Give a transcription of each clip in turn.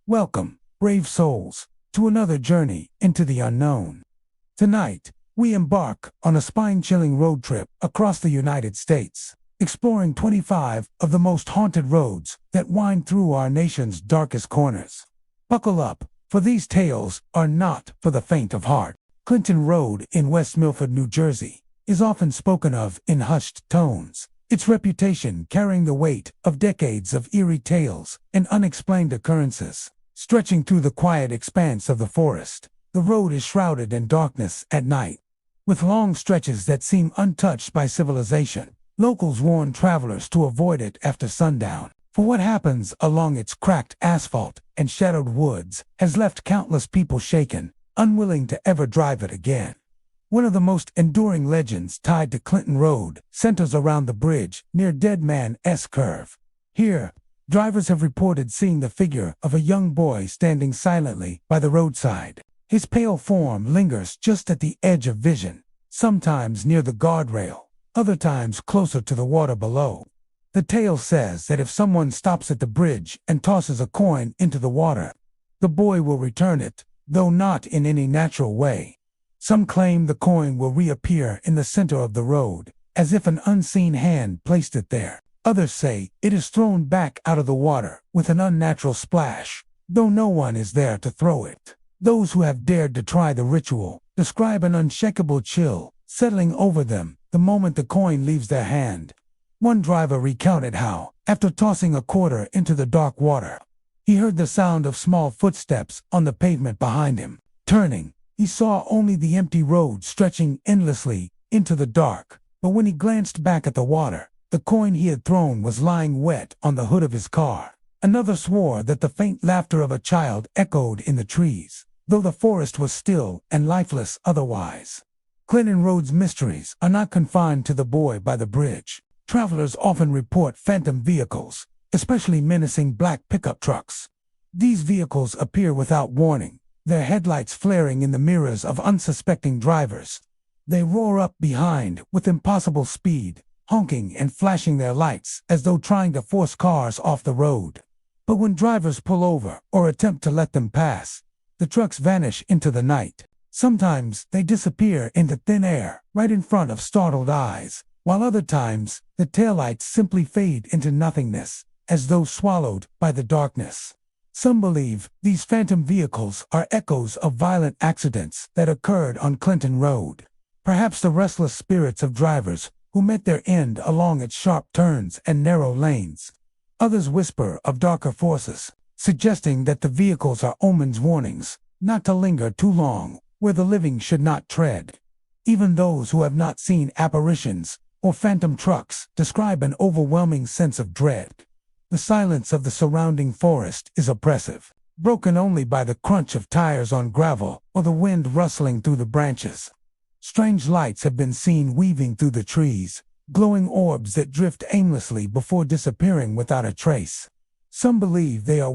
Welcome, brave souls, to another journey into the unknown. Tonight, we embark on a spine-chilling road trip across the United States, exploring 25 of the most haunted roads that wind through our nation's darkest corners. Buckle up, for these tales are not for the faint of heart. Clinton Road in West Milford, New Jersey, is often spoken of in hushed tones, its reputation carrying the weight of decades of eerie tales and unexplained occurrences. Stretching through the quiet expanse of the forest, the road is shrouded in darkness at night, with long stretches that seem untouched by civilization. Locals warn travelers to avoid it after sundown, for what happens along its cracked asphalt and shadowed woods has left countless people shaken, unwilling to ever drive it again. One of the most enduring legends tied to Clinton Road centers around the bridge near Dead Man's Curve. Here, drivers have reported seeing the figure of a young boy standing silently by the roadside. His pale form lingers just at the edge of vision, sometimes near the guardrail, other times closer to the water below. The tale says that if someone stops at the bridge and tosses a coin into the water, the boy will return it, though not in any natural way. Some claim the coin will reappear in the center of the road, as if an unseen hand placed it there. Others say it is thrown back out of the water with an unnatural splash, though no one is there to throw it. Those who have dared to try the ritual describe an unshakable chill settling over them the moment the coin leaves their hand. One driver recounted how, after tossing a quarter into the dark water, he heard the sound of small footsteps on the pavement behind him. Turning, he saw only the empty road stretching endlessly into the dark, but when he glanced back at the water, the coin he had thrown was lying wet on the hood of his car. Another swore that the faint laughter of a child echoed in the trees, though the forest was still and lifeless otherwise. Clinton Road's mysteries are not confined to the boy by the bridge. Travelers often report phantom vehicles, especially menacing black pickup trucks. These vehicles appear without warning, their headlights flaring in the mirrors of unsuspecting drivers. They roar up behind with impossible speed, honking and flashing their lights as though trying to force cars off the road. But when drivers pull over or attempt to let them pass, the trucks vanish into the night. Sometimes they disappear into thin air right in front of startled eyes, while other times the taillights simply fade into nothingness, as though swallowed by the darkness. Some believe these phantom vehicles are echoes of violent accidents that occurred on Clinton Road. Perhaps the restless spirits of drivers who met their end along its sharp turns and narrow lanes. Others whisper of darker forces, suggesting that the vehicles are omens, warnings not to linger too long where the living should not tread. Even those who have not seen apparitions or phantom trucks describe an overwhelming sense of dread. The silence of the surrounding forest is oppressive, broken only by the crunch of tires on gravel or the wind rustling through the branches. Strange lights have been seen weaving through the trees, glowing orbs that drift aimlessly before disappearing without a trace. Some believe they are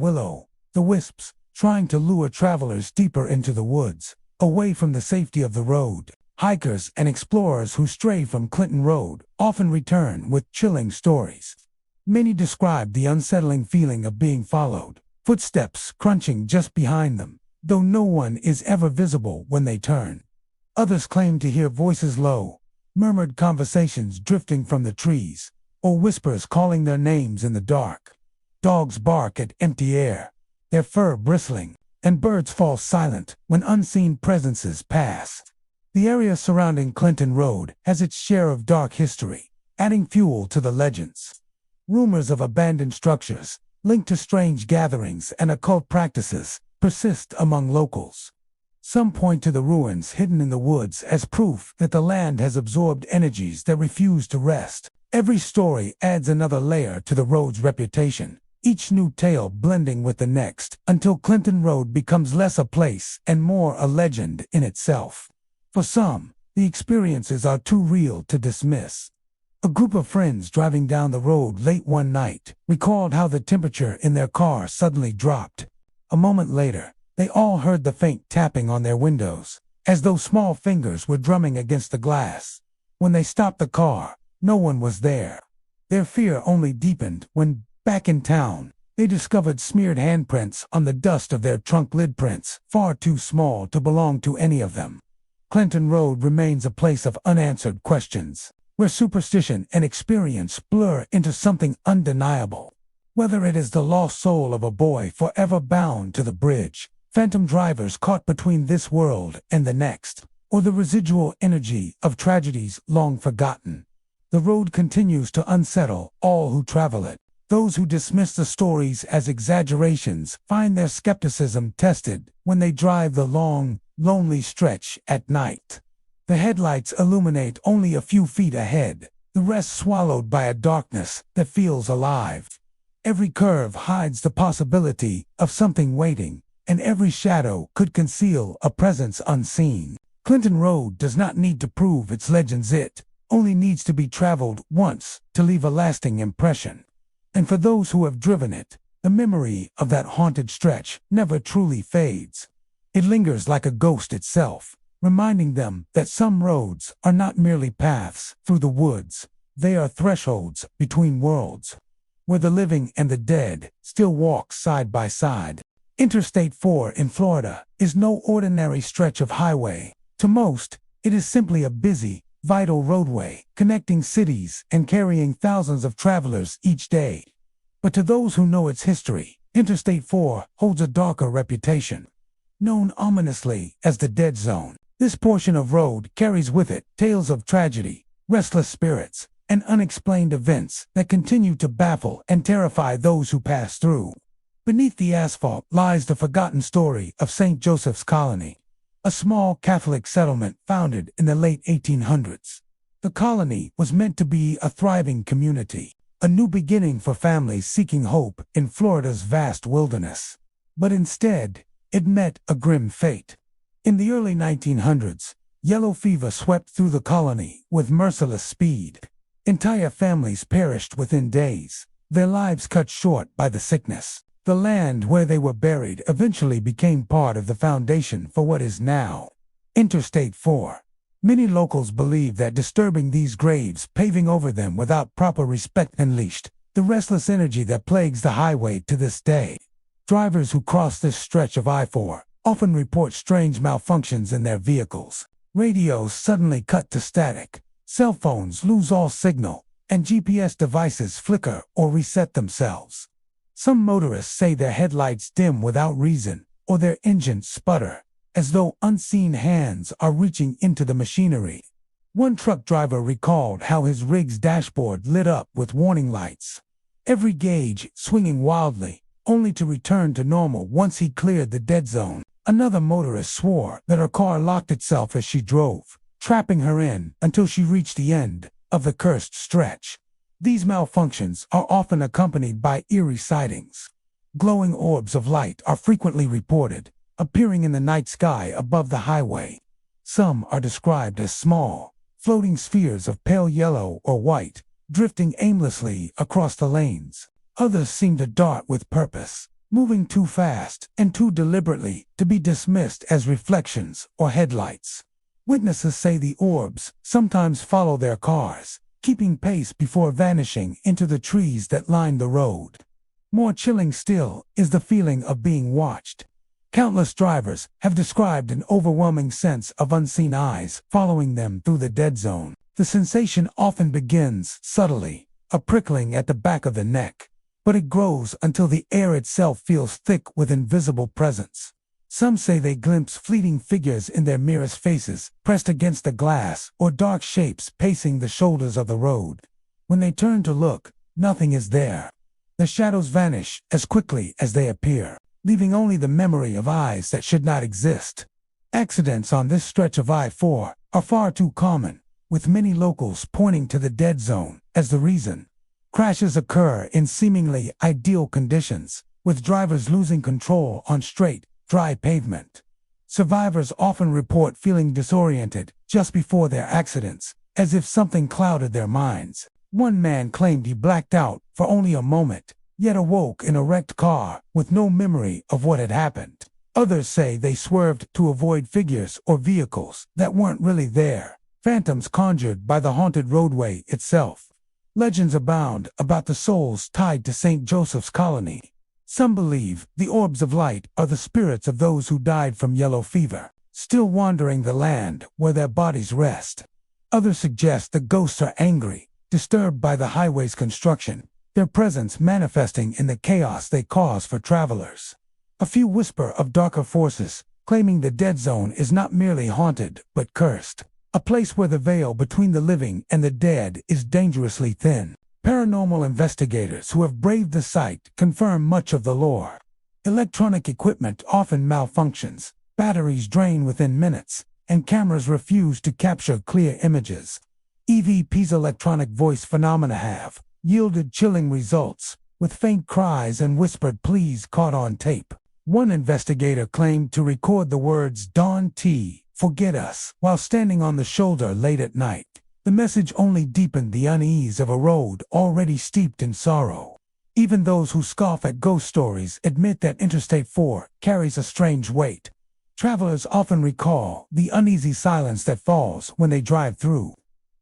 the wisps, trying to lure travelers deeper into the woods, away from the safety of the road. Hikers and explorers who stray from Clinton Road often return with chilling stories. Many describe the unsettling feeling of being followed, footsteps crunching just behind them, though no one is ever visible when they turn. Others claim to hear voices low, murmured conversations drifting from the trees, or whispers calling their names in the dark. Dogs bark at empty air, their fur bristling, and birds fall silent when unseen presences pass. The area surrounding Clinton Road has its share of dark history, adding fuel to the legends. Rumors of abandoned structures, linked to strange gatherings and occult practices, persist among locals. Some point to the ruins hidden in the woods as proof that the land has absorbed energies that refuse to rest. Every story adds another layer to the road's reputation, each new tale blending with the next, until Clinton Road becomes less a place and more a legend in itself. For some, the experiences are too real to dismiss. A group of friends driving down the road late one night recalled how the temperature in their car suddenly dropped. A moment later, they all heard the faint tapping on their windows, as though small fingers were drumming against the glass. When they stopped the car, no one was there. Their fear only deepened when, back in town, They discovered smeared handprints on the dust of their trunk lid prints, far too small to belong to any of them. Clinton Road remains a place of unanswered questions, where superstition and experience blur into something undeniable. Whether it is the lost soul of a boy forever bound to the bridge, phantom drivers caught between this world and the next, or the residual energy of tragedies long forgotten, the road continues to unsettle all who travel it. Those who dismiss the stories as exaggerations find their skepticism tested when they drive the long, lonely stretch at night. The headlights illuminate only a few feet ahead, the rest swallowed by a darkness that feels alive. Every curve hides the possibility of something waiting, and every shadow could conceal a presence unseen. Clinton Road does not need to prove its legends, it only needs to be traveled once to leave a lasting impression. And for those who have driven it, the memory of that haunted stretch never truly fades. It lingers like a ghost itself, reminding them that some roads are not merely paths through the woods, they are thresholds between worlds, where the living and the dead still walk side by side. Interstate 4 in Florida is no ordinary stretch of highway. To most, it is simply a busy, vital roadway connecting cities and carrying thousands of travelers each day. But to those who know its history, Interstate 4 holds a darker reputation. Known ominously as the Dead Zone, this portion of road carries with it tales of tragedy, restless spirits, and unexplained events that continue to baffle and terrify those who pass through. Beneath the asphalt lies the forgotten story of St. Joseph's Colony, a small Catholic settlement founded in the late 1800s. The colony was meant to be a thriving community, a new beginning for families seeking hope in Florida's vast wilderness. But instead, it met a grim fate. In the early 1900s, yellow fever swept through the colony with merciless speed. Entire families perished within days, their lives cut short by the sickness. The land where they were buried eventually became part of the foundation for what is now Interstate 4. Many locals believe that disturbing these graves, paving over them without proper respect, unleashed the restless energy that plagues the highway to this day. Drivers who cross this stretch of I-4 often report strange malfunctions in their vehicles. Radios suddenly cut to static, cell phones lose all signal, and GPS devices flicker or reset themselves. Some motorists say their headlights dim without reason, or their engines sputter, as though unseen hands are reaching into the machinery. One truck driver recalled how his rig's dashboard lit up with warning lights, every gauge swinging wildly, only to return to normal once he cleared the dead zone. Another motorist swore that her car locked itself as she drove, trapping her in until she reached the end of the cursed stretch. These malfunctions are often accompanied by eerie sightings. Glowing orbs of light are frequently reported, appearing in the night sky above the highway. Some are described as small, floating spheres of pale yellow or white, drifting aimlessly across the lanes. Others seem to dart with purpose, moving too fast and too deliberately to be dismissed as reflections or headlights. Witnesses say the orbs sometimes follow their cars, keeping pace before vanishing into the trees that line the road. More chilling still is the feeling of being watched. Countless drivers have described an overwhelming sense of unseen eyes following them through the dead zone. The sensation often begins subtly, a prickling at the back of the neck, but it grows until the air itself feels thick with invisible presence. Some say they glimpse fleeting figures in their mirror's faces, pressed against the glass, or dark shapes pacing the shoulders of the road. When they turn to look, nothing is there. The shadows vanish as quickly as they appear, leaving only the memory of eyes that should not exist. Accidents on this stretch of I-4 are far too common, with many locals pointing to the dead zone as the reason. Crashes occur in seemingly ideal conditions, with drivers losing control on straight, dry pavement. Survivors often report feeling disoriented just before their accidents, as if something clouded their minds. One man claimed he blacked out for only a moment, yet awoke in a wrecked car with no memory of what had happened. Others say they swerved to avoid figures or vehicles that weren't really there, phantoms conjured by the haunted roadway itself. Legends abound about the souls tied to St. Joseph's Colony. Some believe the orbs of light are the spirits of those who died from yellow fever, still wandering the land where their bodies rest. Others suggest the ghosts are angry, disturbed by the highway's construction, their presence manifesting in the chaos they cause for travelers. A few whisper of darker forces, claiming the dead zone is not merely haunted, but cursed, a place where the veil between the living and the dead is dangerously thin. Paranormal investigators who have braved the site confirm much of the lore. Electronic equipment often malfunctions, batteries drain within minutes, and cameras refuse to capture clear images. EVP's electronic voice phenomena have yielded chilling results, with faint cries and whispered pleas caught on tape. One investigator claimed to record the words "Dawn T, forget us" while standing on the shoulder late at night. The message only deepened the unease of a road already steeped in sorrow. Even those who scoff at ghost stories admit that Interstate 4 carries a strange weight. Travelers often recall the uneasy silence that falls when they drive through.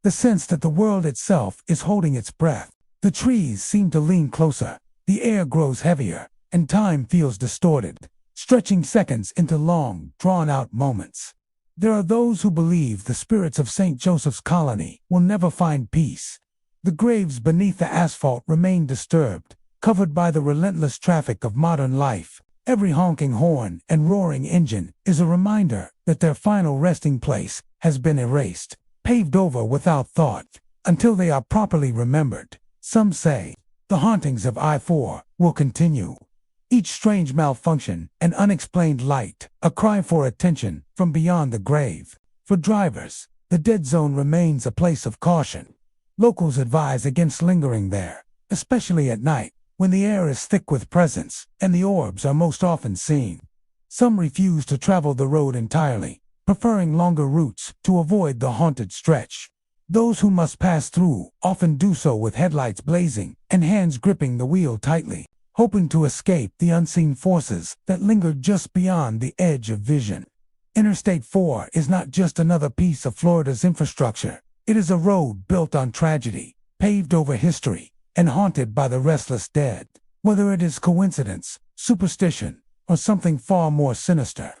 The sense that the world itself is holding its breath. The trees seem to lean closer, the air grows heavier, and time feels distorted, stretching seconds into long, drawn-out moments. There are those who believe the spirits of St. Joseph's Colony will never find peace. The graves beneath the asphalt remain disturbed, covered by the relentless traffic of modern life. Every honking horn and roaring engine is a reminder that their final resting place has been erased, paved over without thought, until they are properly remembered. Some say the hauntings of I-4 will continue. Each strange malfunction, an unexplained light, a cry for attention from beyond the grave. For drivers, the dead zone remains a place of caution. Locals advise against lingering there, especially at night, when the air is thick with presence and the orbs are most often seen. Some refuse to travel the road entirely, preferring longer routes to avoid the haunted stretch. Those who must pass through often do so with headlights blazing and hands gripping the wheel tightly, hoping to escape the unseen forces that linger just beyond the edge of vision. Interstate 4 is not just another piece of Florida's infrastructure. It is a road built on tragedy, paved over history, and haunted by the restless dead. Whether it is coincidence, superstition, or something far more sinister,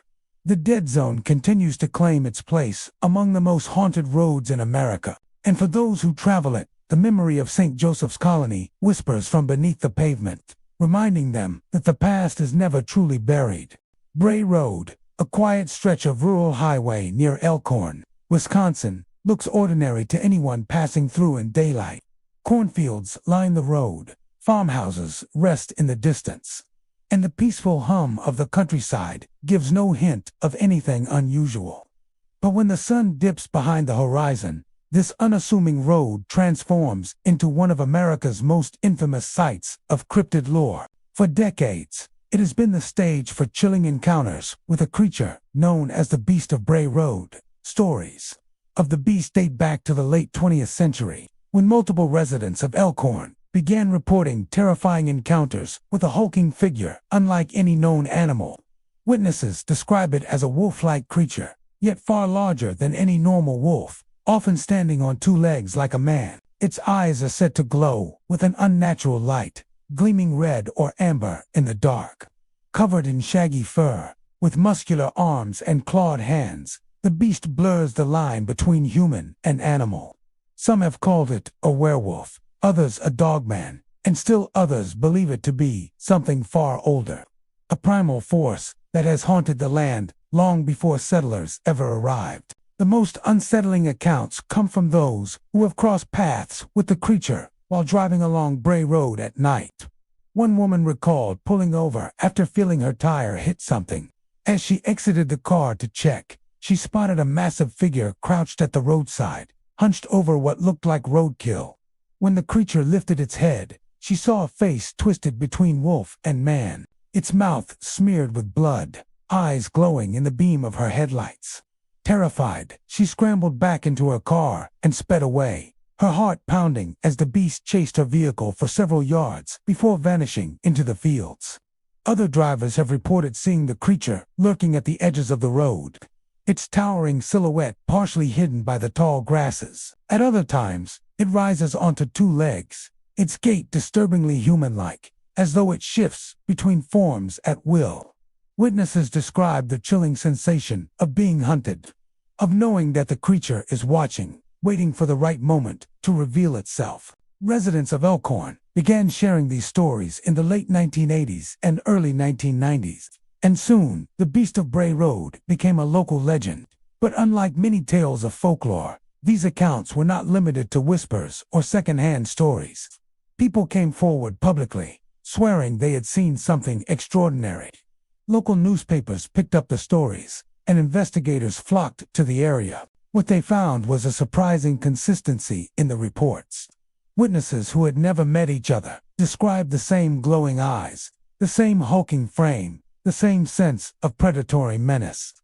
the dead zone continues to claim its place among the most haunted roads in America. And for those who travel it, the memory of St. Joseph's Colony whispers from beneath the pavement, reminding them that the past is never truly buried. Bray Road, a quiet stretch of rural highway near Elkhorn, Wisconsin, looks ordinary to anyone passing through in daylight. Cornfields line the road, farmhouses rest in the distance, and the peaceful hum of the countryside gives no hint of anything unusual. But when the sun dips behind the horizon, this unassuming road transforms into one of America's most infamous sites of cryptid lore. For decades, it has been the stage for chilling encounters with a creature known as the Beast of Bray Road. Stories of the beast date back to the late 20th century, when multiple residents of Elkhorn began reporting terrifying encounters with a hulking figure unlike any known animal. Witnesses describe it as a wolf-like creature, yet far larger than any normal wolf, often standing on two legs like a man. Its eyes are said to glow with an unnatural light, gleaming red or amber in the dark. Covered in shaggy fur, with muscular arms and clawed hands, the beast blurs the line between human and animal. Some have called it a werewolf, others a dogman, and still others believe it to be something far older. A primal force that has haunted the land long before settlers ever arrived. The most unsettling accounts come from those who have crossed paths with the creature while driving along Bray Road at night. One woman recalled pulling over after feeling her tire hit something. As she exited the car to check, she spotted a massive figure crouched at the roadside, hunched over what looked like roadkill. When the creature lifted its head, she saw a face twisted between wolf and man, its mouth smeared with blood, eyes glowing in the beam of her headlights. Terrified, she scrambled back into her car and sped away, her heart pounding as the beast chased her vehicle for several yards before vanishing into the fields. Other drivers have reported seeing the creature lurking at the edges of the road, its towering silhouette partially hidden by the tall grasses. At other times, it rises onto two legs, its gait disturbingly human-like, as though it shifts between forms at will. Witnesses describe the chilling sensation of being hunted, of knowing that the creature is watching, waiting for the right moment to reveal itself. Residents of Elkhorn began sharing these stories in the late 1980s and early 1990s, and soon the Beast of Bray Road became a local legend. But unlike many tales of folklore, these accounts were not limited to whispers or second-hand stories. People came forward publicly, swearing they had seen something extraordinary. Local newspapers picked up the stories, and investigators flocked to the area. What they found was a surprising consistency in the reports. Witnesses who had never met each other described the same glowing eyes, the same hulking frame, the same sense of predatory menace.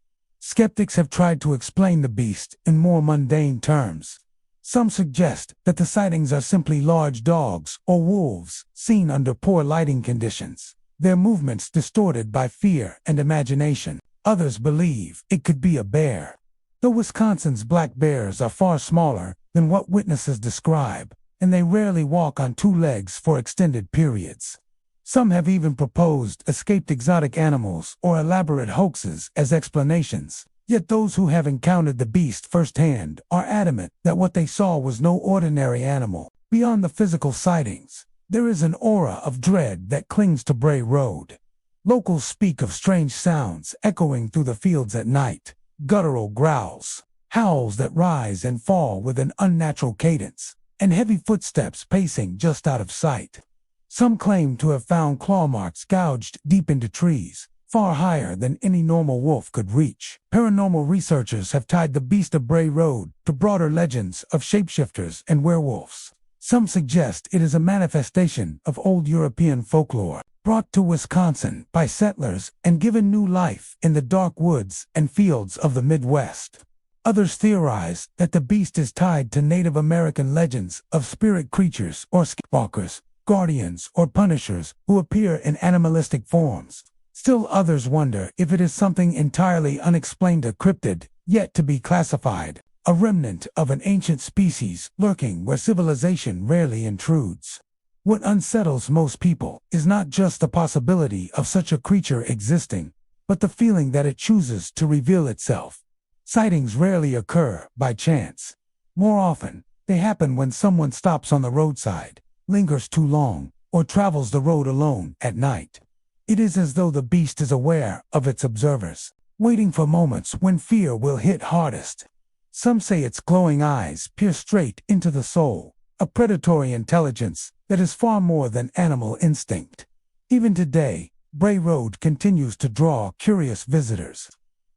Skeptics have tried to explain the beast in more mundane terms. Some suggest that the sightings are simply large dogs or wolves seen under poor lighting conditions, their movements distorted by fear and imagination. Others believe it could be a bear. Though Wisconsin's black bears are far smaller than what witnesses describe, and they rarely walk on two legs for extended periods. Some have even proposed escaped exotic animals or elaborate hoaxes as explanations. Yet those who have encountered the beast firsthand are adamant that what they saw was no ordinary animal. Beyond the physical sightings, there is an aura of dread that clings to Bray Road. Locals speak of strange sounds echoing through the fields at night, guttural growls, howls that rise and fall with an unnatural cadence, and heavy footsteps pacing just out of sight. Some claim to have found claw marks gouged deep into trees, far higher than any normal wolf could reach. Paranormal researchers have tied the Beast of Bray Road to broader legends of shapeshifters and werewolves. Some suggest it is a manifestation of old European folklore, brought to Wisconsin by settlers and given new life in the dark woods and fields of the Midwest. Others theorize that the beast is tied to Native American legends of spirit creatures or skinwalkers, guardians, or punishers who appear in animalistic forms. Still others wonder if it is something entirely unexplained, a cryptid, yet to be classified, a remnant of an ancient species lurking where civilization rarely intrudes. What unsettles most people is not just the possibility of such a creature existing, but the feeling that it chooses to reveal itself. Sightings rarely occur by chance. More often, they happen when someone stops on the roadside, lingers too long, or travels the road alone at night. It is as though the beast is aware of its observers, waiting for moments when fear will hit hardest. Some say its glowing eyes pierce straight into the soul, a predatory intelligence that is far more than animal instinct. Even today, Bray Road continues to draw curious visitors,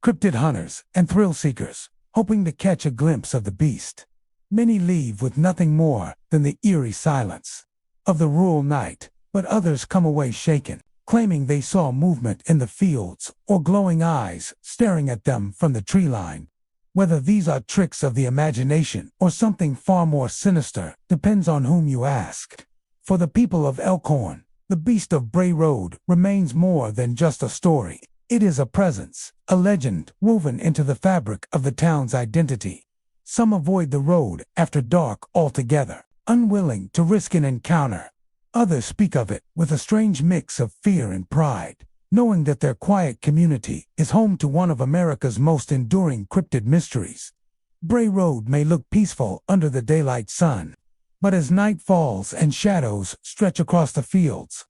cryptid hunters and thrill seekers, hoping to catch a glimpse of the beast. Many leave with nothing more than the eerie silence of the rural night, but others come away shaken, claiming they saw movement in the fields or glowing eyes staring at them from the tree line. Whether these are tricks of the imagination or something far more sinister depends on whom you ask. For the people of Elkhorn, the Beast of Bray Road remains more than just a story. It is a presence, a legend woven into the fabric of the town's identity. Some avoid the road after dark altogether, unwilling to risk an encounter. Others speak of it with a strange mix of fear and pride, knowing that their quiet community is home to one of America's most enduring cryptid mysteries. Bray Road may look peaceful under the daylight sun, but as night falls and shadows stretch across the fields,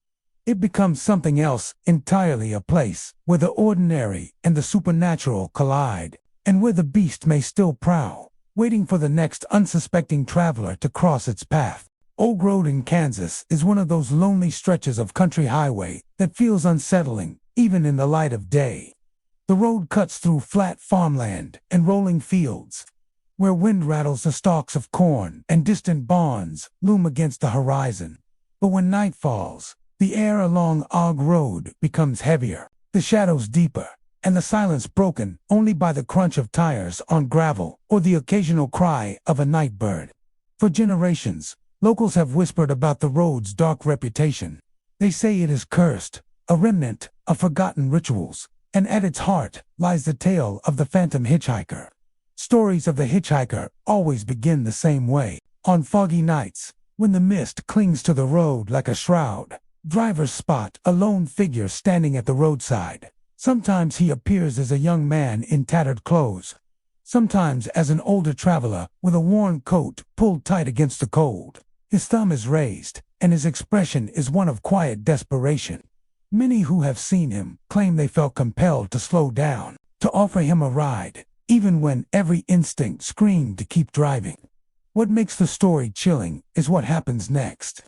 it becomes something else entirely, a place where the ordinary and the supernatural collide, and where the beast may still prowl, waiting for the next unsuspecting traveler to cross its path. Oak Road in Kansas is one of those lonely stretches of country highway that feels unsettling, even in the light of day. The road cuts through flat farmland and rolling fields, where wind rattles the stalks of corn and distant barns loom against the horizon. But when night falls, the air along Oak Road becomes heavier, the shadows deeper, and the silence broken only by the crunch of tires on gravel or the occasional cry of a night bird. For generations, locals have whispered about the road's dark reputation. They say it is cursed, a remnant of forgotten rituals, and at its heart lies the tale of the phantom hitchhiker. Stories of the hitchhiker always begin the same way. On foggy nights, when the mist clings to the road like a shroud, Drivers spot a lone figure standing at the roadside. Sometimes he appears as a young man in tattered clothes. Sometimes as an older traveler with a worn coat pulled tight against the cold. His thumb is raised, and his expression is one of quiet desperation. Many who have seen him claim they felt compelled to slow down, to offer him a ride, even when every instinct screamed to keep driving. What makes the story chilling is what happens next.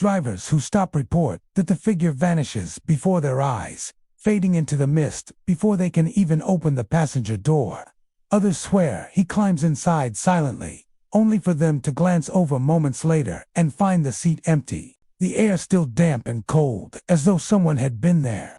Drivers who stop report that the figure vanishes before their eyes, fading into the mist before they can even open the passenger door. Others swear he climbs inside silently, only for them to glance over moments later and find the seat empty, the air still damp and cold, as though someone had been there.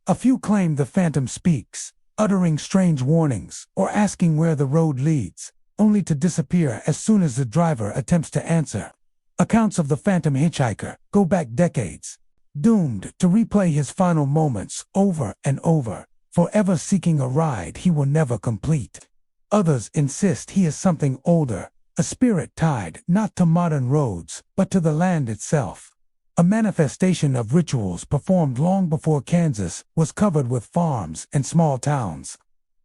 A few claim the phantom speaks, uttering strange warnings or asking where the road leads, only to disappear as soon as the driver attempts to answer. Accounts of the phantom hitchhiker go back decades, doomed to replay his final moments over and over, forever seeking a ride he will never complete. Others insist he is something older, a spirit tied not to modern roads, but to the land itself. A manifestation of rituals performed long before Kansas was covered with farms and small towns.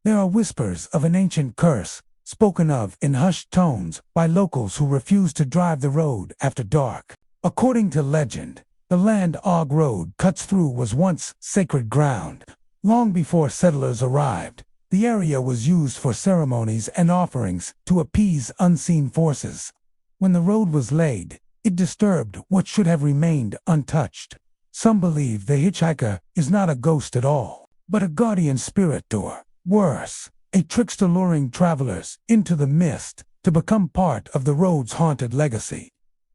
There are whispers of an ancient curse, spoken of in hushed tones by locals who refuse to drive the road after dark. According to legend, the land Og Road cuts through was once sacred ground. Long before settlers arrived, the area was used for ceremonies and offerings to appease unseen forces. When the road was laid, it disturbed what should have remained untouched. Some believe the hitchhiker is not a ghost at all, but a guardian spirit or, worse, a trickster luring travelers into the mist to become part of the road's haunted legacy.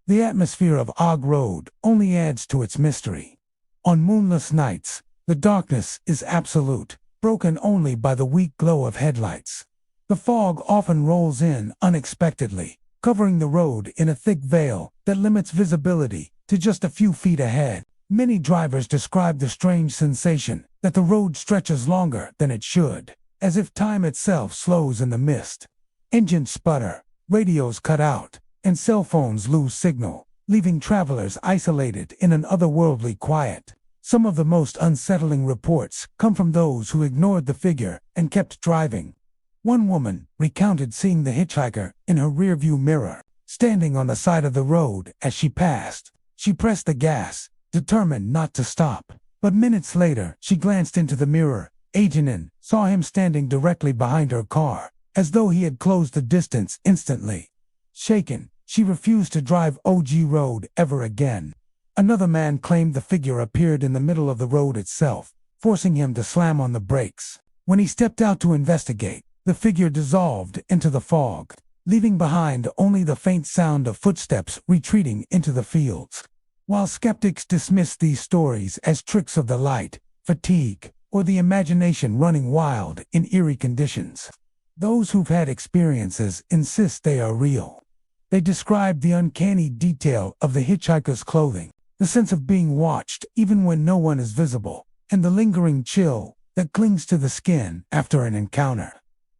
The atmosphere of Og Road only adds to its mystery. On moonless nights, the darkness is absolute, broken only by the weak glow of headlights. The fog often rolls in unexpectedly, covering the road in a thick veil that limits visibility to just a few feet ahead. Many drivers describe the strange sensation that the road stretches longer than it should, as if time itself slows in the mist. Engines sputter, radios cut out, and cell phones lose signal, leaving travelers isolated in an otherworldly quiet. Some of the most unsettling reports come from those who ignored the figure and kept driving. One woman recounted seeing the hitchhiker in her rearview mirror, standing on the side of the road as she passed. She pressed the gas, determined not to stop. But minutes later, she glanced into the mirror, and saw him standing directly behind her car, as though he had closed the distance instantly. Shaken, she refused to drive OG Road ever again. Another man claimed the figure appeared in the middle of the road itself, forcing him to slam on the brakes. When he stepped out to investigate, the figure dissolved into the fog, leaving behind only the faint sound of footsteps retreating into the fields. While skeptics dismiss these stories as tricks of the light, fatigue, or the imagination running wild in eerie conditions, those who've had experiences insist they are real. They describe the uncanny detail of the hitchhiker's clothing, the sense of being watched even when no one is visible, and the lingering chill that clings to the skin after an encounter.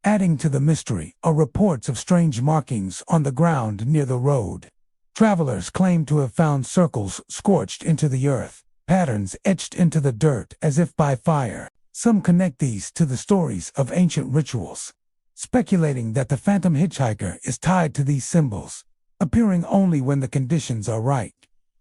Adding to the mystery are reports of strange markings on the ground near the road. Travelers claim to have found circles scorched into the earth, patterns etched into the dirt as if by fire. Some connect these to the stories of ancient rituals, speculating that the phantom hitchhiker is tied to these symbols, appearing only when the conditions are right.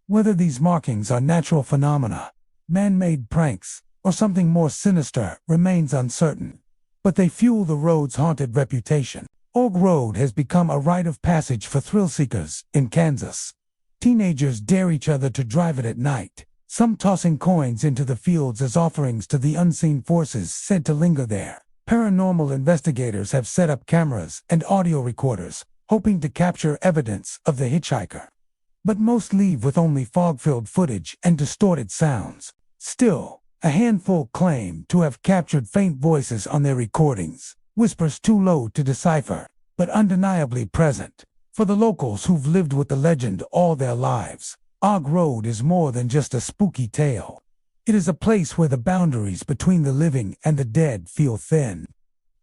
Whether these markings are natural phenomena, man-made pranks, or something more sinister remains uncertain. But they fuel the road's haunted reputation. Og Road has become a rite of passage for thrill-seekers in Kansas. Teenagers dare each other to drive it at night, some tossing coins into the fields as offerings to the unseen forces said to linger there. Paranormal investigators have set up cameras and audio recorders, hoping to capture evidence of the hitchhiker. But most leave with only fog-filled footage and distorted sounds. Still, a handful claim to have captured faint voices on their recordings, whispers too low to decipher, but undeniably present. For the locals who've lived with the legend all their lives, Og Road is more than just a spooky tale. It is a place where the boundaries between the living and the dead feel thin,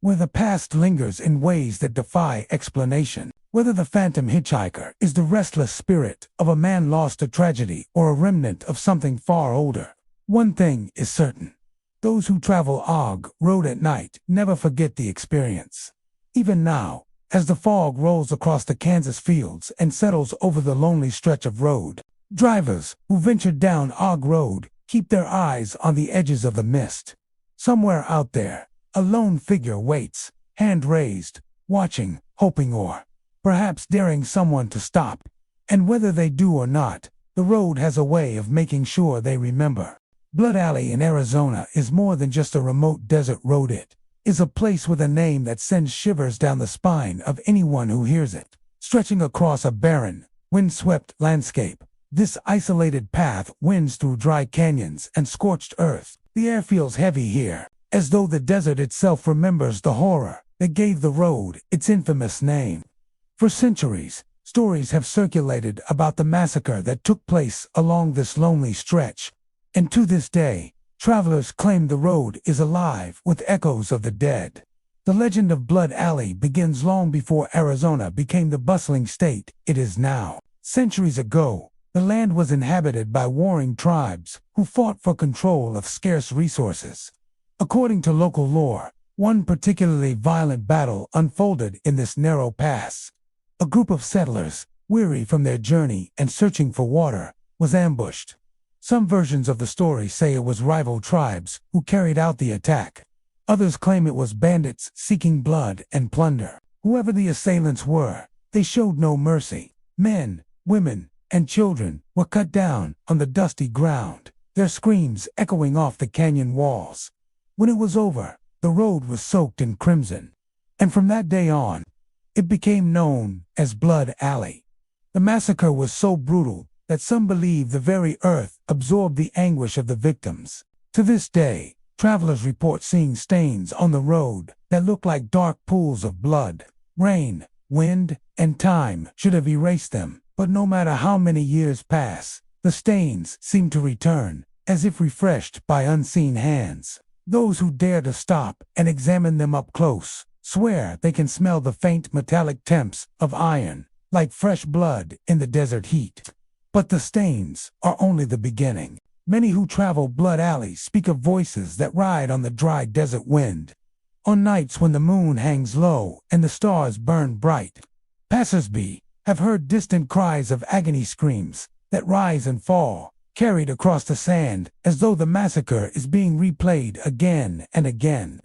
where the past lingers in ways that defy explanation, Whether the phantom hitchhiker is the restless spirit of a man lost to tragedy or a remnant of something far older, one thing is certain. Those who travel Og Road at night never forget the experience. Even now, as the fog rolls across the Kansas fields and settles over the lonely stretch of road, drivers who ventured down Og Road keep their eyes on the edges of the mist. Somewhere out there, a lone figure waits, hand raised, watching, hoping, or perhaps daring someone to stop. And whether they do or not, the road has a way of making sure they remember. Blood Alley in Arizona is more than just a remote desert road. It is a place with a name that sends shivers down the spine of anyone who hears it. Stretching across a barren, windswept landscape, this isolated path winds through dry canyons and scorched earth. The air feels heavy here, as though the desert itself remembers the horror that gave the road its infamous name. For centuries, stories have circulated about the massacre that took place along this lonely stretch, and to this day, travelers claim the road is alive with echoes of the dead. The legend of Blood Alley begins long before Arizona became the bustling state it is now. Centuries ago, the land was inhabited by warring tribes who fought for control of scarce resources. According to local lore, one particularly violent battle unfolded in this narrow pass. A group of settlers, weary from their journey and searching for water, was ambushed. Some versions of the story say it was rival tribes who carried out the attack. Others claim it was bandits seeking blood and plunder. Whoever the assailants were, they showed no mercy. Men, women, and children were cut down on the dusty ground, their screams echoing off the canyon walls. When it was over, the road was soaked in crimson, and from that day on, it became known as Blood Alley. The massacre was so brutal that some believe the very earth absorbed the anguish of the victims. To this day, travelers report seeing stains on the road that look like dark pools of blood. Rain, wind, and time should have erased them, but no matter how many years pass, the stains seem to return, as if refreshed by unseen hands. Those who dare to stop and examine them up close swear they can smell the faint metallic temps of iron, like fresh blood in the desert heat. But the stains are only the beginning. Many who travel Blood Alley speak of voices that ride on the dry desert wind. On nights when the moon hangs low and the stars burn bright, passersby have heard distant cries of agony, screams that rise and fall, carried across the sand as though the massacre is being replayed again and again.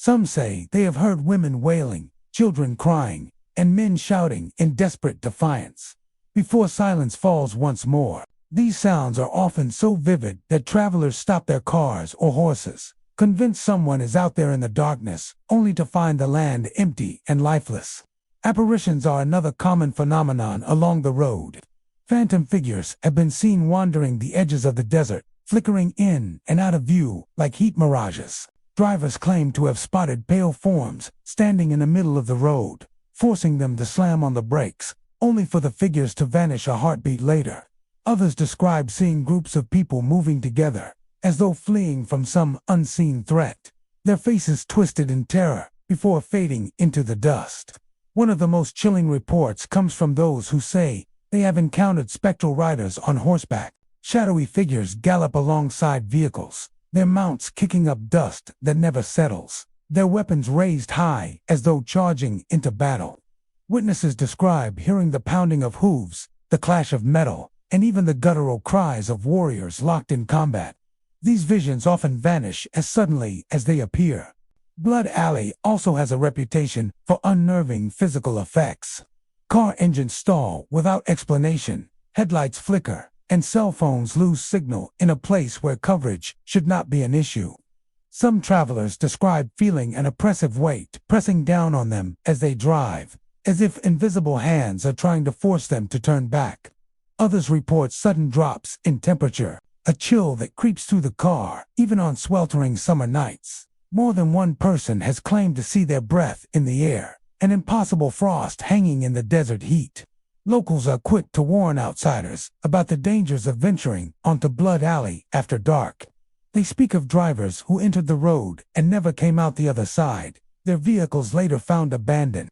Some say they have heard women wailing, children crying, and men shouting in desperate defiance. Before silence falls once more, these sounds are often so vivid that travelers stop their cars or horses, convinced someone is out there in the darkness, only to find the land empty and lifeless. Apparitions are another common phenomenon along the road. Phantom figures have been seen wandering the edges of the desert, flickering in and out of view like heat mirages. Drivers claim to have spotted pale forms standing in the middle of the road, forcing them to slam on the brakes, only for the figures to vanish a heartbeat later. Others describe seeing groups of people moving together, as though fleeing from some unseen threat, their faces twisted in terror before fading into the dust. One of the most chilling reports comes from those who say they have encountered spectral riders on horseback. Shadowy figures gallop alongside vehicles, their mounts kicking up dust that never settles, their weapons raised high as though charging into battle. Witnesses describe hearing the pounding of hooves, the clash of metal, and even the guttural cries of warriors locked in combat. These visions often vanish as suddenly as they appear. Blood Alley also has a reputation for unnerving physical effects. Car engines stall without explanation, headlights flicker, and cell phones lose signal in a place where coverage should not be an issue. Some travelers describe feeling an oppressive weight pressing down on them as they drive, as if invisible hands are trying to force them to turn back. Others report sudden drops in temperature, a chill that creeps through the car, even on sweltering summer nights. More than one person has claimed to see their breath in the air, an impossible frost hanging in the desert heat. Locals are quick to warn outsiders about the dangers of venturing onto Blood Alley after dark. They speak of drivers who entered the road and never came out the other side, their vehicles later found abandoned.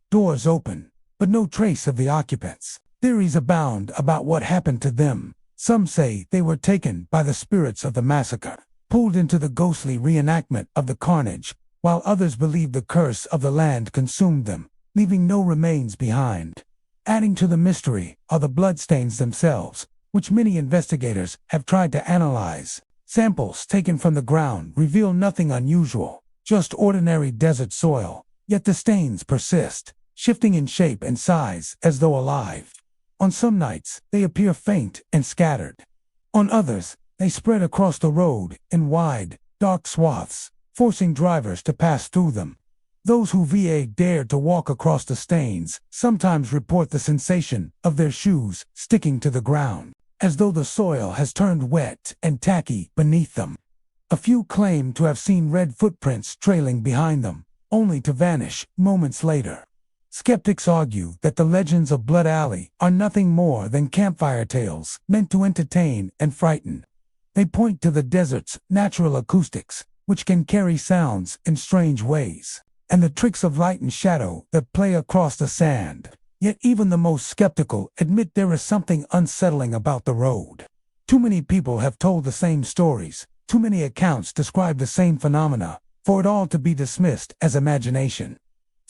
Doors open, but no trace of the occupants. Theories abound about what happened to them. Some say they were taken by the spirits of the massacre, pulled into the ghostly reenactment of the carnage, while others believe the curse of the land consumed them, leaving no remains behind. Adding to the mystery are the bloodstains themselves, which many investigators have tried to analyze. Samples taken from the ground reveal nothing unusual, just ordinary desert soil, yet the stains persist, shifting in shape and size as though alive. On some nights, they appear faint and scattered. On others, they spread across the road in wide, dark swaths, forcing drivers to pass through them. Those who dared to walk across the stains sometimes report the sensation of their shoes sticking to the ground, as though the soil has turned wet and tacky beneath them. A few claim to have seen red footprints trailing behind them, only to vanish moments later. Skeptics argue that the legends of Blood Alley are nothing more than campfire tales meant to entertain and frighten. They point to the desert's natural acoustics, which can carry sounds in strange ways, and the tricks of light and shadow that play across the sand. Yet even the most skeptical admit there is something unsettling about the road. Too many people have told the same stories, too many accounts describe the same phenomena, for it all to be dismissed as imagination.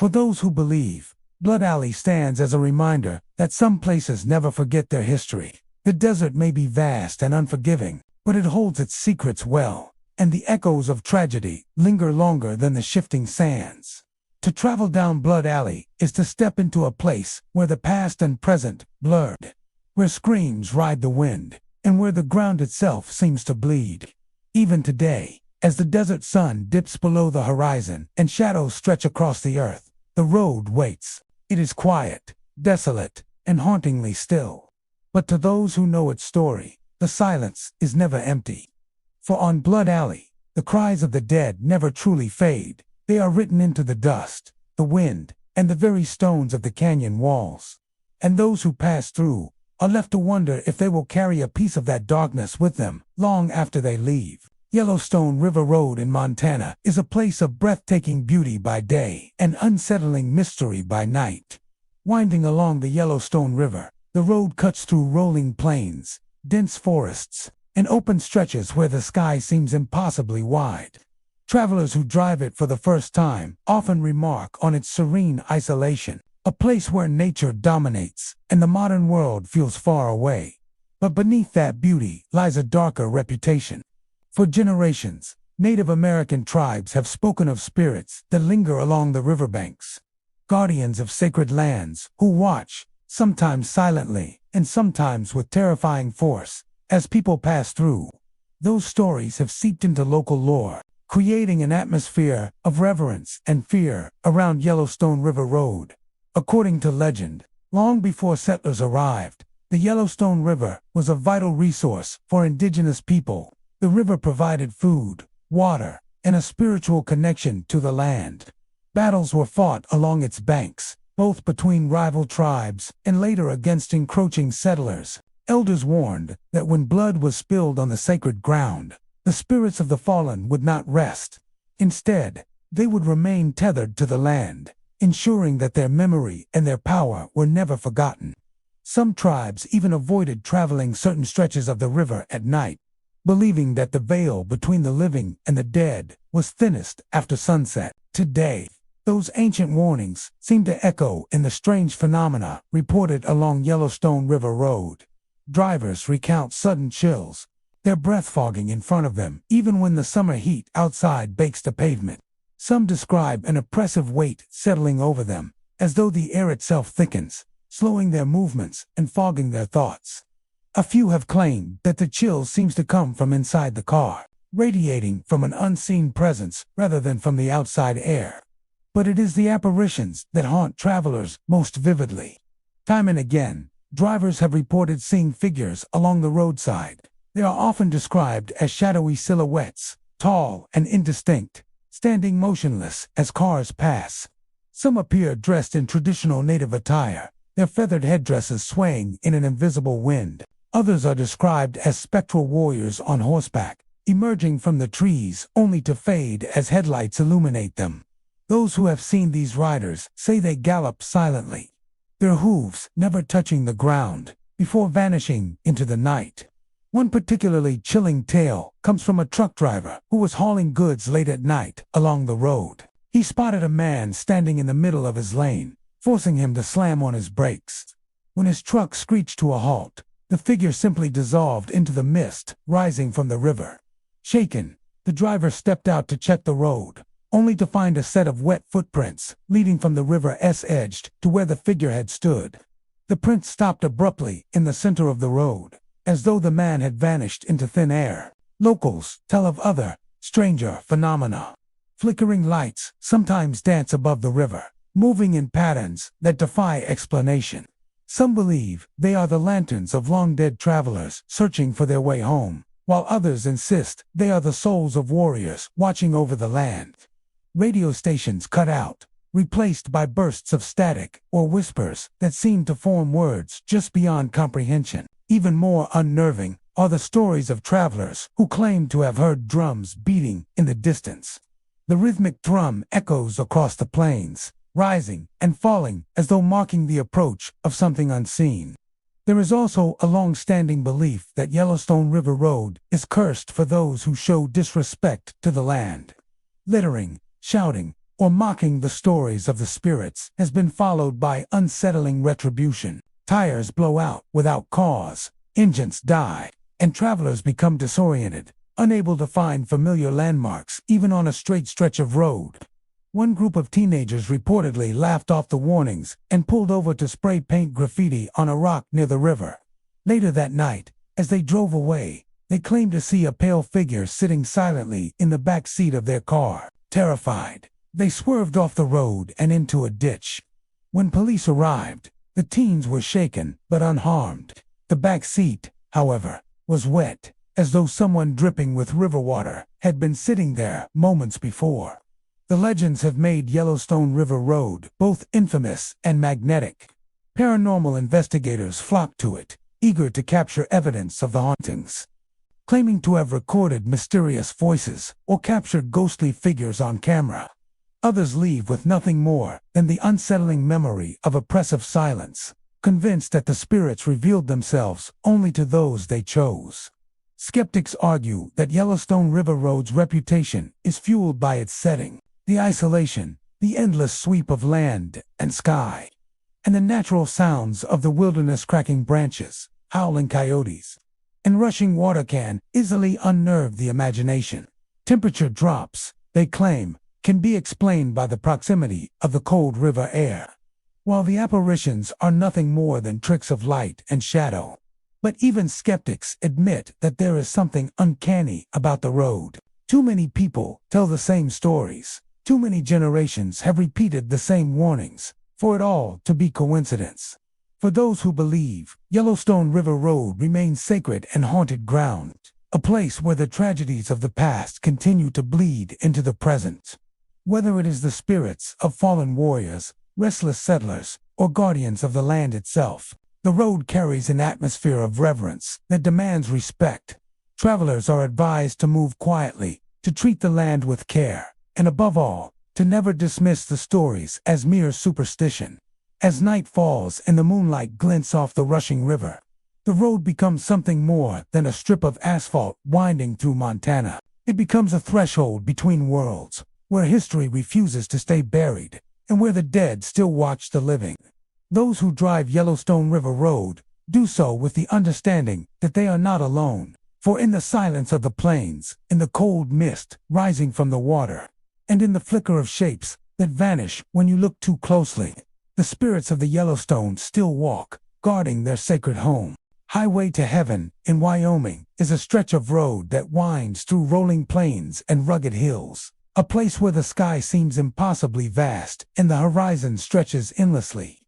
For those who believe, Blood Alley stands as a reminder that some places never forget their history. The desert may be vast and unforgiving, but it holds its secrets well, and the echoes of tragedy linger longer than the shifting sands. To travel down Blood Alley is to step into a place where the past and present blurred, where screams ride the wind, and where the ground itself seems to bleed. Even today, as the desert sun dips below the horizon and shadows stretch across the earth, the road waits. It is quiet, desolate, and hauntingly still. But to those who know its story, the silence is never empty. For on Blood Alley, the cries of the dead never truly fade. They are written into the dust, the wind, and the very stones of the canyon walls. And those who pass through are left to wonder if they will carry a piece of that darkness with them long after they leave. Yellowstone River Road in Montana is a place of breathtaking beauty by day and unsettling mystery by night. Winding along the Yellowstone River, the road cuts through rolling plains, dense forests, and open stretches where the sky seems impossibly wide. Travelers who drive it for the first time often remark on its serene isolation, a place where nature dominates and the modern world feels far away. But beneath that beauty lies a darker reputation. For generations, Native American tribes have spoken of spirits that linger along the riverbanks, guardians of sacred lands who watch, sometimes silently and sometimes with terrifying force, as people pass through. Those stories have seeped into local lore, creating an atmosphere of reverence and fear around Yellowstone River Road. According to legend, long before settlers arrived, the Yellowstone River was a vital resource for indigenous people. The river provided food, water, and a spiritual connection to the land. Battles were fought along its banks, both between rival tribes and later against encroaching settlers. Elders warned that when blood was spilled on the sacred ground, the spirits of the fallen would not rest. Instead, they would remain tethered to the land, ensuring that their memory and their power were never forgotten. Some tribes even avoided traveling certain stretches of the river at night, believing that the veil between the living and the dead was thinnest after sunset. Today, those ancient warnings seem to echo in the strange phenomena reported along Yellowstone River Road. Drivers recount sudden chills, their breath fogging in front of them even when the summer heat outside bakes the pavement. Some describe an oppressive weight settling over them, as though the air itself thickens, slowing their movements and fogging their thoughts. A few have claimed that the chill seems to come from inside the car, radiating from an unseen presence rather than from the outside air. But it is the apparitions that haunt travelers most vividly. Time and again, drivers have reported seeing figures along the roadside. They are often described as shadowy silhouettes, tall and indistinct, standing motionless as cars pass. Some appear dressed in traditional native attire, their feathered headdresses swaying in an invisible wind. Others are described as spectral warriors on horseback, emerging from the trees only to fade as headlights illuminate them. Those who have seen these riders say they gallop silently, their hooves never touching the ground, before vanishing into the night. One particularly chilling tale comes from a truck driver who was hauling goods late at night along the road. He spotted a man standing in the middle of his lane, forcing him to slam on his brakes. When his truck screeched to a halt, the figure simply dissolved into the mist rising from the river. Shaken, the driver stepped out to check the road, only to find a set of wet footprints leading from the river's edge to where the figure had stood. The prints stopped abruptly in the center of the road, as though the man had vanished into thin air. Locals tell of other, stranger phenomena. Flickering lights sometimes dance above the river, moving in patterns that defy explanation. Some believe they are the lanterns of long-dead travelers searching for their way home, while others insist they are the souls of warriors watching over the land. Radio stations cut out, replaced by bursts of static or whispers that seem to form words just beyond comprehension. Even more unnerving are the stories of travelers who claim to have heard drums beating in the distance. The rhythmic drum echoes across the plains, rising and falling as though marking the approach of something unseen. There is also a long-standing belief that Yellowstone River Road is cursed for those who show disrespect to the land. Littering, shouting, or mocking the stories of the spirits has been followed by unsettling retribution. Tires blow out without cause, engines die, and travelers become disoriented, unable to find familiar landmarks even on a straight stretch of road. One group of teenagers reportedly laughed off the warnings and pulled over to spray paint graffiti on a rock near the river. Later that night, as they drove away, they claimed to see a pale figure sitting silently in the back seat of their car. Terrified, they swerved off the road and into a ditch. When police arrived, the teens were shaken but unharmed. The back seat, however, was wet, as though someone dripping with river water had been sitting there moments before. The legends have made Yellowstone River Road both infamous and magnetic. Paranormal investigators flock to it, eager to capture evidence of the hauntings. Claiming to have recorded mysterious voices or captured ghostly figures on camera. Others leave with nothing more than the unsettling memory of oppressive silence, convinced that the spirits revealed themselves only to those they chose. Skeptics argue that Yellowstone River Road's reputation is fueled by its setting, the isolation, the endless sweep of land and sky, and the natural sounds of the wilderness cracking branches, howling coyotes, and rushing water can easily unnerve the imagination. Temperature drops, they claim, can be explained by the proximity of the cold river air, while the apparitions are nothing more than tricks of light and shadow. But even skeptics admit that there is something uncanny about the road. Too many people tell the same stories. Too many generations have repeated the same warnings for it all to be coincidence. For those who believe, Yellowstone River Road remains sacred and haunted ground, a place where the tragedies of the past continue to bleed into the present. Whether it is the spirits of fallen warriors, restless settlers, or guardians of the land itself, the road carries an atmosphere of reverence that demands respect. Travelers are advised to move quietly, to treat the land with care, and above all, to never dismiss the stories as mere superstition. As night falls and the moonlight glints off the rushing river, the road becomes something more than a strip of asphalt winding through Montana. It becomes a threshold between worlds, where history refuses to stay buried, and where the dead still watch the living. Those who drive Yellowstone River Road do so with the understanding that they are not alone, for in the silence of the plains, in the cold mist rising from the water, and in the flicker of shapes that vanish when you look too closely, the spirits of the Yellowstone still walk, guarding their sacred home. Highway to Heaven in Wyoming is a stretch of road that winds through rolling plains and rugged hills, a place where the sky seems impossibly vast and the horizon stretches endlessly.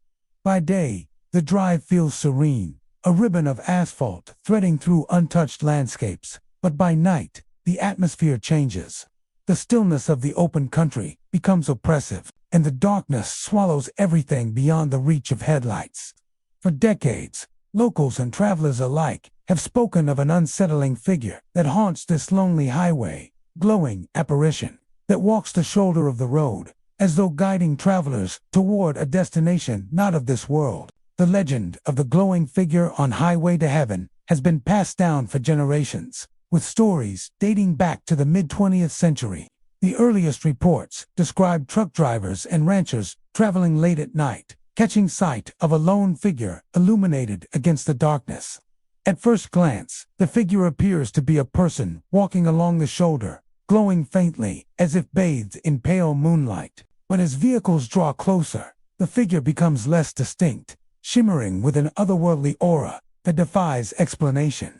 By day, the drive feels serene, a ribbon of asphalt threading through untouched landscapes, but by night, the atmosphere changes. The stillness of the open country becomes oppressive, and the darkness swallows everything beyond the reach of headlights. For decades, locals and travelers alike have spoken of an unsettling figure that haunts this lonely highway, glowing apparition that walks the shoulder of the road, as though guiding travelers toward a destination not of this world. The legend of the glowing figure on Highway to Heaven has been passed down for generations, with stories dating back to the mid-20th century. The earliest reports describe truck drivers and ranchers traveling late at night, catching sight of a lone figure illuminated against the darkness. At first glance, the figure appears to be a person walking along the shoulder, glowing faintly as if bathed in pale moonlight. But as vehicles draw closer, the figure becomes less distinct, shimmering with an otherworldly aura that defies explanation.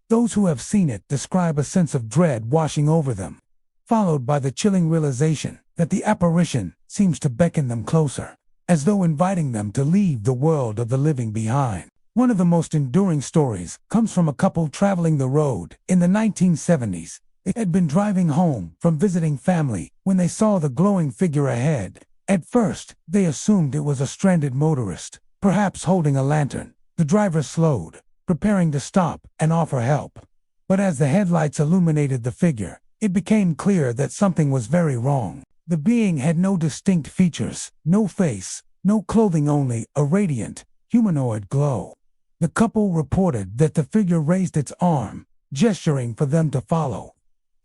Those who have seen it describe a sense of dread washing over them, followed by the chilling realization that the apparition seems to beckon them closer, as though inviting them to leave the world of the living behind. One of the most enduring stories comes from a couple traveling the road in the 1970s. They had been driving home from visiting family when they saw the glowing figure ahead. At first, they assumed it was a stranded motorist, perhaps holding a lantern. The driver slowed, preparing to stop and offer help. But as the headlights illuminated the figure, it became clear that something was very wrong. The being had no distinct features, no face, no clothing, only a radiant, humanoid glow. The couple reported that the figure raised its arm, gesturing for them to follow.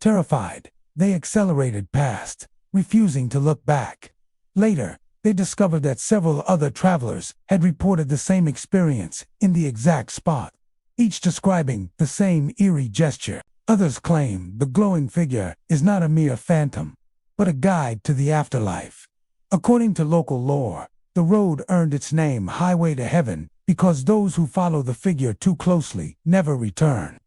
Terrified, they accelerated past, refusing to look back. Later, they discovered that several other travelers had reported the same experience in the exact spot, each describing the same eerie gesture. Others claim the glowing figure is not a mere phantom, but a guide to the afterlife. According to local lore, the road earned its name Highway to Heaven because those who follow the figure too closely never return.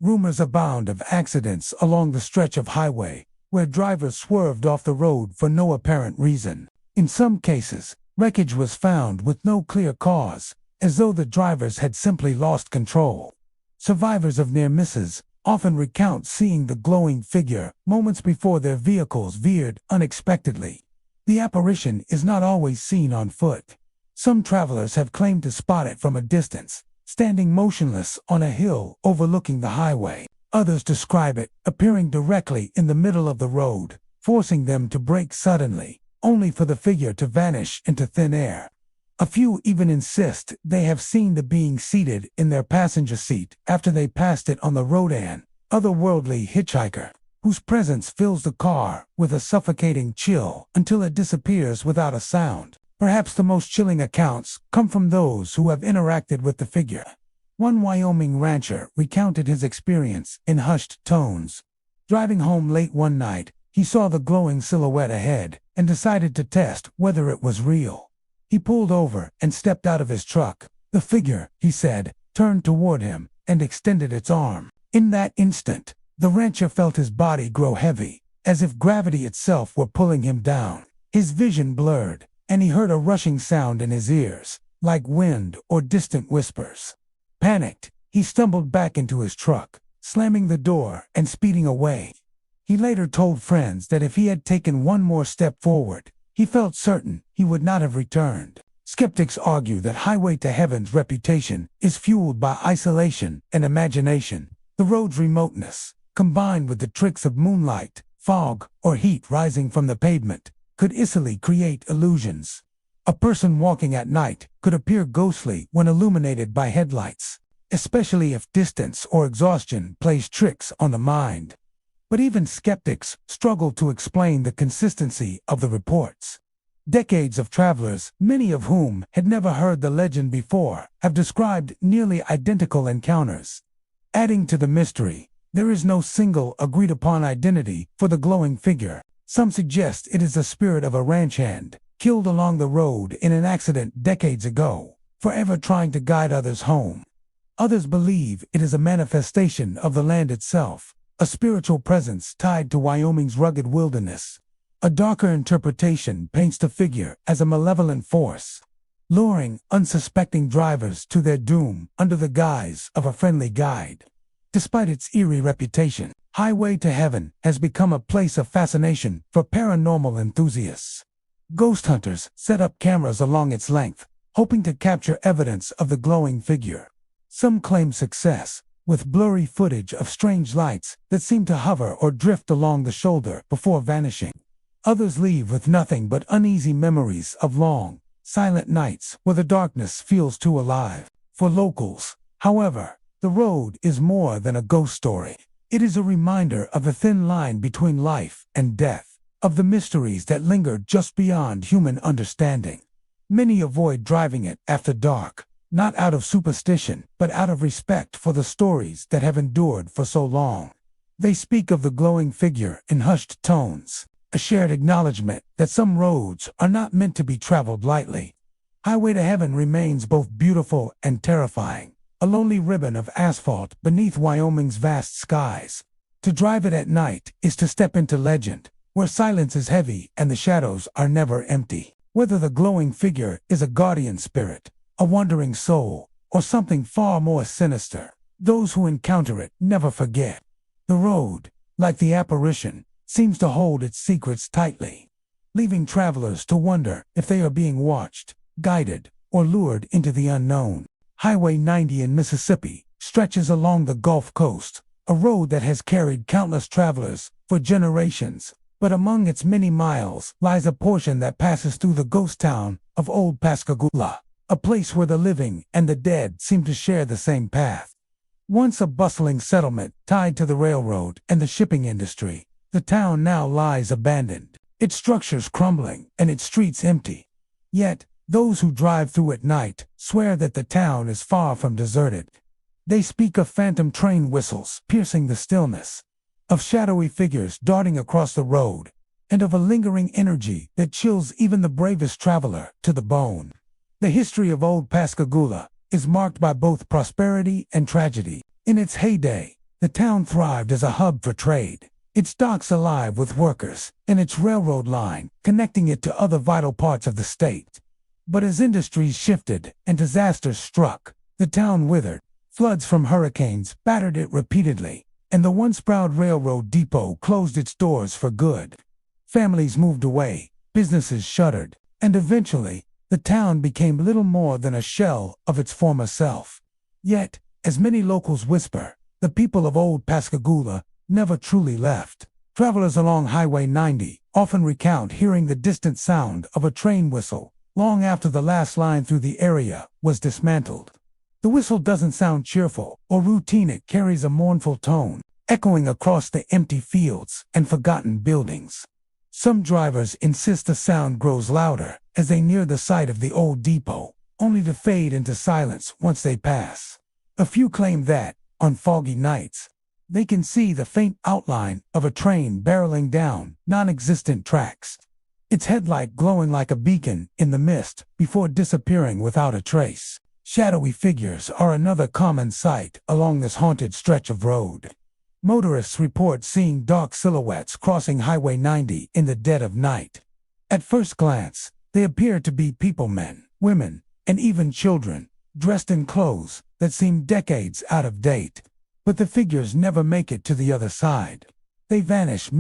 Rumors abound of accidents along the stretch of highway, where drivers swerved off the road for no apparent reason. In some cases, wreckage was found with no clear cause, as though the drivers had simply lost control. Survivors of near misses often recount seeing the glowing figure moments before their vehicles veered unexpectedly. The apparition is not always seen on foot. Some travelers have claimed to spot it from a distance, standing motionless on a hill overlooking the highway. Others describe it appearing directly in the middle of the road, forcing them to brake suddenly, only for the figure to vanish into thin air. A few even insist they have seen the being seated in their passenger seat after they passed it on the road, an otherworldly hitchhiker, whose presence fills the car with a suffocating chill until it disappears without a sound. Perhaps the most chilling accounts come from those who have interacted with the figure. One Wyoming rancher recounted his experience in hushed tones. Driving home late one night, he saw the glowing silhouette ahead and decided to test whether it was real. He pulled over and stepped out of his truck. The figure, he said, turned toward him and extended its arm. In that instant, the rancher felt his body grow heavy, as if gravity itself were pulling him down. His vision blurred, and he heard a rushing sound in his ears, like wind or distant whispers. Panicked, he stumbled back into his truck, slamming the door and speeding away. He later told friends that if he had taken one more step forward, he felt certain he would not have returned. Skeptics argue that Highway to Heaven's reputation is fueled by isolation and imagination. The road's remoteness, combined with the tricks of moonlight, fog, or heat rising from the pavement, could easily create illusions. A person walking at night could appear ghostly when illuminated by headlights, especially if distance or exhaustion plays tricks on the mind. But even skeptics struggle to explain the consistency of the reports. Decades of travelers, many of whom had never heard the legend before, have described nearly identical encounters. Adding to the mystery, there is no single agreed-upon identity for the glowing figure. Some suggest it is the spirit of a ranch hand, killed along the road in an accident decades ago, forever trying to guide others home. Others believe it is a manifestation of the land itself, a spiritual presence tied to Wyoming's rugged wilderness. A darker interpretation paints the figure as a malevolent force, luring unsuspecting drivers to their doom under the guise of a friendly guide. Despite its eerie reputation, Highway to Heaven has become a place of fascination for paranormal enthusiasts. Ghost hunters set up cameras along its length, hoping to capture evidence of the glowing figure. Some claim success, with blurry footage of strange lights that seem to hover or drift along the shoulder before vanishing. Others leave with nothing but uneasy memories of long, silent nights where the darkness feels too alive. For locals, however, the road is more than a ghost story. It is a reminder of the thin line between life and death, of the mysteries that linger just beyond human understanding. Many avoid driving it after dark, not out of superstition, but out of respect for the stories that have endured for so long. They speak of the glowing figure in hushed tones, a shared acknowledgement that some roads are not meant to be traveled lightly. Highway to Heaven remains both beautiful and terrifying, a lonely ribbon of asphalt beneath Wyoming's vast skies. To drive it at night is to step into legend, where silence is heavy and the shadows are never empty. Whether the glowing figure is a guardian spirit, a wandering soul, or something far more sinister, those who encounter it never forget. The road, like the apparition, seems to hold its secrets tightly, leaving travelers to wonder if they are being watched, guided, or lured into the unknown. Highway 90 in Mississippi stretches along the Gulf Coast, a road that has carried countless travelers for generations. But among its many miles lies a portion that passes through the ghost town of Old Pascagoula, a place where the living and the dead seem to share the same path. Once a bustling settlement tied to the railroad and the shipping industry, the town now lies abandoned, its structures crumbling and its streets empty. Yet, those who drive through at night swear that the town is far from deserted. They speak of phantom train whistles piercing the stillness, of shadowy figures darting across the road, and of a lingering energy that chills even the bravest traveler to the bone. The history of Old Pascagoula is marked by both prosperity and tragedy. In its heyday, the town thrived as a hub for trade, its docks alive with workers, and its railroad line connecting it to other vital parts of the state. But as industries shifted and disasters struck, the town withered. Floods from hurricanes battered it repeatedly, and the once proud railroad depot closed its doors for good. Families moved away, businesses shuttered, and eventually, the town became little more than a shell of its former self. Yet, as many locals whisper, the people of Old Pascagoula never truly left. Travelers along Highway 90 often recount hearing the distant sound of a train whistle long after the last line through the area was dismantled. The whistle doesn't sound cheerful or routine, it carries a mournful tone, echoing across the empty fields and forgotten buildings. Some drivers insist the sound grows louder as they near the site of the old depot, only to fade into silence once they pass. A few claim that, on foggy nights, they can see the faint outline of a train barreling down non-existent tracks, its headlight glowing like a beacon in the mist before disappearing without a trace. Shadowy figures are another common sight along this haunted stretch of road. Motorists report seeing dark silhouettes crossing Highway 90 in the dead of night. At first glance, they appear to be people, men, women, and even children, dressed in clothes that seem decades out of date. But the figures never make it to the other side. They vanish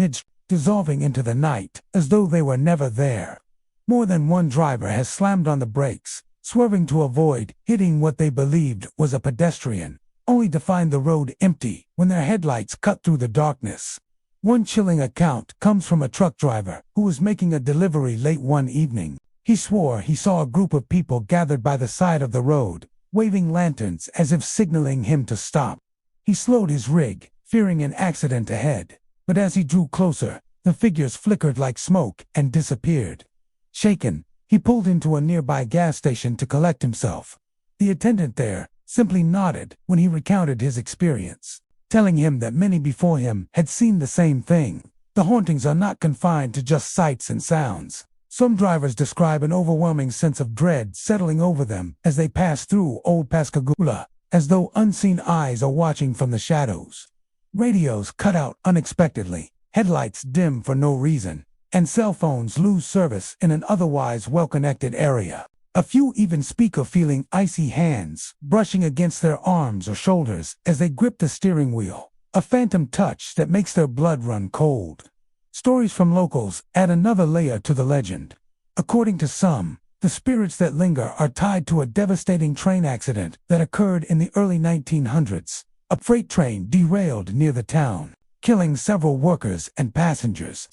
dissolving into the night as though they were never there. More than one driver has slammed on the brakes, swerving to avoid hitting what they believed was a pedestrian, only to find the road empty when their headlights cut through the darkness. One chilling account comes from a truck driver who was making a delivery late one evening. He swore he saw a group of people gathered by the side of the road, waving lanterns as if signaling him to stop. He slowed his rig, fearing an accident ahead, but as he drew closer, the figures flickered like smoke and disappeared. Shaken, he pulled into a nearby gas station to collect himself. The attendant there simply nodded when he recounted his experience, telling him that many before him had seen the same thing. The hauntings are not confined to just sights and sounds. Some drivers describe an overwhelming sense of dread settling over them as they pass through Old Pascagoula, as though unseen eyes are watching from the shadows. Radios cut out unexpectedly, headlights dim for no reason, and cell phones lose service in an otherwise well-connected area. A few even speak of feeling icy hands brushing against their arms or shoulders as they grip the steering wheel, a phantom touch that makes their blood run cold. Stories from locals add another layer to the legend. According to some, the spirits that linger are tied to a devastating train accident that occurred in the early 1900s. A freight train derailed near the town, killing several workers and passengers.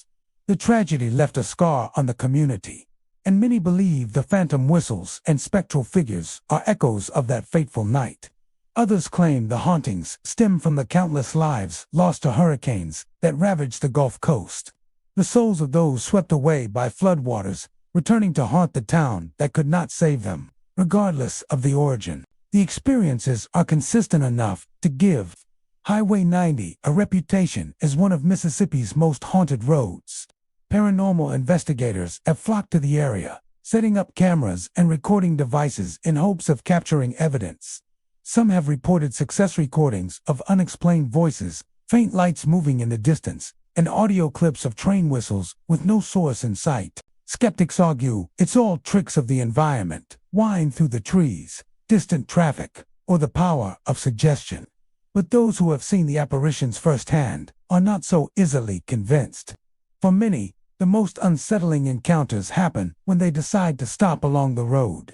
The tragedy left a scar on the community, and many believe the phantom whistles and spectral figures are echoes of that fateful night. Others claim the hauntings stem from the countless lives lost to hurricanes that ravaged the Gulf Coast. The souls of those swept away by floodwaters, returning to haunt the town that could not save them. Regardless of the origin, the experiences are consistent enough to give Highway 90 a reputation as one of Mississippi's most haunted roads. Paranormal investigators have flocked to the area, setting up cameras and recording devices in hopes of capturing evidence. Some have reported success recordings of unexplained voices, faint lights moving in the distance, and audio clips of train whistles with no source in sight. Skeptics argue it's all tricks of the environment, wind through the trees, distant traffic, or the power of suggestion. But those who have seen the apparitions firsthand are not so easily convinced. For many, the most unsettling encounters happen when they decide to stop along the road.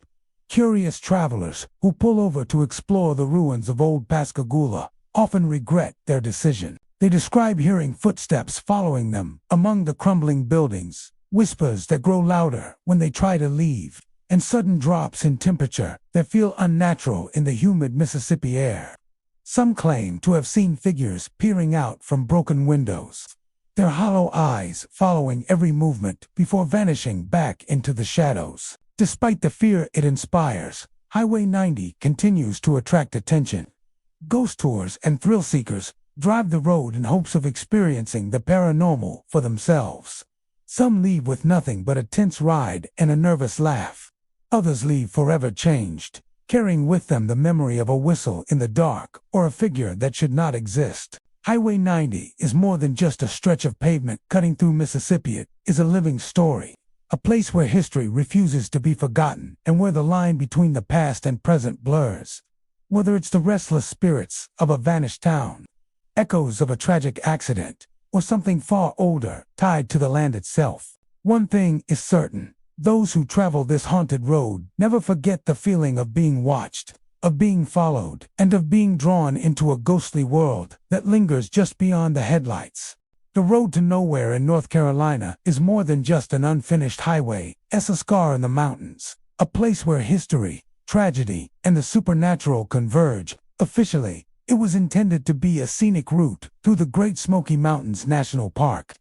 Curious travelers who pull over to explore the ruins of old Pascagoula often regret their decision. They describe hearing footsteps following them among the crumbling buildings, whispers that grow louder when they try to leave, and sudden drops in temperature that feel unnatural in the humid Mississippi air. Some claim to have seen figures peering out from broken windows, their hollow eyes following every movement before vanishing back into the shadows. Despite the fear it inspires, Highway 90 continues to attract attention. Ghost tours and thrill seekers drive the road in hopes of experiencing the paranormal for themselves. Some leave with nothing but a tense ride and a nervous laugh. Others leave forever changed, carrying with them the memory of a whistle in the dark or a figure that should not exist. Highway 90 is more than just a stretch of pavement cutting through Mississippi. It is a living story, a place where history refuses to be forgotten and where the line between the past and present blurs. Whether it's the restless spirits of a vanished town, echoes of a tragic accident, or something far older tied to the land itself, one thing is certain: those who travel this haunted road never forget the feeling of being watched, of being followed, and of being drawn into a ghostly world that lingers just beyond the headlights. The road to nowhere in North Carolina is more than just an unfinished highway. It's a scar in the mountains, a place where history, tragedy, and the supernatural converge. Officially, it was intended to be a scenic route through the Great Smoky Mountains National Park,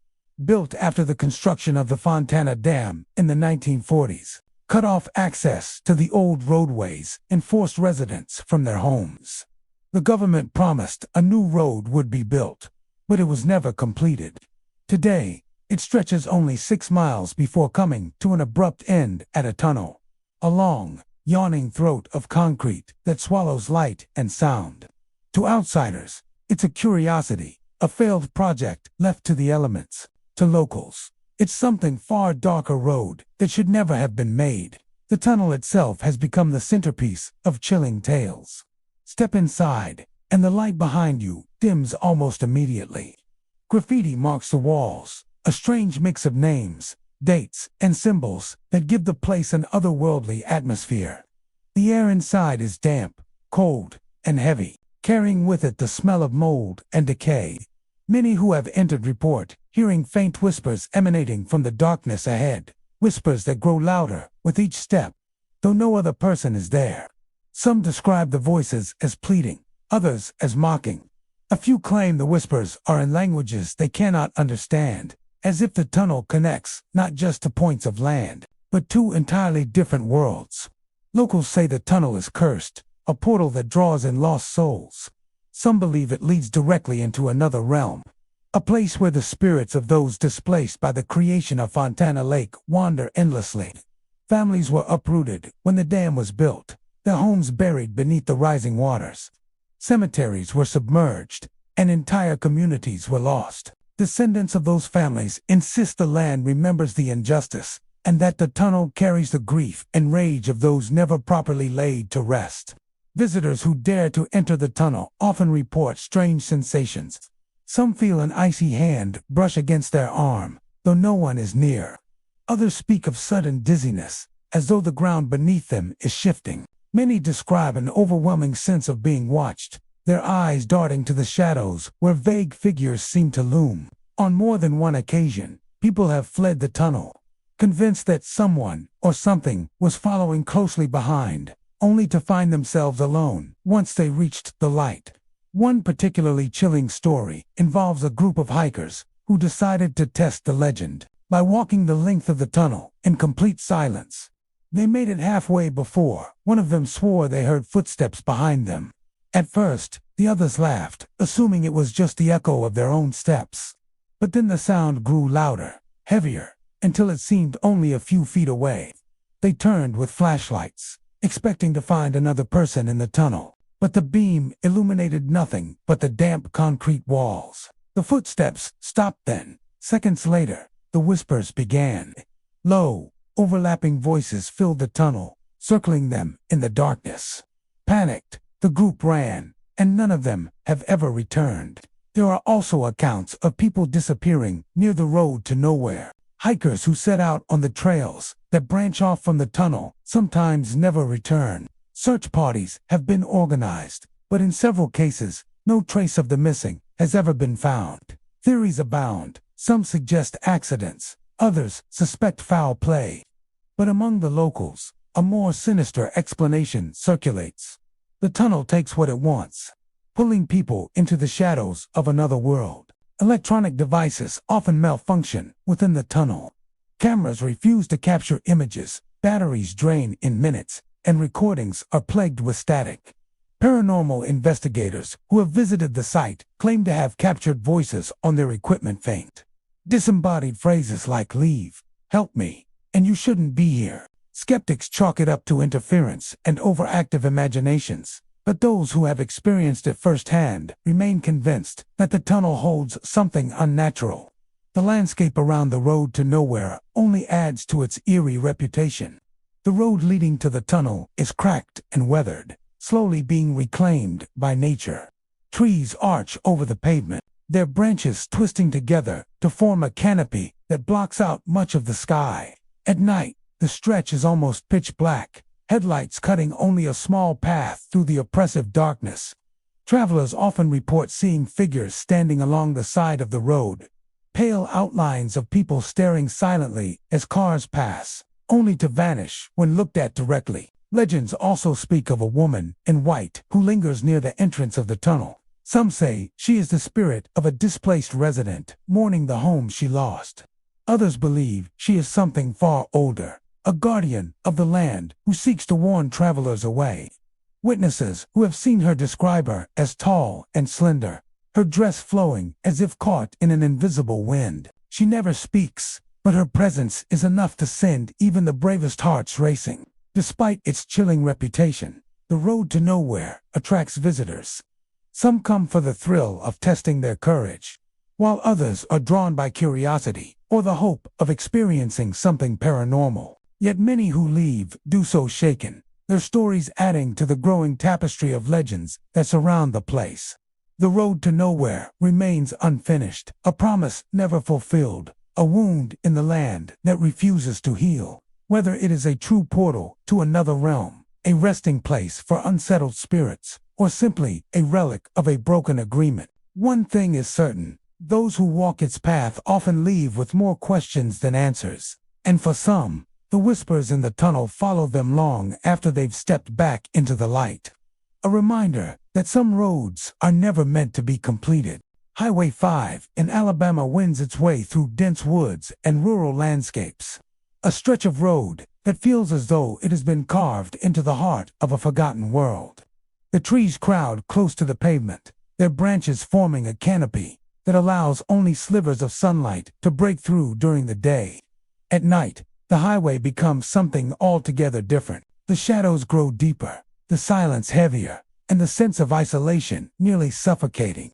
built after the construction of the Fontana Dam in the 1940s. Cut off access to the old roadways and forced residents from their homes. The government promised a new road would be built, but it was never completed. Today, it stretches only 6 miles before coming to an abrupt end at a tunnel, a long, yawning throat of concrete that swallows light and sound. To outsiders, it's a curiosity, a failed project left to the elements. To locals, it's something far darker road that should never have been made. The tunnel itself has become the centerpiece of chilling tales. Step inside, and the light behind you dims almost immediately. Graffiti marks the walls, a strange mix of names, dates, and symbols that give the place an otherworldly atmosphere. The air inside is damp, cold, and heavy, carrying with it the smell of mold and decay. Many who have entered report hearing faint whispers emanating from the darkness ahead, whispers that grow louder with each step, though no other person is there. Some describe the voices as pleading, others as mocking. A few claim the whispers are in languages they cannot understand, as if the tunnel connects not just to points of land, but two entirely different worlds. Locals say the tunnel is cursed, a portal that draws in lost souls. Some believe it leads directly into another realm, a place where the spirits of those displaced by the creation of Fontana Lake wander endlessly. Families were uprooted when the dam was built, their homes buried beneath the rising waters. Cemeteries were submerged, and entire communities were lost. Descendants of those families insist the land remembers the injustice, and that the tunnel carries the grief and rage of those never properly laid to rest. Visitors who dare to enter the tunnel often report strange sensations. Some feel an icy hand brush against their arm, though no one is near. Others speak of sudden dizziness, as though the ground beneath them is shifting. Many describe an overwhelming sense of being watched, their eyes darting to the shadows where vague figures seem to loom. On more than one occasion, People have fled the tunnel, convinced that someone or something was following closely behind, only to find themselves alone once they reached the light. One particularly chilling story involves a group of hikers who decided to test the legend by walking the length of the tunnel in complete silence. They made it halfway before one of them swore they heard footsteps behind them. At first, the others laughed, assuming it was just the echo of their own steps. But then the sound grew louder, heavier, until it seemed only a few feet away. They turned with flashlights, expecting to find another person in the tunnel, but the beam illuminated nothing but the damp concrete walls. The footsteps stopped then. Seconds later, the whispers began. Low, overlapping voices filled the tunnel, circling them in the darkness. Panicked, the group ran, and none of them have ever returned. There are also accounts of people disappearing near the road to nowhere. Hikers who set out on the trails that branch off from the tunnel sometimes never return. Search parties have been organized, but in several cases, no trace of the missing has ever been found. Theories abound. Some suggest accidents, others suspect foul play. But among the locals, a more sinister explanation circulates. The tunnel takes what it wants, pulling people into the shadows of another world. Electronic devices often malfunction within the tunnel. Cameras refuse to capture images, batteries drain in minutes, and recordings are plagued with static. Paranormal investigators who have visited the site claim to have captured voices on their equipment faint. Disembodied phrases like "leave," "help me," and "you shouldn't be here." Skeptics chalk it up to interference and overactive imaginations. But those who have experienced it firsthand remain convinced that the tunnel holds something unnatural. The landscape around the road to nowhere only adds to its eerie reputation. The road leading to the tunnel is cracked and weathered, slowly being reclaimed by nature. Trees arch over the pavement, their branches twisting together to form a canopy that blocks out much of the sky. At night, the stretch is almost pitch black, headlights cutting only a small path through the oppressive darkness. Travelers often report seeing figures standing along the side of the road, pale outlines of people staring silently as cars pass, only to vanish when looked at directly. Legends also speak of a woman in white who lingers near the entrance of the tunnel. Some say she is the spirit of a displaced resident, mourning the home she lost. Others believe she is something far older, a guardian of the land who seeks to warn travelers away. Witnesses who have seen her describe her as tall and slender, her dress flowing as if caught in an invisible wind. She never speaks, but her presence is enough to send even the bravest hearts racing. Despite its chilling reputation, the road to nowhere attracts visitors. Some come for the thrill of testing their courage, while others are drawn by curiosity or the hope of experiencing something paranormal. Yet many who leave do so shaken, their stories adding to the growing tapestry of legends that surround the place. The road to nowhere remains unfinished, a promise never fulfilled, a wound in the land that refuses to heal. Whether it is a true portal to another realm, a resting place for unsettled spirits, or simply a relic of a broken agreement, one thing is certain: those who walk its path often leave with more questions than answers. And for some, the whispers in the tunnel follow them long after they've stepped back into the light. A reminder that some roads are never meant to be completed. Highway 5 in Alabama winds its way through dense woods and rural landscapes. A stretch of road that feels as though it has been carved into the heart of a forgotten world. The trees crowd close to the pavement, their branches forming a canopy that allows only slivers of sunlight to break through during the day. At night, the highway becomes something altogether different. The shadows grow deeper, the silence heavier, and the sense of isolation nearly suffocating.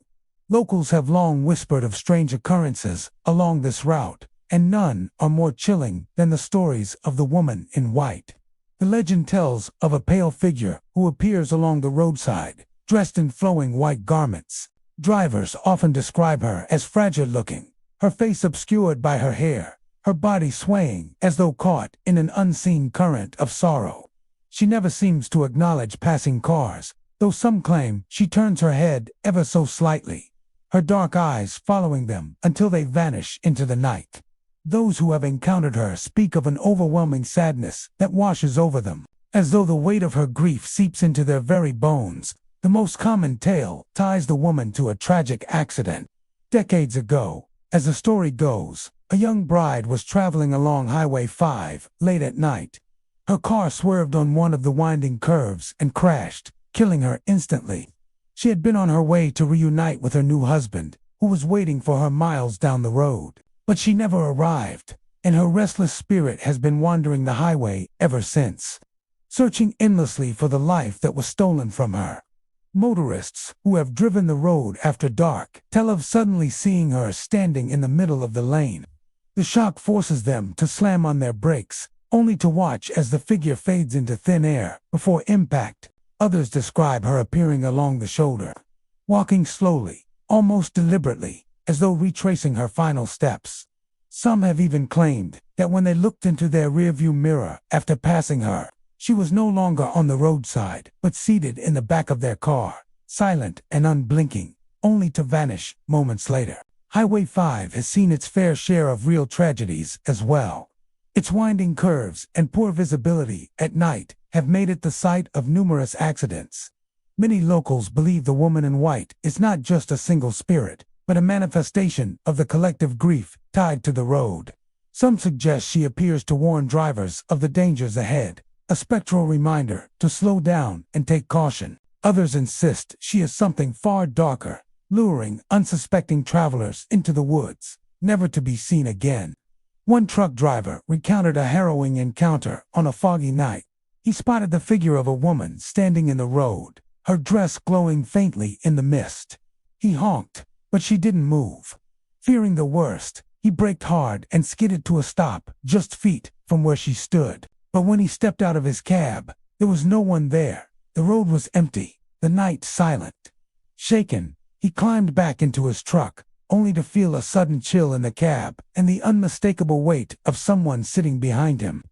Locals have long whispered of strange occurrences along this route, and none are more chilling than the stories of the woman in white. The legend tells of a pale figure who appears along the roadside, dressed in flowing white garments. Drivers often describe her as fragile-looking, her face obscured by her hair, her body swaying as though caught in an unseen current of sorrow. She never seems to acknowledge passing cars, though some claim she turns her head ever so slightly, her dark eyes following them until they vanish into the night. Those who have encountered her speak of an overwhelming sadness that washes over them, as though the weight of her grief seeps into their very bones. The most common tale ties the woman to a tragic accident. Decades ago, as the story goes, a young bride was traveling along Highway 5 late at night. Her car swerved on one of the winding curves and crashed, killing her instantly. She had been on her way to reunite with her new husband, who was waiting for her miles down the road. But she never arrived, and her restless spirit has been wandering the highway ever since, searching endlessly for the life that was stolen from her. Motorists who have driven the road after dark tell of suddenly seeing her standing in the middle of the lane. The shock forces them to slam on their brakes, only to watch as the figure fades into thin air before impact. Others describe her appearing along the shoulder, walking slowly, almost deliberately, as though retracing her final steps. Some have even claimed that when they looked into their rearview mirror after passing her, she was no longer on the roadside, but seated in the back of their car, silent and unblinking, only to vanish moments later. Highway 5 has seen its fair share of real tragedies as well. Its winding curves and poor visibility at night have made it the site of numerous accidents. Many locals believe the woman in white is not just a single spirit, but a manifestation of the collective grief tied to the road. Some suggest she appears to warn drivers of the dangers ahead, a spectral reminder to slow down and take caution. Others insist she is something far darker, luring unsuspecting travelers into the woods, never to be seen again. One truck driver recounted a harrowing encounter on a foggy night. He spotted the figure of a woman standing in the road, her dress glowing faintly in the mist. He honked, but she didn't move. Fearing the worst, he braked hard and skidded to a stop just feet from where she stood. But when he stepped out of his cab, there was no one there. The road was empty, the night silent. Shaken, he climbed back into his truck, only to feel a sudden chill in the cab and the unmistakable weight of someone sitting behind him.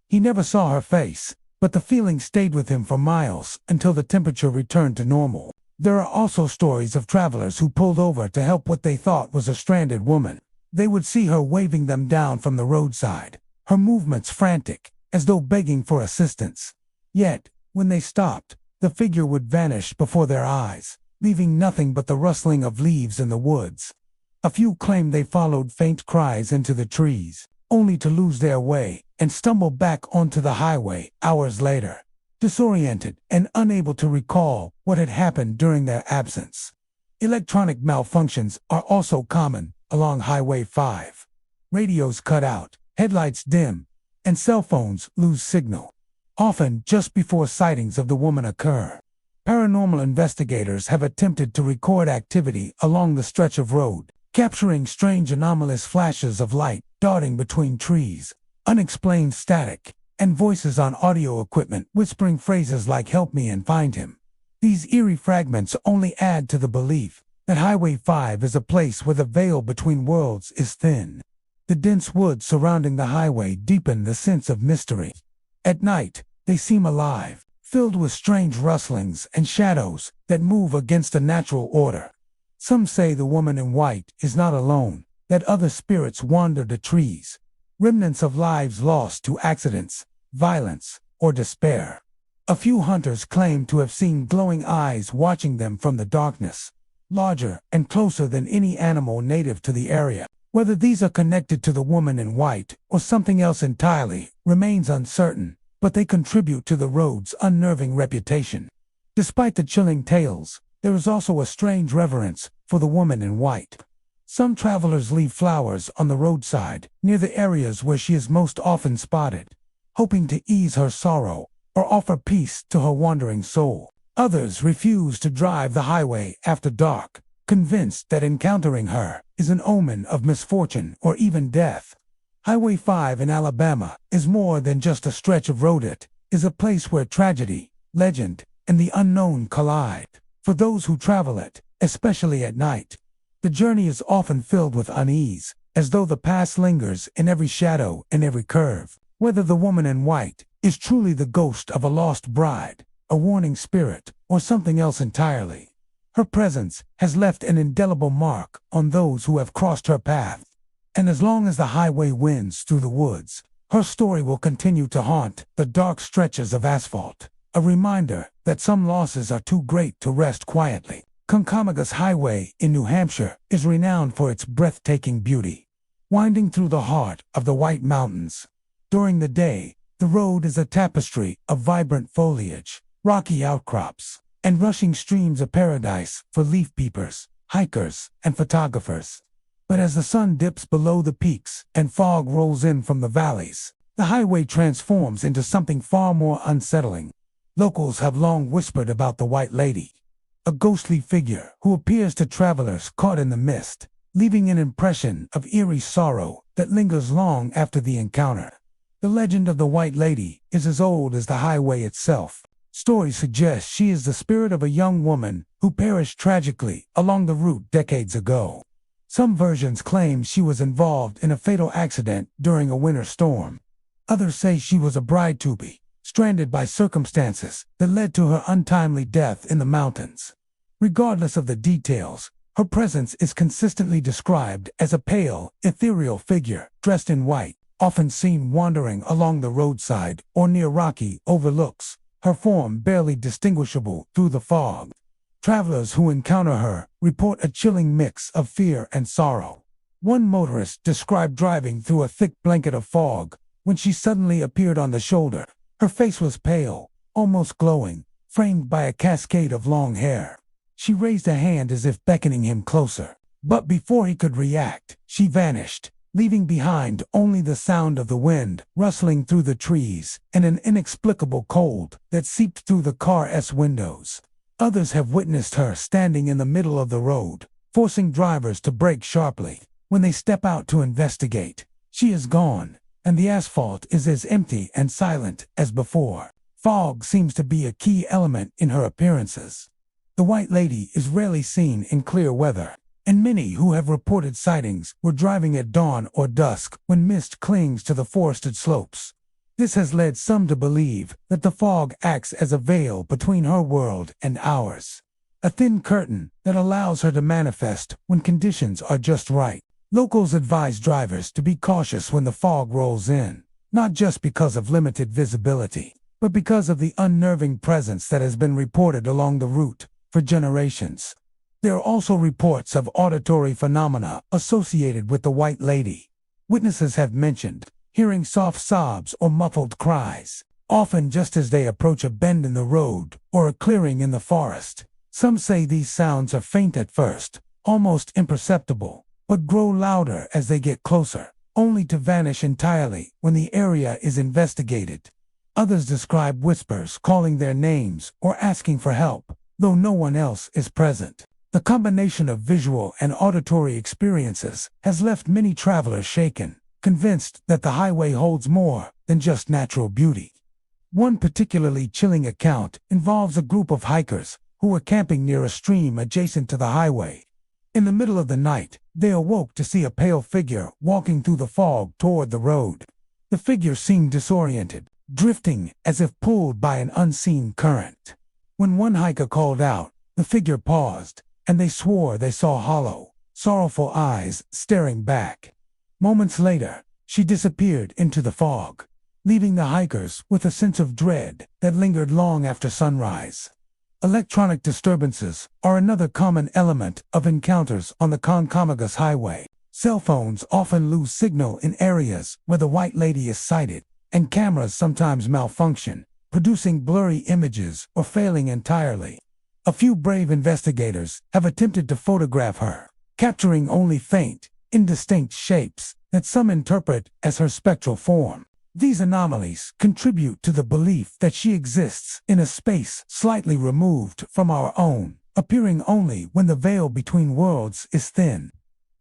He never saw her face, but the feeling stayed with him for miles until the temperature returned to normal. There are also stories of travelers who pulled over to help what they thought was a stranded woman. They would see her waving them down from the roadside, her movements frantic, as though begging for assistance. Yet, when they stopped, the figure would vanish before their eyes, leaving nothing but the rustling of leaves in the woods. A few claimed they followed faint cries into the trees, only to lose their way and stumble back onto the highway hours later, disoriented and unable to recall what had happened during their absence. Electronic malfunctions are also common along Highway 5. Radios cut out, headlights dim, and cell phones lose signal, often just before sightings of the woman occur. Paranormal investigators have attempted to record activity along the stretch of road, capturing strange anomalous flashes of light darting between trees, unexplained static, and voices on audio equipment whispering phrases like "help me" and "find him." These eerie fragments only add to the belief that Highway 5 is a place where the veil between worlds is thin. The dense woods surrounding the highway deepen the sense of mystery. At night, they seem alive, filled with strange rustlings and shadows that move against a natural order. Some say the woman in white is not alone, that other spirits wander the trees, remnants of lives lost to accidents, violence, or despair. A few hunters claim to have seen glowing eyes watching them from the darkness, larger and closer than any animal native to the area. Whether these are connected to the woman in white or something else entirely remains uncertain, but they contribute to the road's unnerving reputation. Despite the chilling tales, there is also a strange reverence for the woman in white. Some travelers leave flowers on the roadside near the areas where she is most often spotted, hoping to ease her sorrow or offer peace to her wandering soul. Others refuse to drive the highway after dark, convinced that encountering her is an omen of misfortune or even death. Highway 5 in Alabama is more than just a stretch of road. It is a place where tragedy, legend, and the unknown collide. For those who travel it, especially at night, the journey is often filled with unease, as though the past lingers in every shadow and every curve. Whether the woman in white is truly the ghost of a lost bride, a warning spirit, or something else entirely, her presence has left an indelible mark on those who have crossed her path. And as long as the highway winds through the woods, her story will continue to haunt the dark stretches of asphalt, a reminder that some losses are too great to rest quietly. Concomigus Highway in New Hampshire is renowned for its breathtaking beauty, winding through the heart of the White Mountains. During the day, the road is a tapestry of vibrant foliage, rocky outcrops, and rushing streams of paradise for leaf peepers, hikers, and photographers. But as the sun dips below the peaks and fog rolls in from the valleys, the highway transforms into something far more unsettling. Locals have long whispered about the White Lady, a ghostly figure who appears to travelers caught in the mist, leaving an impression of eerie sorrow that lingers long after the encounter. The legend of the White Lady is as old as the highway itself. Stories suggest she is the spirit of a young woman who perished tragically along the route decades ago. Some versions claim she was involved in a fatal accident during a winter storm. Others say she was a bride-to-be, stranded by circumstances that led to her untimely death in the mountains. Regardless of the details, her presence is consistently described as a pale, ethereal figure dressed in white, often seen wandering along the roadside or near rocky overlooks, her form barely distinguishable through the fog. Travelers who encounter her report a chilling mix of fear and sorrow. One motorist described driving through a thick blanket of fog when she suddenly appeared on the shoulder. Her face was pale, almost glowing, framed by a cascade of long hair. She raised a hand as if beckoning him closer. But before he could react, she vanished, leaving behind only the sound of the wind rustling through the trees and an inexplicable cold that seeped through the car's windows. Others have witnessed her standing in the middle of the road, forcing drivers to brake sharply. When they step out to investigate, she is gone, and the asphalt is as empty and silent as before. Fog seems to be a key element in her appearances. The White Lady is rarely seen in clear weather, and many who have reported sightings were driving at dawn or dusk when mist clings to the forested slopes. This has led some to believe that the fog acts as a veil between her world and ours, a thin curtain that allows her to manifest when conditions are just right. Locals advise drivers to be cautious when the fog rolls in, not just because of limited visibility, but because of the unnerving presence that has been reported along the route for generations. There are also reports of auditory phenomena associated with the White Lady. Witnesses have mentioned hearing soft sobs or muffled cries, often just as they approach a bend in the road or a clearing in the forest. Some say these sounds are faint at first, almost imperceptible, but grow louder as they get closer, only to vanish entirely when the area is investigated. Others describe whispers calling their names or asking for help, though no one else is present. The combination of visual and auditory experiences has left many travelers shaken, convinced that the highway holds more than just natural beauty. One particularly chilling account involves a group of hikers who were camping near a stream adjacent to the highway. In the middle of the night, they awoke to see a pale figure walking through the fog toward the road. The figure seemed disoriented, drifting as if pulled by an unseen current. When one hiker called out, the figure paused, and they swore they saw hollow, sorrowful eyes staring back. Moments later, she disappeared into the fog, leaving the hikers with a sense of dread that lingered long after sunrise. Electronic disturbances are another common element of encounters on the Concomigus Highway. Cell phones often lose signal in areas where the White Lady is sighted, and cameras sometimes malfunction, producing blurry images or failing entirely. A few brave investigators have attempted to photograph her, capturing only faint, indistinct shapes that some interpret as her spectral form. These anomalies contribute to the belief that she exists in a space slightly removed from our own, appearing only when the veil between worlds is thin.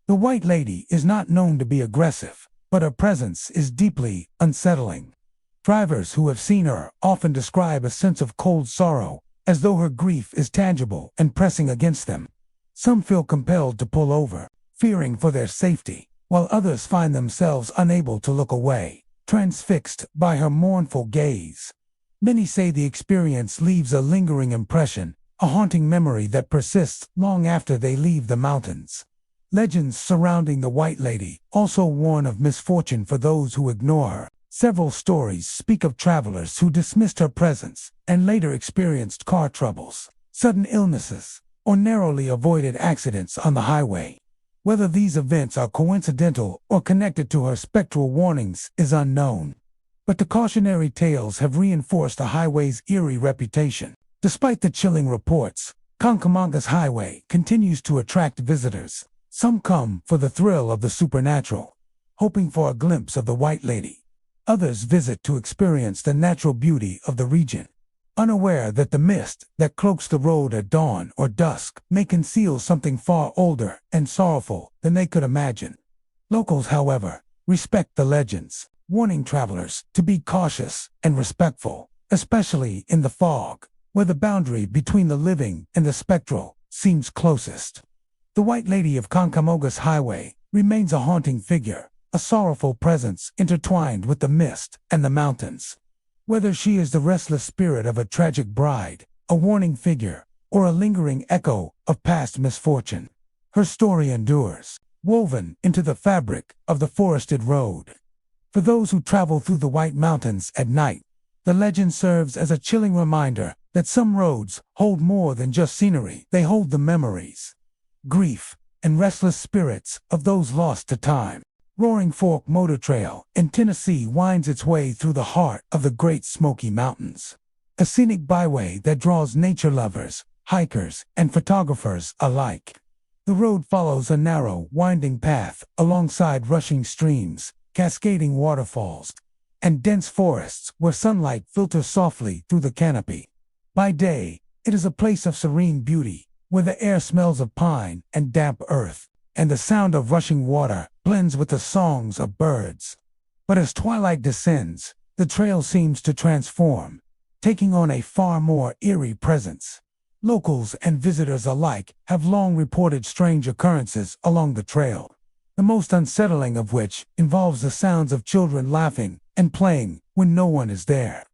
The White Lady is not known to be aggressive, but her presence is deeply unsettling. Drivers who have seen her often describe a sense of cold sorrow, as though her grief is tangible and pressing against them. Some feel compelled to pull over, fearing for their safety, while others find themselves unable to look away, transfixed by her mournful gaze. Many say the experience leaves a lingering impression, a haunting memory that persists long after they leave the mountains. Legends surrounding the White Lady also warn of misfortune for those who ignore her. Several stories speak of travelers who dismissed her presence and later experienced car troubles, sudden illnesses, or narrowly avoided accidents on the highway. Whether these events are coincidental or connected to her spectral warnings is unknown. But the cautionary tales have reinforced the highway's eerie reputation. Despite the chilling reports, Chonkamaga's highway continues to attract visitors. Some come for the thrill of the supernatural, hoping for a glimpse of the White Lady. Others visit to experience the natural beauty of the region, unaware that the mist that cloaks the road at dawn or dusk may conceal something far older and sorrowful than they could imagine. Locals, however, respect the legends, warning travelers to be cautious and respectful, especially in the fog, where the boundary between the living and the spectral seems closest. The White Lady of Chonkamaga's highway remains a haunting figure, a sorrowful presence intertwined with the mist and the mountains. Whether she is the restless spirit of a tragic bride, a warning figure, or a lingering echo of past misfortune, her story endures, woven into the fabric of the forested road. For those who travel through the White Mountains at night, the legend serves as a chilling reminder that some roads hold more than just scenery. They hold the memories, grief, and restless spirits of those lost to time. Roaring Fork Motor Trail in Tennessee winds its way through the heart of the Great Smoky Mountains, a scenic byway that draws nature lovers, hikers, and photographers alike. The road follows a narrow, winding path alongside rushing streams, cascading waterfalls, and dense forests where sunlight filters softly through the canopy. By day, it is a place of serene beauty, where the air smells of pine and damp earth, and the sound of rushing water blends with the songs of birds. But as twilight descends, the trail seems to transform, taking on a far more eerie presence. Locals and visitors alike have long reported strange occurrences along the trail, the most unsettling of which involves the sounds of children laughing and playing when no one is there.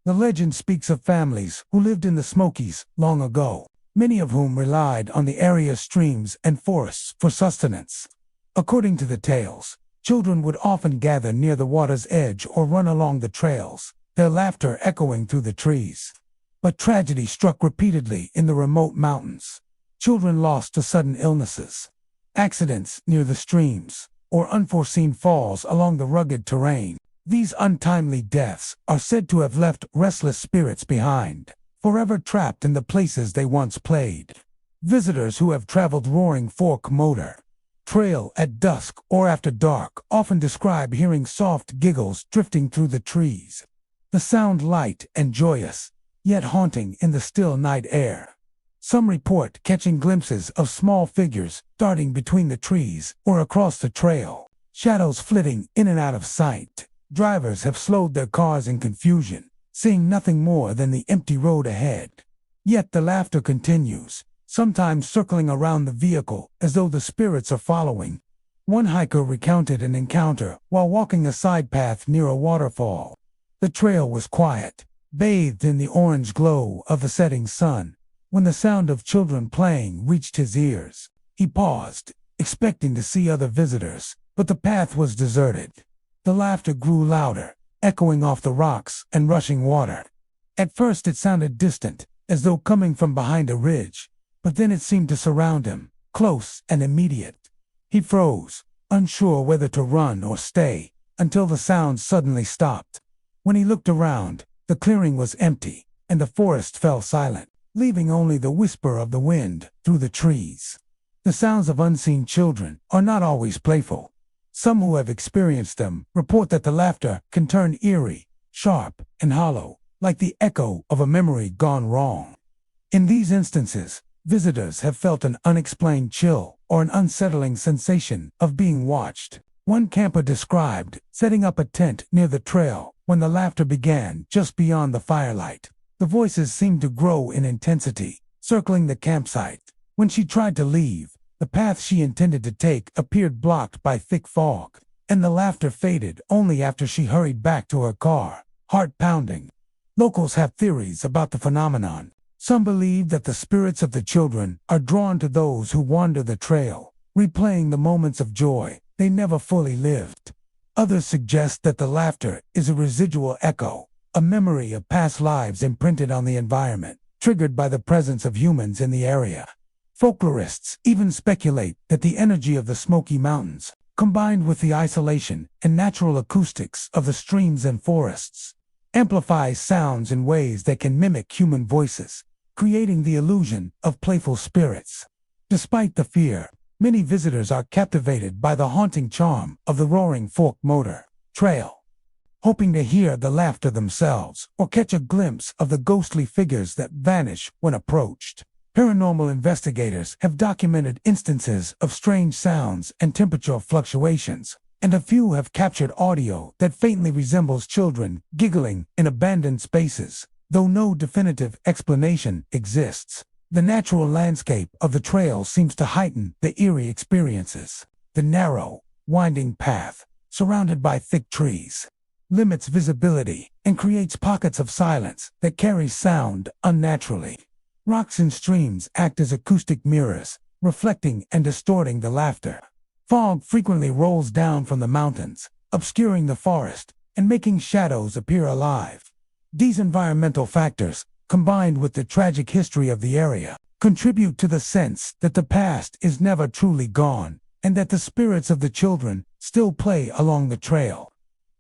The legend speaks of families who lived in the Smokies long ago, many of whom relied on the area's streams and forests for sustenance. According to the tales, children would often gather near the water's edge or run along the trails, their laughter echoing through the trees. But tragedy struck repeatedly in the remote mountains. Children lost to sudden illnesses, accidents near the streams, or unforeseen falls along the rugged terrain. These untimely deaths are said to have left restless spirits behind, forever trapped in the places they once played. Visitors who have traveled Roaring Fork Motor Trail at dusk or after dark often describe hearing soft giggles drifting through the trees, the sound light and joyous, yet haunting in the still night air. Some report catching glimpses of small figures darting between the trees or across the trail, shadows flitting in and out of sight. Drivers have slowed their cars in confusion, seeing nothing more than the empty road ahead. Yet the laughter continues, sometimes circling around the vehicle as though the spirits are following. One hiker recounted an encounter while walking a side path near a waterfall. The trail was quiet, bathed in the orange glow of the setting sun, when the sound of children playing reached his ears. He paused, expecting to see other visitors, but the path was deserted. The laughter grew louder, echoing off the rocks and rushing water. At first it sounded distant, as though coming from behind a ridge, but then it seemed to surround him, close and immediate. He froze, unsure whether to run or stay, until the sound suddenly stopped. When he looked around, the clearing was empty, and the forest fell silent, leaving only the whisper of the wind through the trees. The sounds of unseen children are not always playful. Some who have experienced them report that the laughter can turn eerie, sharp, and hollow, like the echo of a memory gone wrong. In these instances, visitors have felt an unexplained chill or an unsettling sensation of being watched. One camper described setting up a tent near the trail when the laughter began just beyond the firelight. The voices seemed to grow in intensity, circling the campsite. When she tried to leave, the path she intended to take appeared blocked by thick fog, and the laughter faded only after she hurried back to her car, heart pounding. Locals have theories about the phenomenon. Some believe that the spirits of the children are drawn to those who wander the trail, replaying the moments of joy they never fully lived. Others suggest that the laughter is a residual echo, a memory of past lives imprinted on the environment, triggered by the presence of humans in the area. Folklorists even speculate that the energy of the Smoky Mountains, combined with the isolation and natural acoustics of the streams and forests, amplifies sounds in ways that can mimic human voices, creating the illusion of playful spirits. Despite the fear, many visitors are captivated by the haunting charm of the Roaring Fork Motor Trail, hoping to hear the laughter themselves or catch a glimpse of the ghostly figures that vanish when approached. Paranormal investigators have documented instances of strange sounds and temperature fluctuations, and a few have captured audio that faintly resembles children giggling in abandoned spaces, though no definitive explanation exists. The natural landscape of the trail seems to heighten the eerie experiences. The narrow, winding path, surrounded by thick trees, limits visibility and creates pockets of silence that carry sound unnaturally. Rocks and streams act as acoustic mirrors, reflecting and distorting the laughter. Fog frequently rolls down from the mountains, obscuring the forest and making shadows appear alive. These environmental factors, combined with the tragic history of the area, contribute to the sense that the past is never truly gone and that the spirits of the children still play along the trail.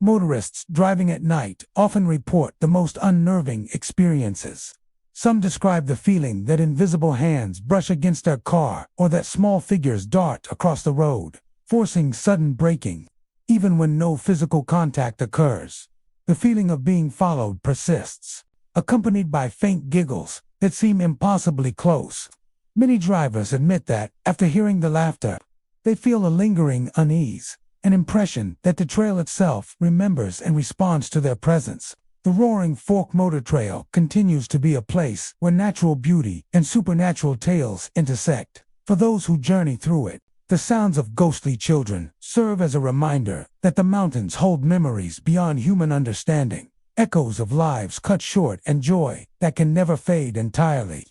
Motorists driving at night often report the most unnerving experiences. Some describe the feeling that invisible hands brush against their car or that small figures dart across the road, forcing sudden braking. Even when no physical contact occurs, the feeling of being followed persists, accompanied by faint giggles that seem impossibly close. Many drivers admit that, after hearing the laughter, they feel a lingering unease, an impression that the trail itself remembers and responds to their presence. The Roaring Fork Motor Trail continues to be a place where natural beauty and supernatural tales intersect. For those who journey through it, the sounds of ghostly children serve as a reminder that the mountains hold memories beyond human understanding, echoes of lives cut short and joy that can never fade entirely.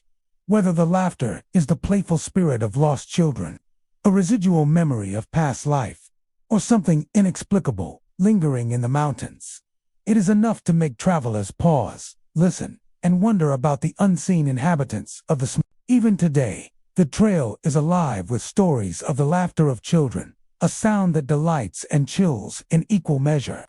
Whether the laughter is the playful spirit of lost children, a residual memory of past life, or something inexplicable lingering in the mountains, it is enough to make travelers pause, listen, and wonder about the unseen inhabitants of the Even today, the trail is alive with stories of the laughter of children, a sound that delights and chills in equal measure.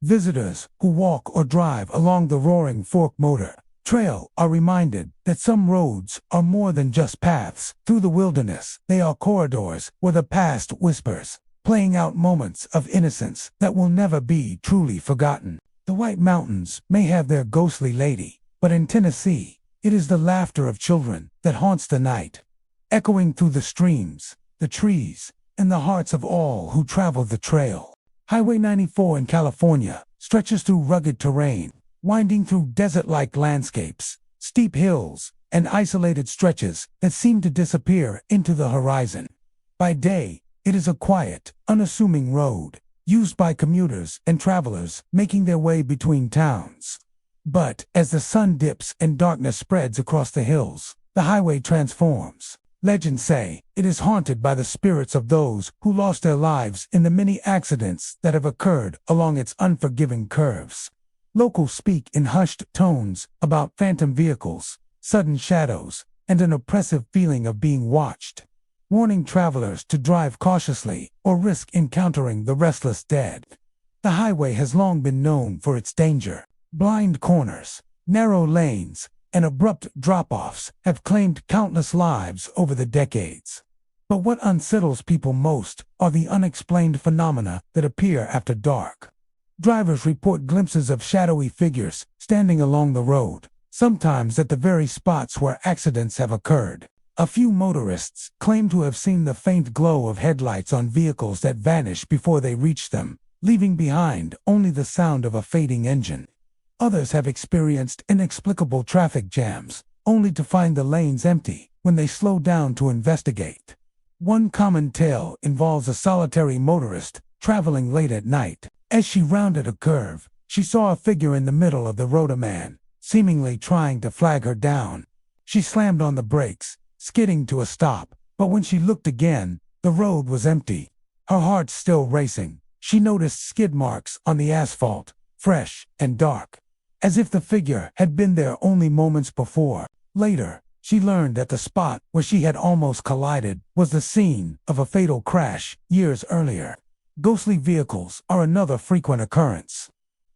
Visitors who walk or drive along the Roaring Fork Motor Trail are reminded that some roads are more than just paths through the wilderness. They are corridors where the past whispers, playing out moments of innocence that will never be truly forgotten. The White Mountains may have their ghostly lady, but in Tennessee, it is the laughter of children that haunts the night, echoing through the streams, the trees, and the hearts of all who travel the trail. Highway 94 in California stretches through rugged terrain, winding through desert-like landscapes, steep hills, and isolated stretches that seem to disappear into the horizon. By day, it is a quiet, unassuming road, used by commuters and travelers making their way between towns. But as the sun dips and darkness spreads across the hills, the highway transforms. Legends say it is haunted by the spirits of those who lost their lives in the many accidents that have occurred along its unforgiving curves. Locals speak in hushed tones about phantom vehicles, sudden shadows, and an oppressive feeling of being watched, warning travelers to drive cautiously or risk encountering the restless dead. The highway has long been known for its danger. Blind corners, narrow lanes, and abrupt drop-offs have claimed countless lives over the decades. But what unsettles people most are the unexplained phenomena that appear after dark. Drivers report glimpses of shadowy figures standing along the road, sometimes at the very spots where accidents have occurred. A few motorists claim to have seen the faint glow of headlights on vehicles that vanish before they reach them, leaving behind only the sound of a fading engine. Others have experienced inexplicable traffic jams, only to find the lanes empty when they slow down to investigate. One common tale involves a solitary motorist traveling late at night. As she rounded a curve, she saw a figure in the middle of the road, a man, seemingly trying to flag her down. She slammed on the brakes, skidding to a stop, but when she looked again, The road was empty. Her heart still racing, she noticed skid marks on the asphalt, fresh and dark, as if the figure had been there only moments before. Later, she learned that the spot where she had almost collided was the scene of a fatal crash years earlier. Ghostly vehicles are another frequent occurrence.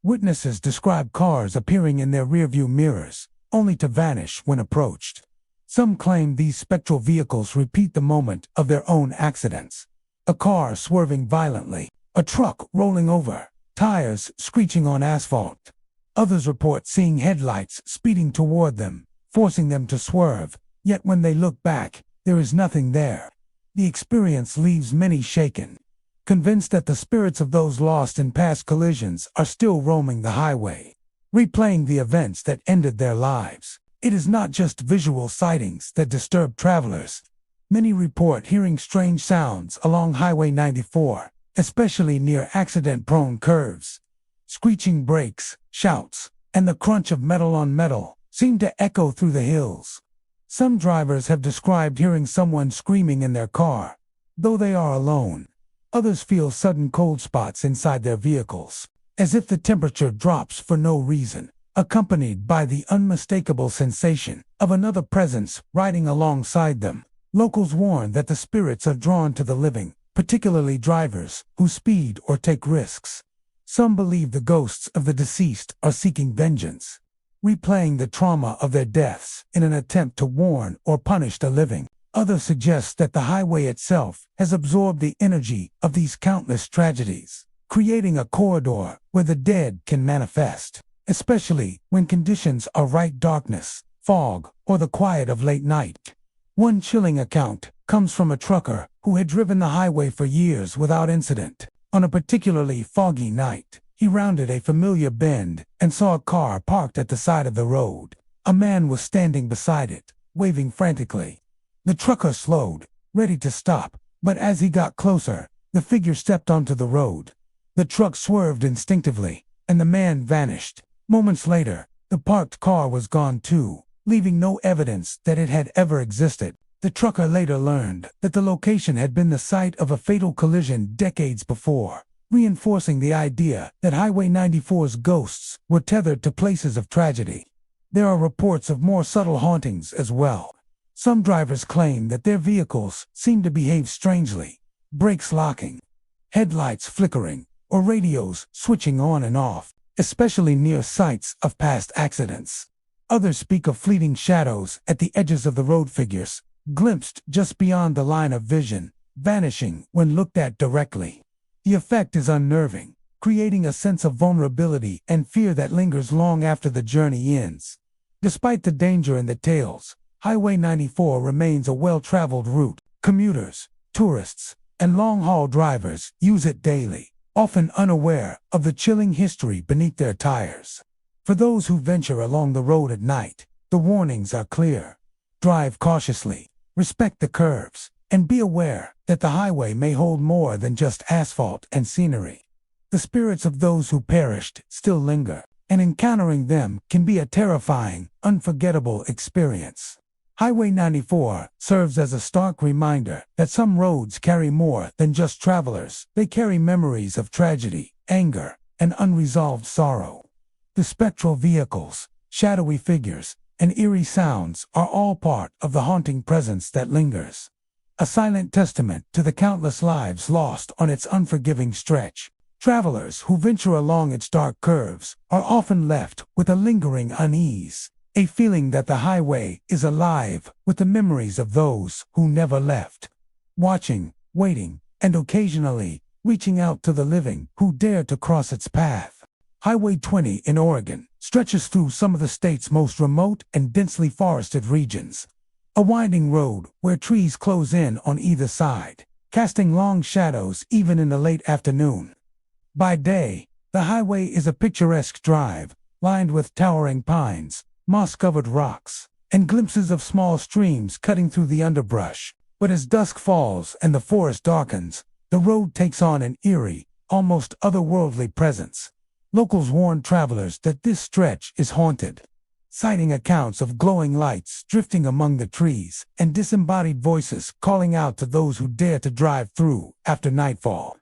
Witnesses describe cars appearing in their rearview mirrors, only to vanish when approached. Some claim these spectral vehicles repeat the moment of their own accidents. A car swerving violently, a truck rolling over, tires screeching on asphalt. Others report seeing headlights speeding toward them, forcing them to swerve, yet when they look back, there is nothing there. The experience leaves many shaken, convinced that the spirits of those lost in past collisions are still roaming the highway, replaying the events that ended their lives. It is not just visual sightings that disturb travelers. Many report hearing strange sounds along Highway 94, especially near accident-prone curves. Screeching brakes, shouts, and the crunch of metal on metal seem to echo through the hills. Some drivers have described hearing someone screaming in their car, though they are alone. Others feel sudden cold spots inside their vehicles, as if the temperature drops for no reason, accompanied by the unmistakable sensation of another presence riding alongside them. Locals warn that the spirits are drawn to the living, particularly drivers who speed or take risks. Some believe the ghosts of the deceased are seeking vengeance, replaying the trauma of their deaths in an attempt to warn or punish the living. Others suggest that the highway itself has absorbed the energy of these countless tragedies, creating a corridor where the dead can manifest, especially when conditions are right darkness, fog, or the quiet of late night. One chilling account comes from a trucker who had driven the highway for years without incident. On a particularly foggy night, he rounded a familiar bend and saw a car parked at the side of the road. A man was standing beside it, waving frantically. The trucker slowed, ready to stop, but as he got closer, the figure stepped onto the road. The truck swerved instinctively, and the man vanished. Moments later, the parked car was gone too, leaving no evidence that it had ever existed. The trucker later learned that the location had been the site of a fatal collision decades before, reinforcing the idea that Highway 94's ghosts were tethered to places of tragedy. There are reports of more subtle hauntings as well. Some drivers claim that their vehicles seem to behave strangely, brakes locking, headlights flickering, or radios switching on and off, especially near sites of past accidents. Others speak of fleeting shadows at the edges of the road, figures glimpsed just beyond the line of vision, vanishing when looked at directly. The effect is unnerving, creating a sense of vulnerability and fear that lingers long after the journey ends. Despite the danger in the tales, Highway 94 remains a well-traveled route. Commuters, tourists, and long-haul drivers use it daily, often unaware of the chilling history beneath their tires. For those who venture along the road at night, the warnings are clear. Drive cautiously, respect the curves, and be aware that the highway may hold more than just asphalt and scenery. The spirits of those who perished still linger, and encountering them can be a terrifying, unforgettable experience. Highway 94 serves as a stark reminder that some roads carry more than just travelers. They carry memories of tragedy, anger, and unresolved sorrow. The spectral vehicles, shadowy figures, and eerie sounds are all part of the haunting presence that lingers, a silent testament to the countless lives lost on its unforgiving stretch. Travelers who venture along its dark curves are often left with a lingering unease, a feeling that the highway is alive with the memories of those who never left, watching, waiting, and occasionally reaching out to the living who dare to cross its path. Highway 20 in Oregon stretches through some of the state's most remote and densely forested regions, a winding road where trees close in on either side, casting long shadows even in the late afternoon. By day, the highway is a picturesque drive, lined with towering pines, moss-covered rocks, and glimpses of small streams cutting through the underbrush. But as dusk falls and the forest darkens, the road takes on an eerie, almost otherworldly presence. Locals warn travelers that this stretch is haunted. citing accounts of glowing lights drifting among the trees and disembodied voices calling out to those who dare to drive through after nightfall.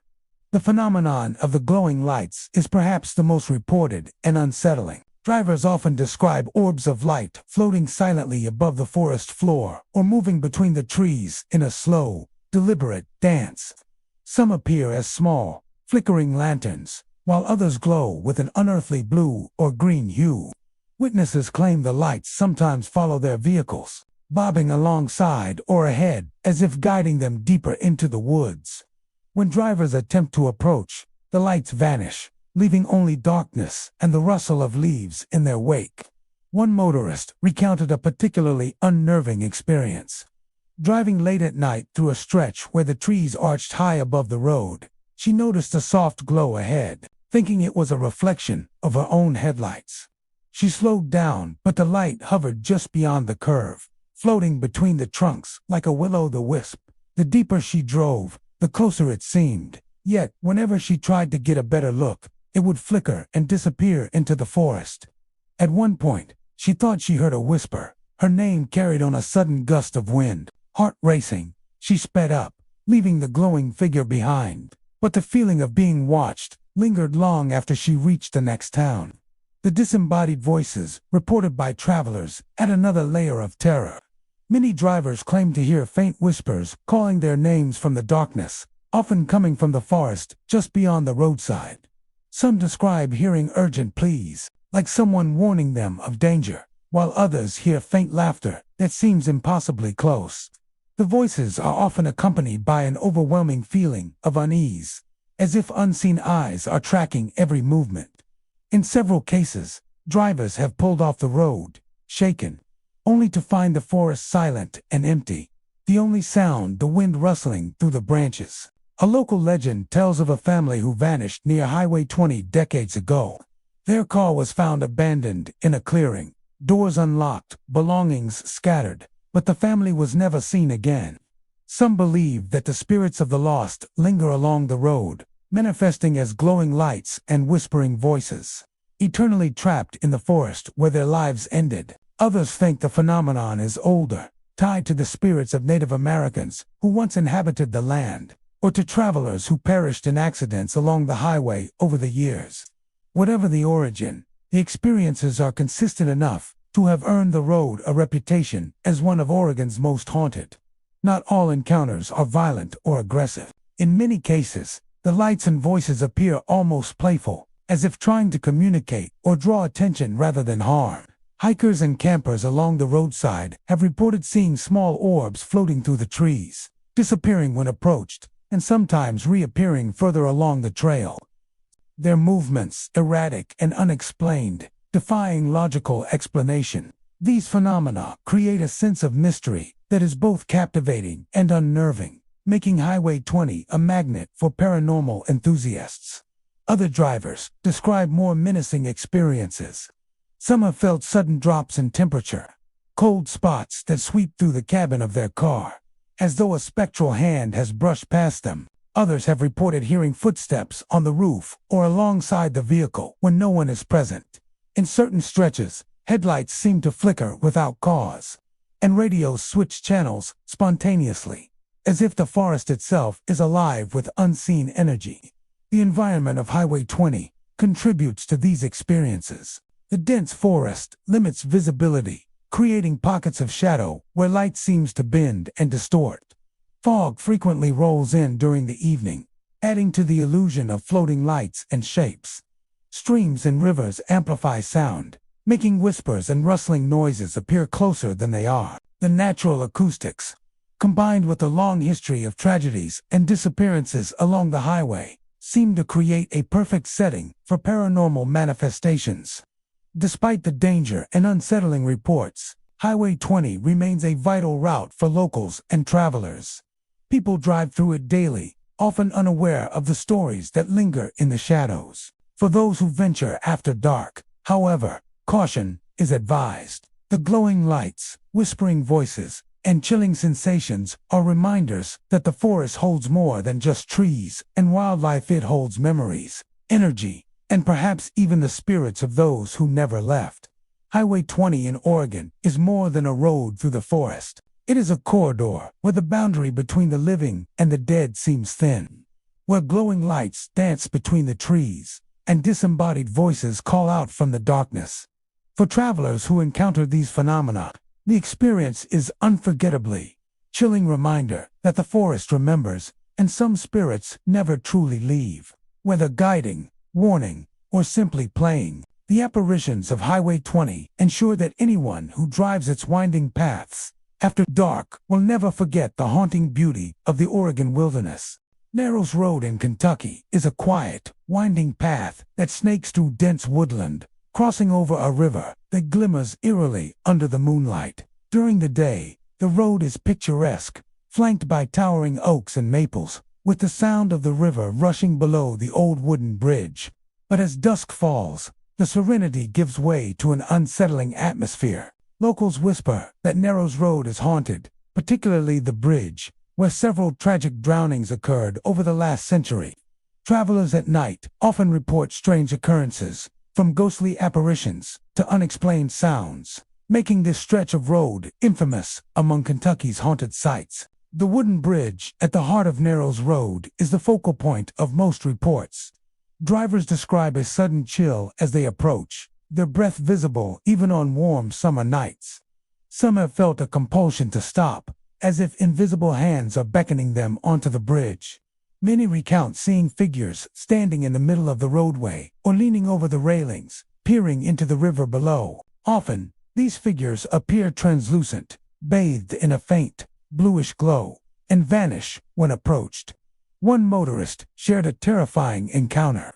The phenomenon of the glowing lights is perhaps the most reported and unsettling. Drivers often describe orbs of light floating silently above the forest floor or moving between the trees in a slow, deliberate dance. Some appear as small, flickering lanterns, while others glow with an unearthly blue or green hue. Witnesses claim the lights sometimes follow their vehicles, bobbing alongside or ahead as if guiding them deeper into the woods. When drivers attempt to approach, the lights vanish, leaving only darkness and the rustle of leaves in their wake. One motorist recounted a particularly unnerving experience. Driving late at night through a stretch where the trees arched high above the road, she noticed a soft glow ahead, thinking it was a reflection of her own headlights. She slowed down, but the light hovered just beyond the curve, floating between the trunks like a will-o'-the-wisp. The deeper she drove, the closer it seemed, yet whenever she tried to get a better look, it would flicker and disappear into the forest. At one point, she thought she heard a whisper, her name carried on a sudden gust of wind. Heart racing, she sped up, leaving the glowing figure behind. But the feeling of being watched lingered long after she reached the next town. The disembodied voices, reported by travelers, add another layer of terror. Many drivers claim to hear faint whispers calling their names from the darkness, often coming from the forest just beyond the roadside. Some describe hearing urgent pleas, like someone warning them of danger, while others hear faint laughter that seems impossibly close. The voices are often accompanied by an overwhelming feeling of unease, as if unseen eyes are tracking every movement. In several cases, drivers have pulled off the road, shaken, only to find the forest silent and empty, the only sound the wind rustling through the branches. A local legend tells of a family who vanished near Highway 20 decades ago. Their car was found abandoned in a clearing, doors unlocked, belongings scattered, but the family was never seen again. Some believe that the spirits of the lost linger along the road, manifesting as glowing lights and whispering voices, eternally trapped in the forest where their lives ended. Others think the phenomenon is older, tied to the spirits of Native Americans who once inhabited the land, or to travelers who perished in accidents along the highway over the years. Whatever the origin, the experiences are consistent enough to have earned the road a reputation as one of Oregon's most haunted. Not all encounters are violent or aggressive. In many cases, the lights and voices appear almost playful, as if trying to communicate or draw attention rather than harm. Hikers and campers along the roadside have reported seeing small orbs floating through the trees, disappearing when approached, and sometimes reappearing further along the trail. Their movements, erratic and unexplained, defying logical explanation. These phenomena create a sense of mystery that is both captivating and unnerving, making Highway 20 a magnet for paranormal enthusiasts. Other drivers describe more menacing experiences. Some have felt sudden drops in temperature, cold spots that sweep through the cabin of their car, as though a spectral hand has brushed past them. Others have reported hearing footsteps on the roof or alongside the vehicle when no one is present. In certain stretches, headlights seem to flicker without cause, and radios switch channels spontaneously, as if the forest itself is alive with unseen energy. The environment of Highway 20 contributes to these experiences. The dense forest limits visibility, creating pockets of shadow where light seems to bend and distort. Fog frequently rolls in during the evening, adding to the illusion of floating lights and shapes. Streams and rivers amplify sound, making whispers and rustling noises appear closer than they are. The natural acoustics, combined with a long history of tragedies and disappearances along the highway, seem to create a perfect setting for paranormal manifestations. Despite the danger and unsettling reports, Highway 20 remains a vital route for locals and travelers. People drive through it daily, often unaware of the stories that linger in the shadows. For those who venture after dark, however, caution is advised. The glowing lights, whispering voices, and chilling sensations are reminders that the forest holds more than just trees and wildlife. It holds memories, energy, and perhaps even the spirits of those who never left. Highway 20 in Oregon is more than a road through the forest. It is a corridor where the boundary between the living and the dead seems thin, where glowing lights dance between the trees and disembodied voices call out from the darkness. For travelers who encounter these phenomena, the experience is unforgettably chilling reminder that the forest remembers and some spirits never truly leave. Whether guiding, warning, or simply playing, the apparitions of Highway 20 ensure that anyone who drives its winding paths after dark will never forget the haunting beauty of the Oregon wilderness. Narrows Road in Kentucky is a quiet, winding path that snakes through dense woodland, crossing over a river that glimmers eerily under the moonlight. During the day, the road is picturesque, flanked by towering oaks and maples, with the sound of the river rushing below the old wooden bridge. But as dusk falls, the serenity gives way to an unsettling atmosphere. Locals whisper that Narrows Road is haunted, particularly the bridge, where several tragic drownings occurred over the last century. Travelers at night often report strange occurrences, from ghostly apparitions to unexplained sounds, making this stretch of road infamous among Kentucky's haunted sites. The wooden bridge at the heart of Narrows Road is the focal point of most reports. Drivers describe a sudden chill as they approach, their breath visible even on warm summer nights. Some have felt a compulsion to stop, as if invisible hands are beckoning them onto the bridge. Many recount seeing figures standing in the middle of the roadway or leaning over the railings, peering into the river below. Often, these figures appear translucent, bathed in a faint, bluish glow, and vanish when approached. One motorist shared a terrifying encounter.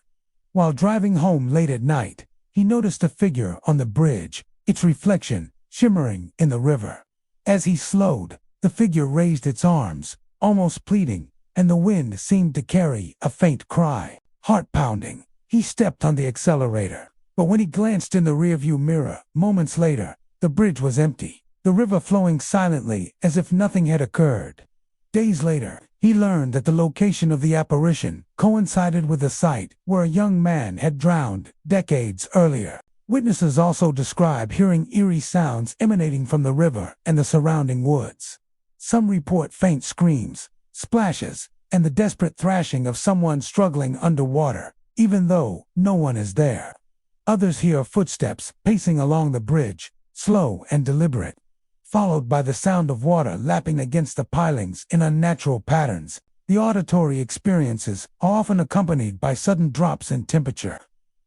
While driving home late at night, he noticed a figure on the bridge, its reflection shimmering in the river. As he slowed, the figure raised its arms, almost pleading, and the wind seemed to carry a faint cry. Heart-pounding, he stepped on the accelerator. But when he glanced in the rearview mirror, moments later, the bridge was empty, the river flowing silently as if nothing had occurred. Days later, he learned that the location of the apparition coincided with the site where a young man had drowned decades earlier. Witnesses also describe hearing eerie sounds emanating from the river and the surrounding woods. Some report faint screams, splashes, and the desperate thrashing of someone struggling underwater, even though no one is there. Others hear footsteps pacing along the bridge, slow and deliberate, followed by the sound of water lapping against the pilings in unnatural patterns. The auditory experiences are often accompanied by sudden drops in temperature,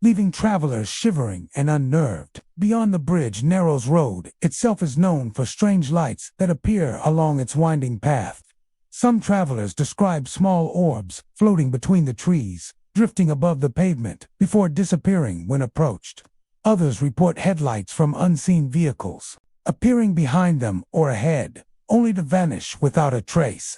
leaving travelers shivering and unnerved. Beyond the bridge, Narrows Road itself is known for strange lights that appear along its winding path. Some travelers describe small orbs floating between the trees, drifting above the pavement before disappearing when approached. Others report headlights from unseen vehicles, appearing behind them or ahead, only to vanish without a trace.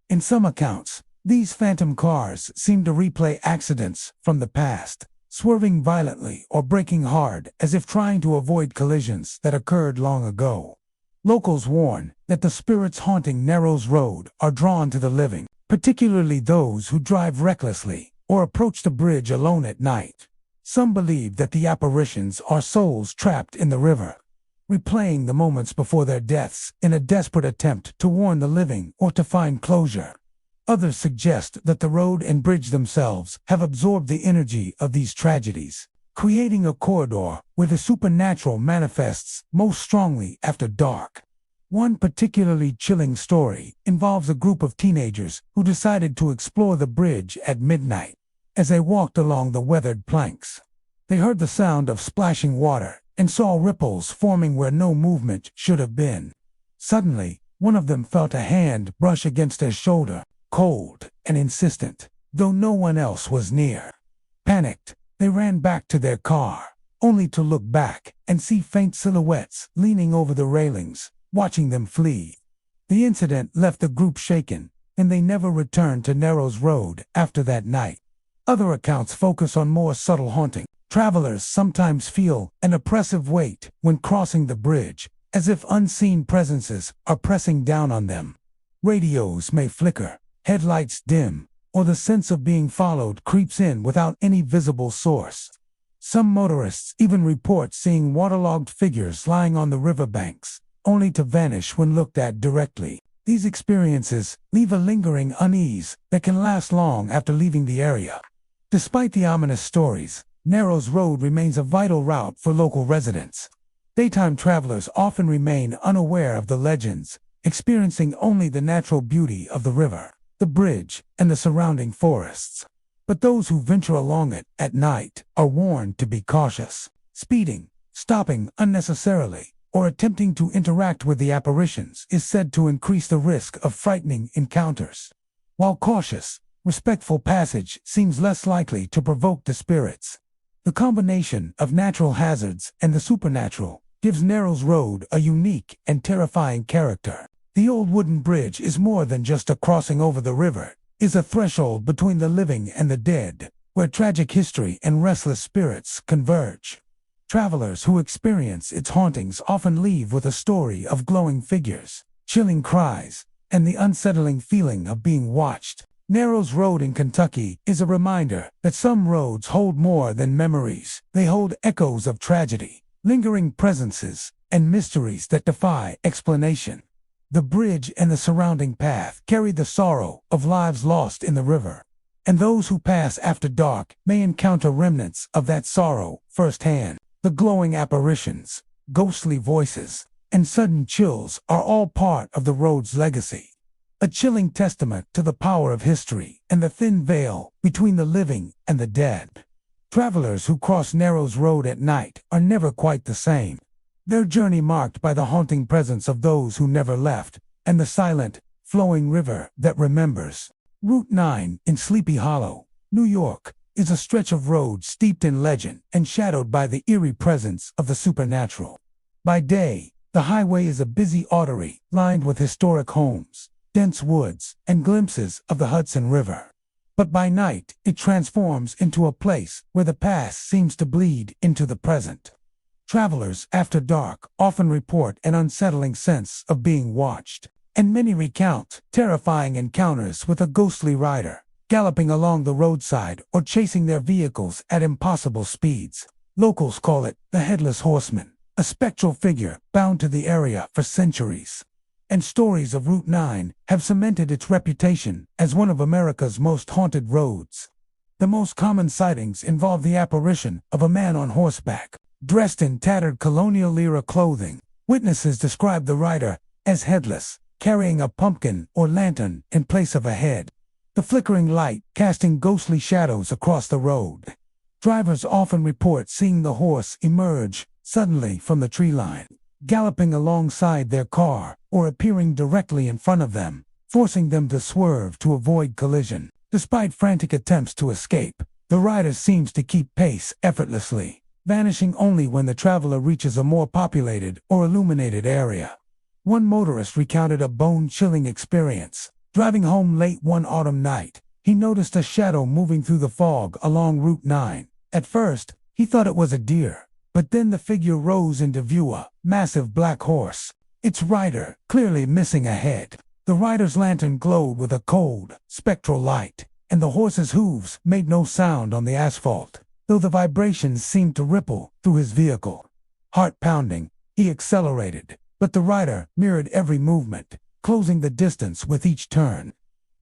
In some accounts, these phantom cars seem to replay accidents from the past, swerving violently or braking hard as if trying to avoid collisions that occurred long ago. Locals warn that the spirits haunting Narrows Road are drawn to the living, particularly those who drive recklessly or approach the bridge alone at night. Some believe that the apparitions are souls trapped in the river, replaying the moments before their deaths in a desperate attempt to warn the living or to find closure. Others suggest that the road and bridge themselves have absorbed the energy of these tragedies, creating a corridor where the supernatural manifests most strongly after dark. One particularly chilling story involves a group of teenagers who decided to explore the bridge at midnight. As they walked along the weathered planks, they heard the sound of splashing water and saw ripples forming where no movement should have been. Suddenly, one of them felt a hand brush against their shoulder, cold and insistent, though no one else was near. Panicked, they ran back to their car, only to look back and see faint silhouettes leaning over the railings, watching them flee. The incident left the group shaken, and they never returned to Narrows Road after that night. Other accounts focus on more subtle haunting. Travelers sometimes feel an oppressive weight when crossing the bridge, as if unseen presences are pressing down on them. Radios may flicker, headlights dim, or the sense of being followed creeps in without any visible source. Some motorists even report seeing waterlogged figures lying on the riverbanks, only to vanish when looked at directly. These experiences leave a lingering unease that can last long after leaving the area. Despite the ominous stories, Narrows Road remains a vital route for local residents. Daytime travelers often remain unaware of the legends, experiencing only the natural beauty of the river, the bridge, and the surrounding forests. But those who venture along it at night are warned to be cautious. Speeding, stopping unnecessarily, or attempting to interact with the apparitions is said to increase the risk of frightening encounters. While cautious, respectful passage seems less likely to provoke the spirits. The combination of natural hazards and the supernatural gives Narrows Road a unique and terrifying character. The old wooden bridge is more than just a crossing over the river. Is a threshold between the living and the dead, where tragic history and restless spirits converge. Travelers who experience its hauntings often leave with a story of glowing figures, chilling cries, and the unsettling feeling of being watched. Narrows Road in Kentucky is a reminder that some roads hold more than memories. They hold echoes of tragedy, lingering presences, and mysteries that defy explanation. The bridge and the surrounding path carry the sorrow of lives lost in the river, and those who pass after dark may encounter remnants of that sorrow firsthand. The glowing apparitions, ghostly voices, and sudden chills are all part of the road's legacy, a chilling testament to the power of history and the thin veil between the living and the dead. Travelers who cross Narrows Road at night are never quite the same. Their journey marked by the haunting presence of those who never left, and the silent, flowing river that remembers. Route 9 in Sleepy Hollow, New York, is a stretch of road steeped in legend and shadowed by the eerie presence of the supernatural. By day, the highway is a busy artery lined with historic homes, dense woods, and glimpses of the Hudson River. But by night, it transforms into a place where the past seems to bleed into the present. Travelers after dark often report an unsettling sense of being watched, and many recount terrifying encounters with a ghostly rider, galloping along the roadside or chasing their vehicles at impossible speeds. Locals call it the Headless Horseman, a spectral figure bound to the area for centuries. And stories of Route 9 have cemented its reputation as one of America's most haunted roads. The most common sightings involve the apparition of a man on horseback, dressed in tattered colonial-era clothing. Witnesses describe the rider as headless, carrying a pumpkin or lantern in place of a head, the flickering light casting ghostly shadows across the road. Drivers often report seeing the horse emerge suddenly from the tree line, galloping alongside their car or appearing directly in front of them, forcing them to swerve to avoid collision. Despite frantic attempts to escape, the rider seems to keep pace effortlessly, vanishing only when the traveler reaches a more populated or illuminated area. One motorist recounted a bone-chilling experience. Driving home late one autumn night, he noticed a shadow moving through the fog along Route 9. At first, he thought it was a deer, but then the figure rose into view, a massive black horse, its rider clearly missing a head. The rider's lantern glowed with a cold, spectral light, and the horse's hooves made no sound on the asphalt, though the vibrations seemed to ripple through his vehicle. Heart pounding, he accelerated, but the rider mirrored every movement, closing the distance with each turn.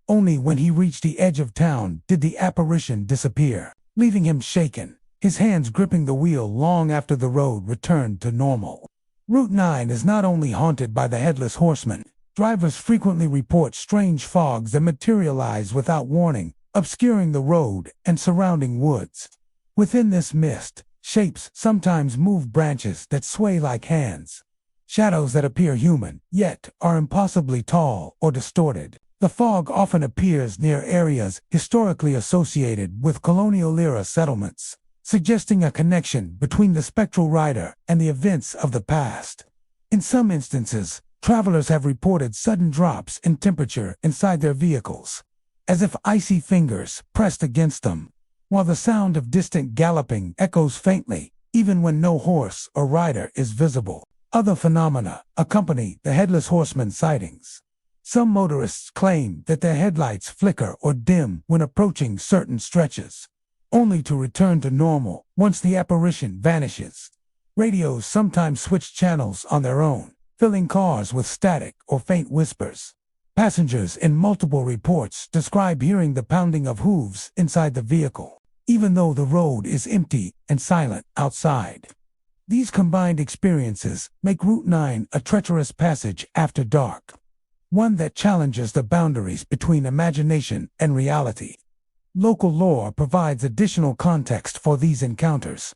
Only when he reached the edge of town did the apparition disappear, leaving him shaken, his hands gripping the wheel long after the road returned to normal. Route 9 is not only haunted by the Headless Horseman. Drivers frequently report strange fogs that materialize without warning, obscuring the road and surrounding woods. Within this mist, shapes sometimes move, branches that sway like hands, shadows that appear human, yet are impossibly tall or distorted. The fog often appears near areas historically associated with colonial-era settlements, suggesting a connection between the spectral rider and the events of the past. In some instances, travelers have reported sudden drops in temperature inside their vehicles, as if icy fingers pressed against them, while the sound of distant galloping echoes faintly, even when no horse or rider is visible. Other phenomena accompany the Headless Horseman sightings. Some motorists claim that their headlights flicker or dim when approaching certain stretches, only to return to normal once the apparition vanishes. Radios sometimes switch channels on their own, filling cars with static or faint whispers. Passengers in multiple reports describe hearing the pounding of hooves inside the vehicle, even though the road is empty and silent outside. These combined experiences make Route 9 a treacherous passage after dark, one that challenges the boundaries between imagination and reality. Local lore provides additional context for these encounters.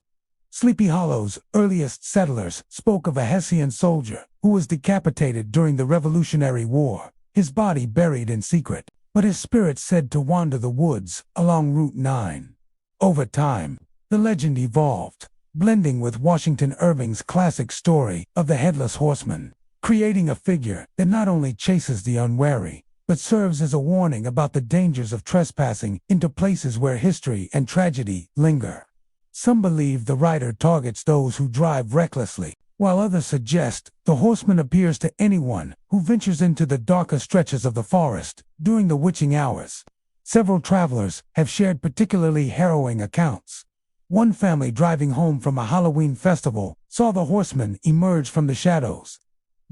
Sleepy Hollow's earliest settlers spoke of a Hessian soldier who was decapitated during the Revolutionary War, his body buried in secret, but his spirit said to wander the woods along Route 9. Over time, the legend evolved, blending with Washington Irving's classic story of the Headless Horseman, creating a figure that not only chases the unwary, but serves as a warning about the dangers of trespassing into places where history and tragedy linger. Some believe the rider targets those who drive recklessly, while others suggest the horseman appears to anyone who ventures into the darker stretches of the forest during the witching hours. Several travelers have shared particularly harrowing accounts. One family driving home from a Halloween festival saw the horseman emerge from the shadows,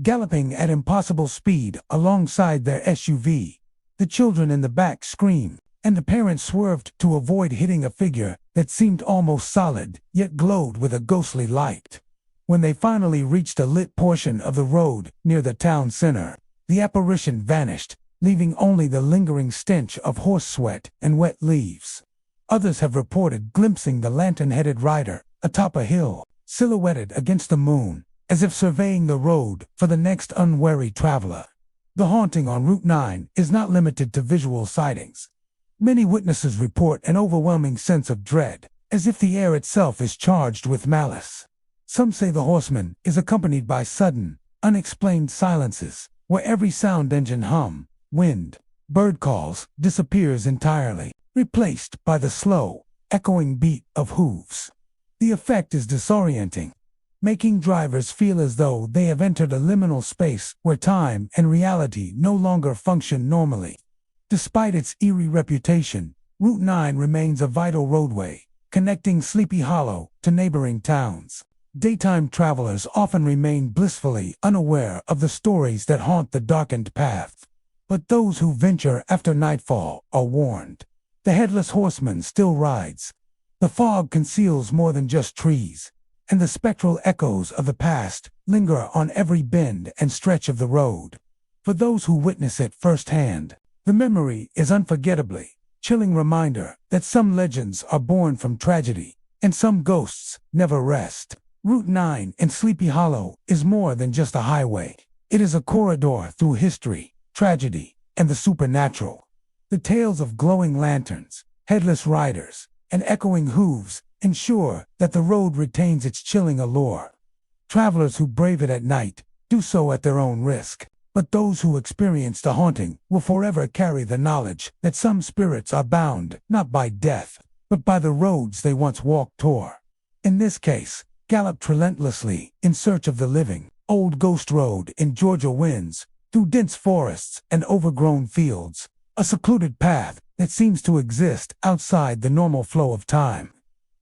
galloping at impossible speed alongside their SUV. The children in the back screamed, and the parents swerved to avoid hitting a figure that seemed almost solid, yet glowed with a ghostly light. When they finally reached a lit portion of the road near the town center, the apparition vanished, leaving only the lingering stench of horse sweat and wet leaves. Others have reported glimpsing the lantern-headed rider atop a hill, silhouetted against the moon, as if surveying the road for the next unwary traveler. The haunting on Route 9 is not limited to visual sightings. Many witnesses report an overwhelming sense of dread, as if the air itself is charged with malice. Some say the horseman is accompanied by sudden, unexplained silences, where every sound engine hum, wind, bird calls disappears entirely, replaced by the slow, echoing beat of hooves. The effect is disorienting, making drivers feel as though they have entered a liminal space where time and reality no longer function normally. Despite its eerie reputation, Route 9 remains a vital roadway, connecting Sleepy Hollow to neighboring towns. Daytime travelers often remain blissfully unaware of the stories that haunt the darkened path. But those who venture after nightfall are warned. The Headless Horseman still rides. The fog conceals more than just trees, and the spectral echoes of the past linger on every bend and stretch of the road. For those who witness it firsthand, the memory is unforgettably chilling reminder that some legends are born from tragedy, and some ghosts never rest. Route 9 in Sleepy Hollow is more than just a highway. It is a corridor through history, tragedy, and the supernatural. The tales of glowing lanterns, headless riders, and echoing hooves ensure that the road retains its chilling allure. Travelers who brave it at night do so at their own risk, but those who experience the haunting will forever carry the knowledge that some spirits are bound not by death, but by the roads they once walked toward. In this case, galloped relentlessly in search of the living. Old Ghost Road in Georgia winds through dense forests and overgrown fields, a secluded path that seems to exist outside the normal flow of time.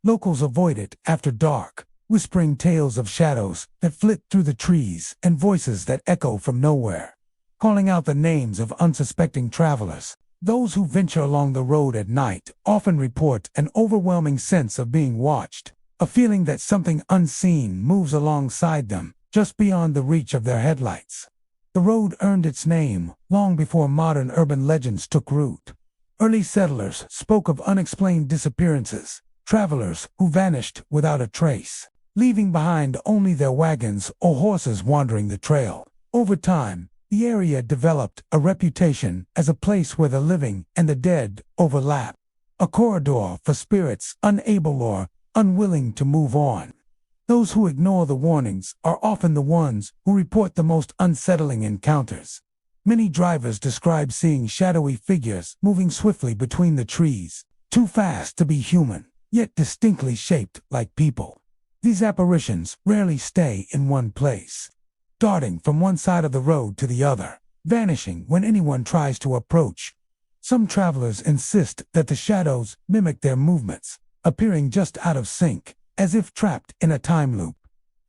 Locals avoid it after dark, whispering tales of shadows that flit through the trees and voices that echo from nowhere, calling out the names of unsuspecting travelers. Those who venture along the road at night often report an overwhelming sense of being watched, a feeling that something unseen moves alongside them, just beyond the reach of their headlights. The road earned its name long before modern urban legends took root. Early settlers spoke of unexplained disappearances, travelers who vanished without a trace, leaving behind only their wagons or horses wandering the trail. Over time, the area developed a reputation as a place where the living and the dead overlap, a corridor for spirits unable or unwilling to move on. Those who ignore the warnings are often the ones who report the most unsettling encounters. Many drivers describe seeing shadowy figures moving swiftly between the trees, too fast to be human, yet distinctly shaped like people. These apparitions rarely stay in one place, darting from one side of the road to the other, vanishing when anyone tries to approach. Some travelers insist that the shadows mimic their movements, appearing just out of sync, as if trapped in a time loop.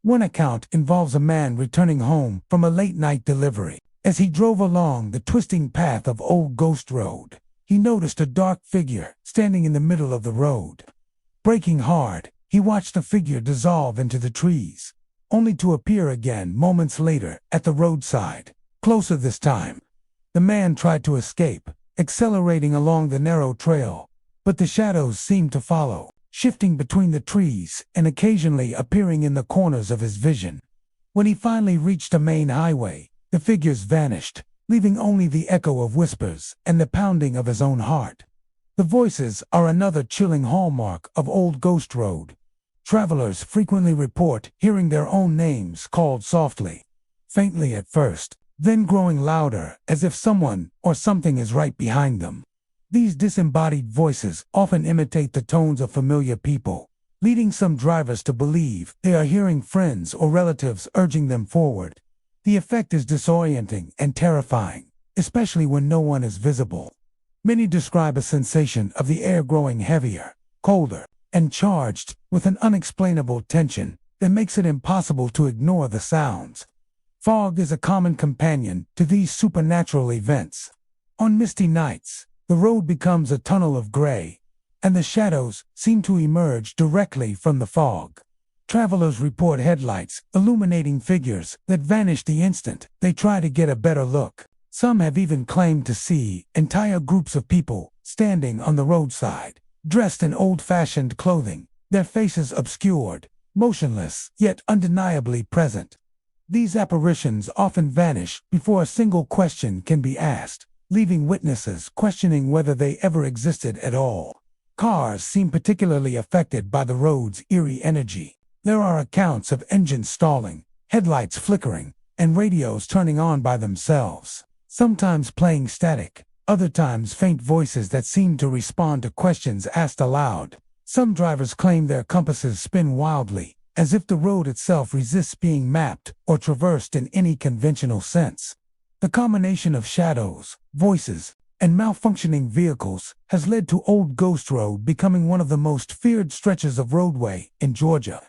One account involves a man returning home from a late-night delivery. As he drove along the twisting path of Old Ghost Road, he noticed a dark figure standing in the middle of the road. Braking hard, he watched the figure dissolve into the trees, only to appear again moments later at the roadside, closer this time. The man tried to escape, accelerating along the narrow trail, but the shadows seemed to follow, shifting between the trees and occasionally appearing in the corners of his vision. When he finally reached a main highway, the figures vanished, leaving only the echo of whispers and the pounding of his own heart. The voices are another chilling hallmark of Old Ghost Road. Travelers frequently report hearing their own names called softly, faintly at first, then growing louder as if someone or something is right behind them. These disembodied voices often imitate the tones of familiar people, leading some drivers to believe they are hearing friends or relatives urging them forward. The effect is disorienting and terrifying, especially when no one is visible. Many describe a sensation of the air growing heavier, colder, and charged with an unexplainable tension that makes it impossible to ignore the sounds. Fog is a common companion to these supernatural events. On misty nights, the road becomes a tunnel of gray, and the shadows seem to emerge directly from the fog. Travelers report headlights illuminating figures that vanish the instant they try to get a better look. Some have even claimed to see entire groups of people standing on the roadside, dressed in old-fashioned clothing, their faces obscured, motionless yet undeniably present. These apparitions often vanish before a single question can be asked, leaving witnesses questioning whether they ever existed at all. Cars seem particularly affected by the road's eerie energy. There are accounts of engines stalling, headlights flickering, and radios turning on by themselves, sometimes playing static, other times faint voices that seem to respond to questions asked aloud. Some drivers claim their compasses spin wildly, as if the road itself resists being mapped or traversed in any conventional sense. The combination of shadows, voices, and malfunctioning vehicles has led to Old Ghost Road becoming one of the most feared stretches of roadway in Georgia.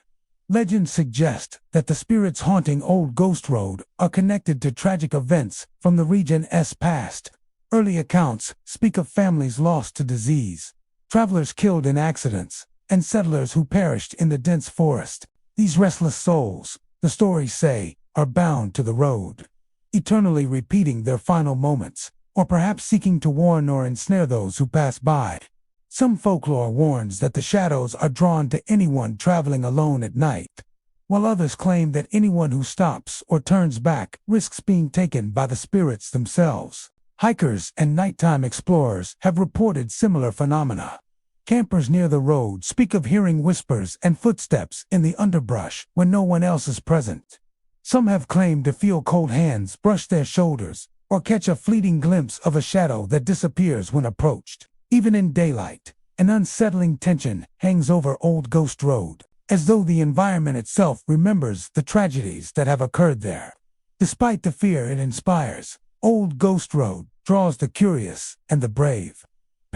Legends suggest that the spirits haunting Old Ghost Road are connected to tragic events from the region's past. Early accounts speak of families lost to disease, travelers killed in accidents, and settlers who perished in the dense forest. These restless souls, the stories say, are bound to the road, eternally repeating their final moments, or perhaps seeking to warn or ensnare those who pass by. Some folklore warns that the shadows are drawn to anyone traveling alone at night, while others claim that anyone who stops or turns back risks being taken by the spirits themselves. Hikers and nighttime explorers have reported similar phenomena. Campers near the road speak of hearing whispers and footsteps in the underbrush when no one else is present. Some have claimed to feel cold hands brush their shoulders or catch a fleeting glimpse of a shadow that disappears when approached. Even in daylight, an unsettling tension hangs over Old Ghost Road, as though the environment itself remembers the tragedies that have occurred there. Despite the fear it inspires, Old Ghost Road draws the curious and the brave.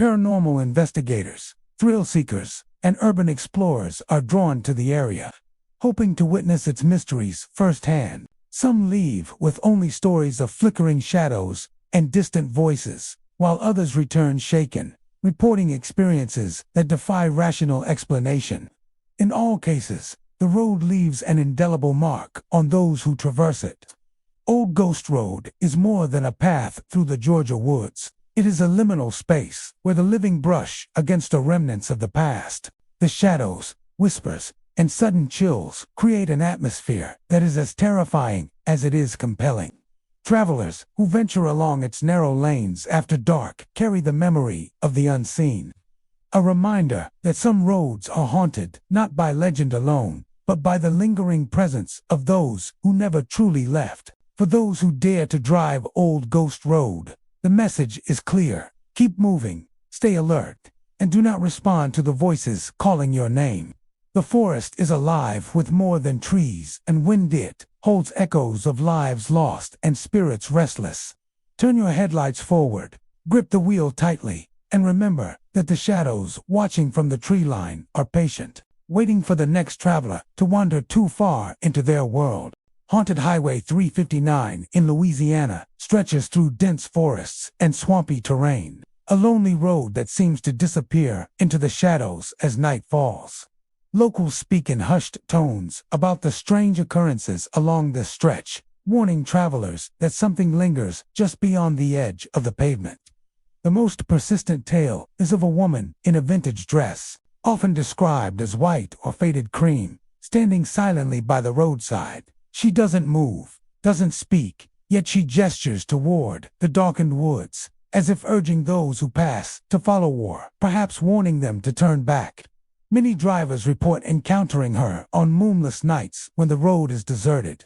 Paranormal investigators, thrill seekers, and urban explorers are drawn to the area, hoping to witness its mysteries firsthand. Some leave with only stories of flickering shadows and distant voices, while others return shaken, reporting experiences that defy rational explanation. In all cases, the road leaves an indelible mark on those who traverse it. Old Ghost Road is more than a path through the Georgia woods. It is a liminal space where the living brush against the remnants of the past. The shadows, whispers, and sudden chills create an atmosphere that is as terrifying as it is compelling. Travelers who venture along its narrow lanes after dark carry the memory of the unseen. A reminder that some roads are haunted not by legend alone, but by the lingering presence of those who never truly left. For those who dare to drive Old Ghost Road, the message is clear. Keep moving, stay alert, and do not respond to the voices calling your name. The forest is alive with more than trees, and wind it holds echoes of lives lost and spirits restless. Turn your headlights forward, grip the wheel tightly, and remember, that the shadows watching from the tree line are patient, waiting for the next traveler to wander too far into their world. Haunted Highway 359 in Louisiana stretches through dense forests and swampy terrain, a lonely road that seems to disappear into the shadows as night falls. Locals speak in hushed tones about the strange occurrences along this stretch, warning travelers that something lingers just beyond the edge of the pavement. The most persistent tale is of a woman in a vintage dress, often described as white or faded cream, standing silently by the roadside. She doesn't move, doesn't speak, yet she gestures toward the darkened woods, as if urging those who pass to follow or perhaps warning them to turn back. Many drivers report encountering her on moonless nights when the road is deserted.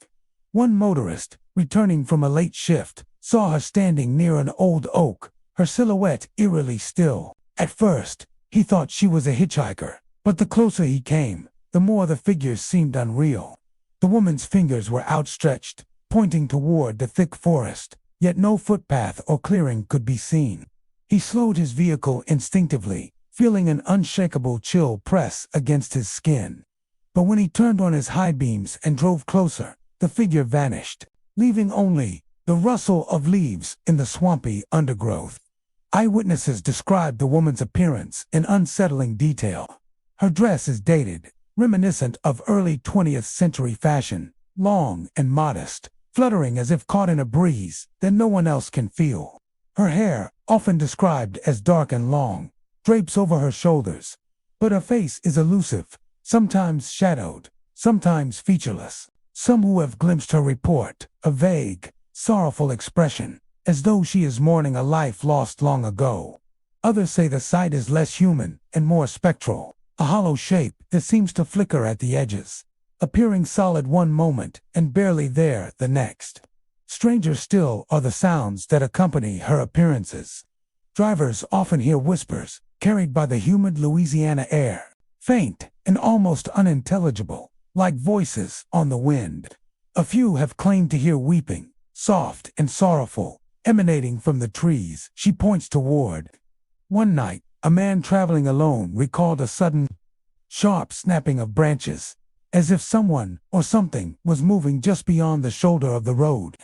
One motorist, returning from a late shift, saw her standing near an old oak, her silhouette eerily still. At first, he thought she was a hitchhiker, but the closer he came, the more the figures seemed unreal. The woman's fingers were outstretched, pointing toward the thick forest, yet no footpath or clearing could be seen. He slowed his vehicle instinctively, feeling an unshakable chill press against his skin. But when he turned on his high beams and drove closer, the figure vanished, leaving only the rustle of leaves in the swampy undergrowth. Eyewitnesses described the woman's appearance in unsettling detail. Her dress is dated, reminiscent of early 20th century fashion, long and modest, fluttering as if caught in a breeze that no one else can feel. Her hair, often described as dark and long, drapes over her shoulders, but her face is elusive, sometimes shadowed, sometimes featureless. Some who have glimpsed her report a vague, sorrowful expression, as though she is mourning a life lost long ago. Others say the sight is less human and more spectral, a hollow shape that seems to flicker at the edges, appearing solid one moment and barely there the next. Stranger still are the sounds that accompany her appearances. Drivers often hear whispers, carried by the humid Louisiana air, faint and almost unintelligible, like voices on the wind. A few have claimed to hear weeping, soft and sorrowful, emanating from the trees she points toward. One night, a man traveling alone recalled a sudden, sharp snapping of branches, as if someone or something was moving just beyond the shoulder of the road.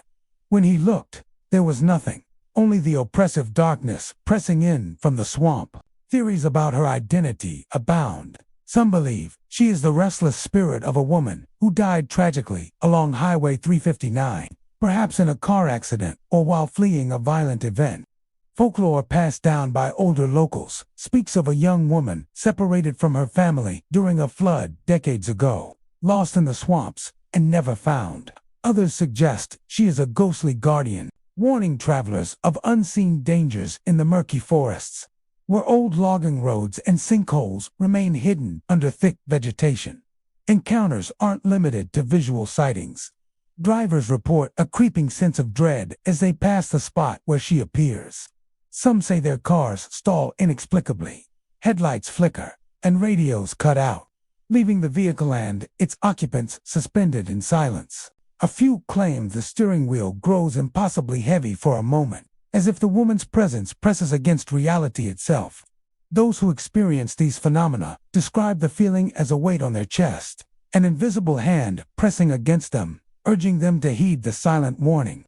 When he looked, there was nothing, only the oppressive darkness pressing in from the swamp. Theories about her identity abound. Some believe she is the restless spirit of a woman who died tragically along Highway 359, perhaps in a car accident or while fleeing a violent event. Folklore passed down by older locals speaks of a young woman separated from her family during a flood decades ago, lost in the swamps and never found. Others suggest she is a ghostly guardian, warning travelers of unseen dangers in the murky forests, where old logging roads and sinkholes remain hidden under thick vegetation. Encounters aren't limited to visual sightings. Drivers report a creeping sense of dread as they pass the spot where she appears. Some say their cars stall inexplicably, headlights flicker, and radios cut out, leaving the vehicle and its occupants suspended in silence. A few claim the steering wheel grows impossibly heavy for a moment, as if the woman's presence presses against reality itself. Those who experience these phenomena describe the feeling as a weight on their chest, an invisible hand pressing against them, urging them to heed the silent warning.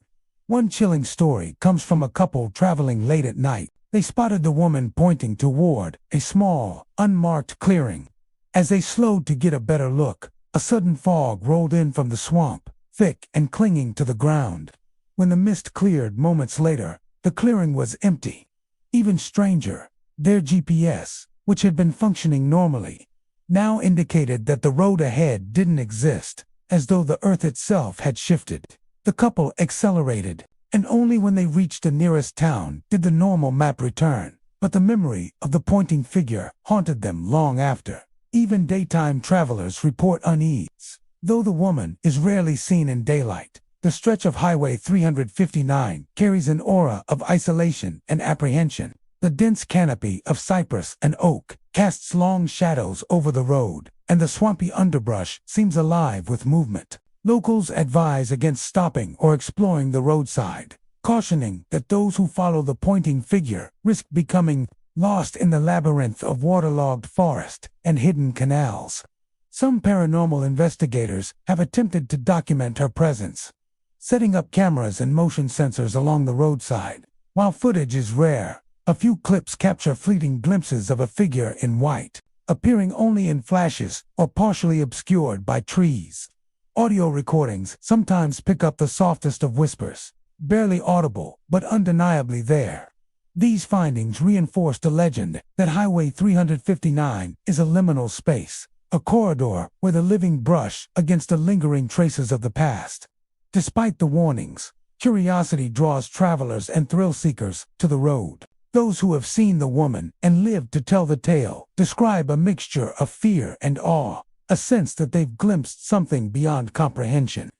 One chilling story comes from a couple traveling late at night. They spotted the woman pointing toward a small, unmarked clearing. As they slowed to get a better look, a sudden fog rolled in from the swamp, thick and clinging to the ground. When the mist cleared moments later, the clearing was empty. Even stranger, their GPS, which had been functioning normally, now indicated that the road ahead didn't exist, as though the earth itself had shifted. The couple accelerated, and only when they reached the nearest town did the normal map return. But the memory of the pointing figure haunted them long after. Even daytime travelers report unease. Though the woman is rarely seen in daylight, the stretch of Highway 359 carries an aura of isolation and apprehension. The dense canopy of cypress and oak casts long shadows over the road, and the swampy underbrush seems alive with movement. Locals advise against stopping or exploring the roadside, cautioning that those who follow the pointing figure risk becoming lost in the labyrinth of waterlogged forest and hidden canals. Some paranormal investigators have attempted to document her presence, setting up cameras and motion sensors along the roadside. While footage is rare, a few clips capture fleeting glimpses of a figure in white, appearing only in flashes or partially obscured by trees. Audio recordings sometimes pick up the softest of whispers, barely audible but undeniably there. These findings reinforce the legend that Highway 359 is a liminal space, a corridor where the living brush against the lingering traces of the past. Despite the warnings, curiosity draws travelers and thrill-seekers to the road. Those who have seen the woman and lived to tell the tale describe a mixture of fear and awe, a sense that they've glimpsed something beyond comprehension.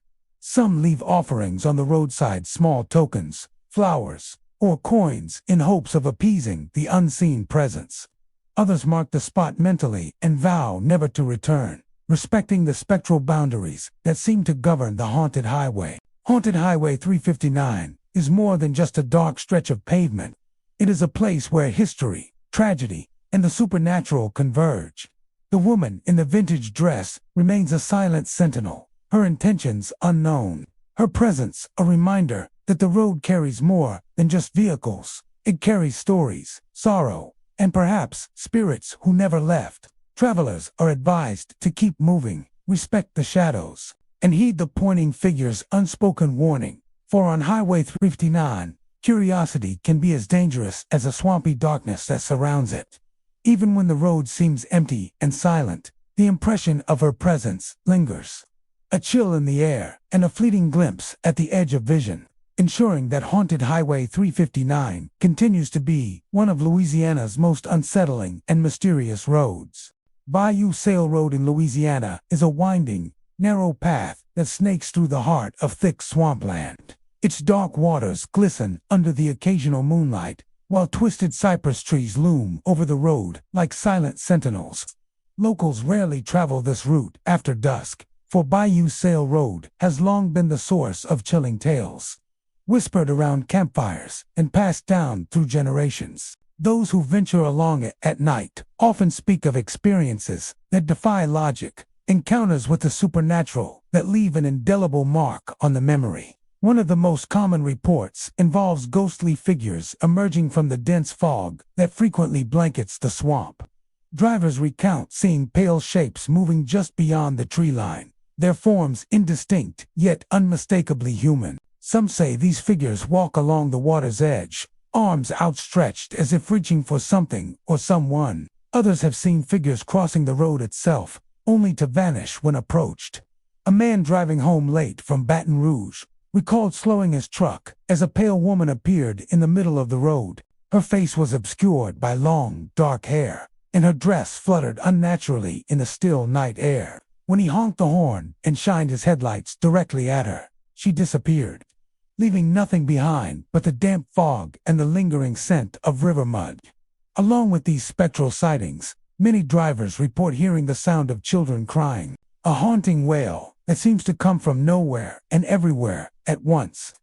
Some leave offerings on the roadside, small tokens, flowers, or coins in hopes of appeasing the unseen presence. Others mark the spot mentally and vow never to return, respecting the spectral boundaries that seem to govern the haunted highway. Haunted Highway 359 is more than just a dark stretch of pavement. It is a place where history, tragedy, and the supernatural converge. The woman in the vintage dress remains a silent sentinel, her intentions unknown, her presence a reminder that the road carries more than just vehicles. It carries stories, sorrow, and perhaps spirits who never left. Travelers are advised to keep moving, respect the shadows, and heed the pointing figure's unspoken warning. For on Highway 359, curiosity can be as dangerous as a swampy darkness that surrounds it. Even when the road seems empty and silent, the impression of her presence lingers. A chill in the air and a fleeting glimpse at the edge of vision, ensuring that Haunted Highway 359 continues to be one of Louisiana's most unsettling and mysterious roads. Bayou Sale Road in Louisiana is a winding, narrow path that snakes through the heart of thick swampland. Its dark waters glisten under the occasional moonlight, while twisted cypress trees loom over the road like silent sentinels. Locals rarely travel this route after dusk, for Bayou Sale Road has long been the source of chilling tales, whispered around campfires and passed down through generations. Those who venture along it at night often speak of experiences that defy logic, encounters with the supernatural that leave an indelible mark on the memory. One of the most common reports involves ghostly figures emerging from the dense fog that frequently blankets the swamp. Drivers recount seeing pale shapes moving just beyond the tree line, their forms indistinct yet unmistakably human. Some say these figures walk along the water's edge, arms outstretched as if reaching for something or someone. Others have seen figures crossing the road itself, only to vanish when approached. A man driving home late from Baton Rouge recalled slowing his truck as a pale woman appeared in the middle of the road. Her face was obscured by long, dark hair, and her dress fluttered unnaturally in the still night air. When he honked the horn and shined his headlights directly at her, she disappeared, leaving nothing behind but the damp fog and the lingering scent of river mud. Along with these spectral sightings, many drivers report hearing the sound of children crying, a haunting wail that seems to come from nowhere and everywhere at once.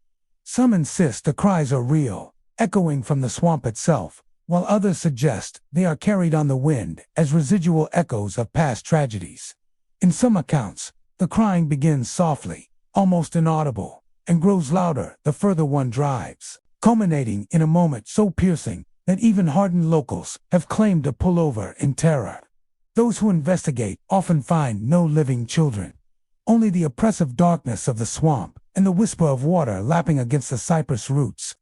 Some insist the cries are real, echoing from the swamp itself, while others suggest they are carried on the wind as residual echoes of past tragedies. In some accounts, the crying begins softly, almost inaudible, and grows louder the further one drives, culminating in a moment so piercing that even hardened locals have claimed to pull over in terror. Those who investigate often find no living children, only the oppressive darkness of the swamp and the whisper of water lapping against the cypress roots.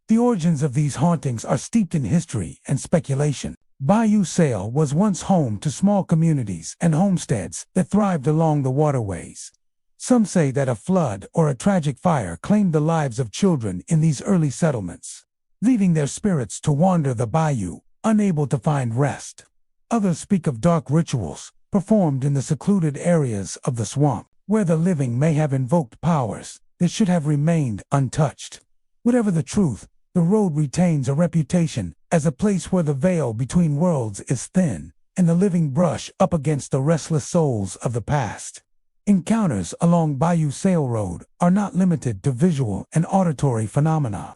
The origins of these hauntings are steeped in history and speculation. Bayou Sale was once home to small communities and homesteads that thrived along the waterways. Some say that a flood or a tragic fire claimed the lives of children in these early settlements, leaving their spirits to wander the bayou, unable to find rest. Others speak of dark rituals performed in the secluded areas of the swamp, where the living may have invoked powers that should have remained untouched. Whatever the truth, the road retains a reputation as a place where the veil between worlds is thin, and the living brush up against the restless souls of the past. Encounters along Bayou Sale Road are not limited to visual and auditory phenomena.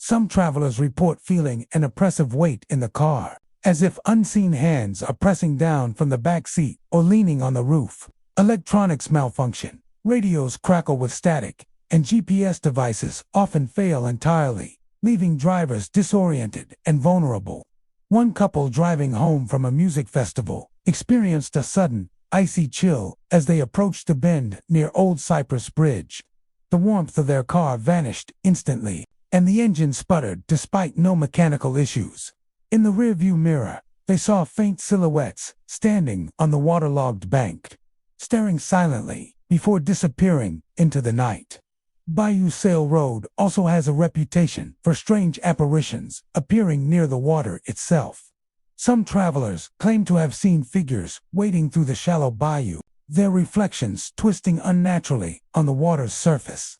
Some travelers report feeling an oppressive weight in the car, as if unseen hands are pressing down from the back seat or leaning on the roof. Electronics malfunction, radios crackle with static, and GPS devices often fail entirely, leaving drivers disoriented and vulnerable. One couple driving home from a music festival experienced a sudden, icy chill as they approached the bend near Old Cypress Bridge. The warmth of their car vanished instantly, and the engine sputtered despite no mechanical issues. In the rearview mirror, they saw faint silhouettes standing on the waterlogged bank, staring silently before disappearing into the night. Bayou Sail Road also has a reputation for strange apparitions appearing near the water itself. Some travelers claim to have seen figures wading through the shallow bayou, their reflections twisting unnaturally on the water's surface.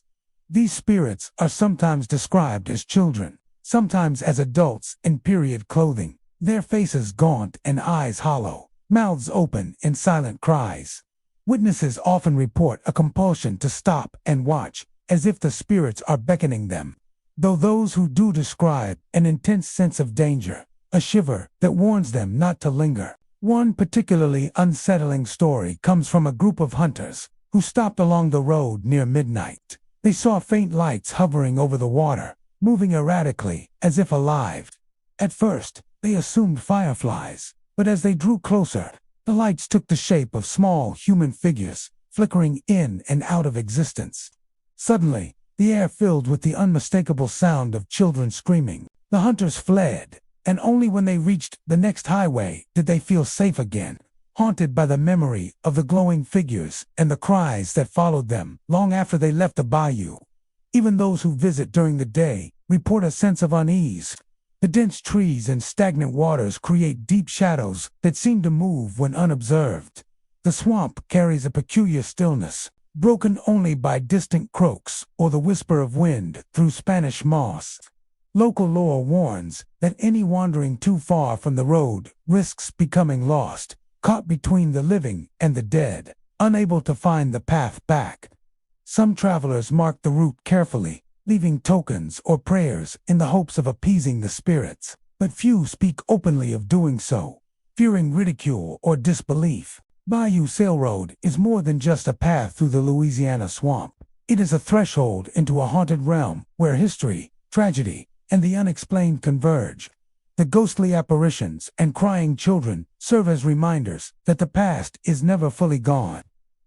These spirits are sometimes described as children, sometimes as adults in period clothing, their faces gaunt and eyes hollow, mouths open in silent cries. Witnesses often report a compulsion to stop and watch, as if the spirits are beckoning them, though those who do describe an intense sense of danger, a shiver that warns them not to linger. One particularly unsettling story comes from a group of hunters who stopped along the road near midnight. They saw faint lights hovering over the water, moving erratically as if alive. At first, they assumed fireflies, but as they drew closer, the lights took the shape of small human figures, flickering in and out of existence. Suddenly, the air filled with the unmistakable sound of children screaming. The hunters fled, and only when they reached the next highway did they feel safe again, haunted by the memory of the glowing figures and the cries that followed them long after they left the bayou. Even those who visit during the day report a sense of unease. The dense trees and stagnant waters create deep shadows that seem to move when unobserved. The swamp carries a peculiar stillness, broken only by distant croaks or the whisper of wind through Spanish moss. Local lore warns that any wandering too far from the road risks becoming lost, caught between the living and the dead, unable to find the path back. Some travelers mark the route carefully, leaving tokens or prayers in the hopes of appeasing the spirits, but few speak openly of doing so, fearing ridicule or disbelief. Bayou Sail Road is more than just a path through the Louisiana swamp. It is a threshold into a haunted realm where history, tragedy, and the unexplained converge. The ghostly apparitions and crying children serve as reminders that the past is never fully gone,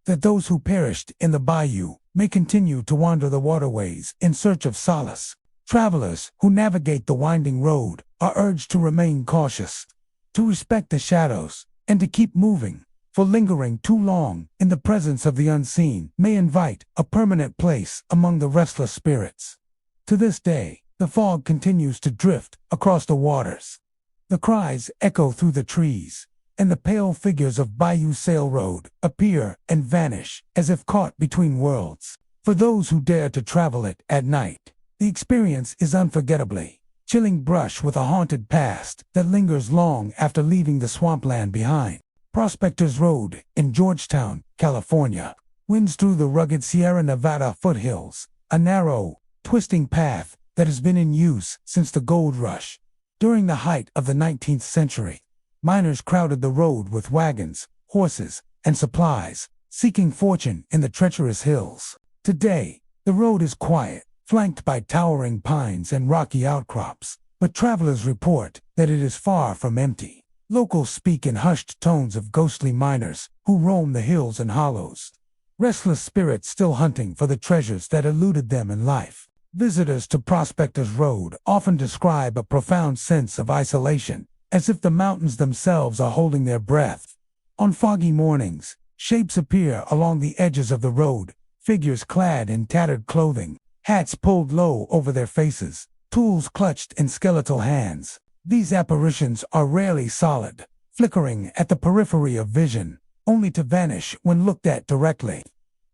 that those who perished in the bayou may continue to wander the waterways in search of solace. Travelers who navigate the winding road are urged to remain cautious, to respect the shadows, and to keep moving, for lingering too long in the presence of the unseen may invite a permanent place among the restless spirits. To this day, the fog continues to drift across the waters. The cries echo through the trees, and the pale figures of Bayou Sail Road appear and vanish as if caught between worlds. For those who dare to travel it at night, the experience is unforgettably chilling brush with a haunted past that lingers long after leaving the swampland behind. Prospectors Road in Georgetown, California, winds through the rugged Sierra Nevada foothills, a narrow, twisting path that has been in use since the gold rush. During the height of the 19th century, miners crowded the road with wagons, horses, and supplies, seeking fortune in the treacherous hills. Today, the road is quiet, flanked by towering pines and rocky outcrops, but travelers report that it is far from empty. Locals speak in hushed tones of ghostly miners who roam the hills and hollows, restless spirits still hunting for the treasures that eluded them in life. Visitors to Prospectors Road often describe a profound sense of isolation, as if the mountains themselves are holding their breath. On foggy mornings, shapes appear along the edges of the road, figures clad in tattered clothing, hats pulled low over their faces, tools clutched in skeletal hands. These apparitions are rarely solid, flickering at the periphery of vision, only to vanish when looked at directly.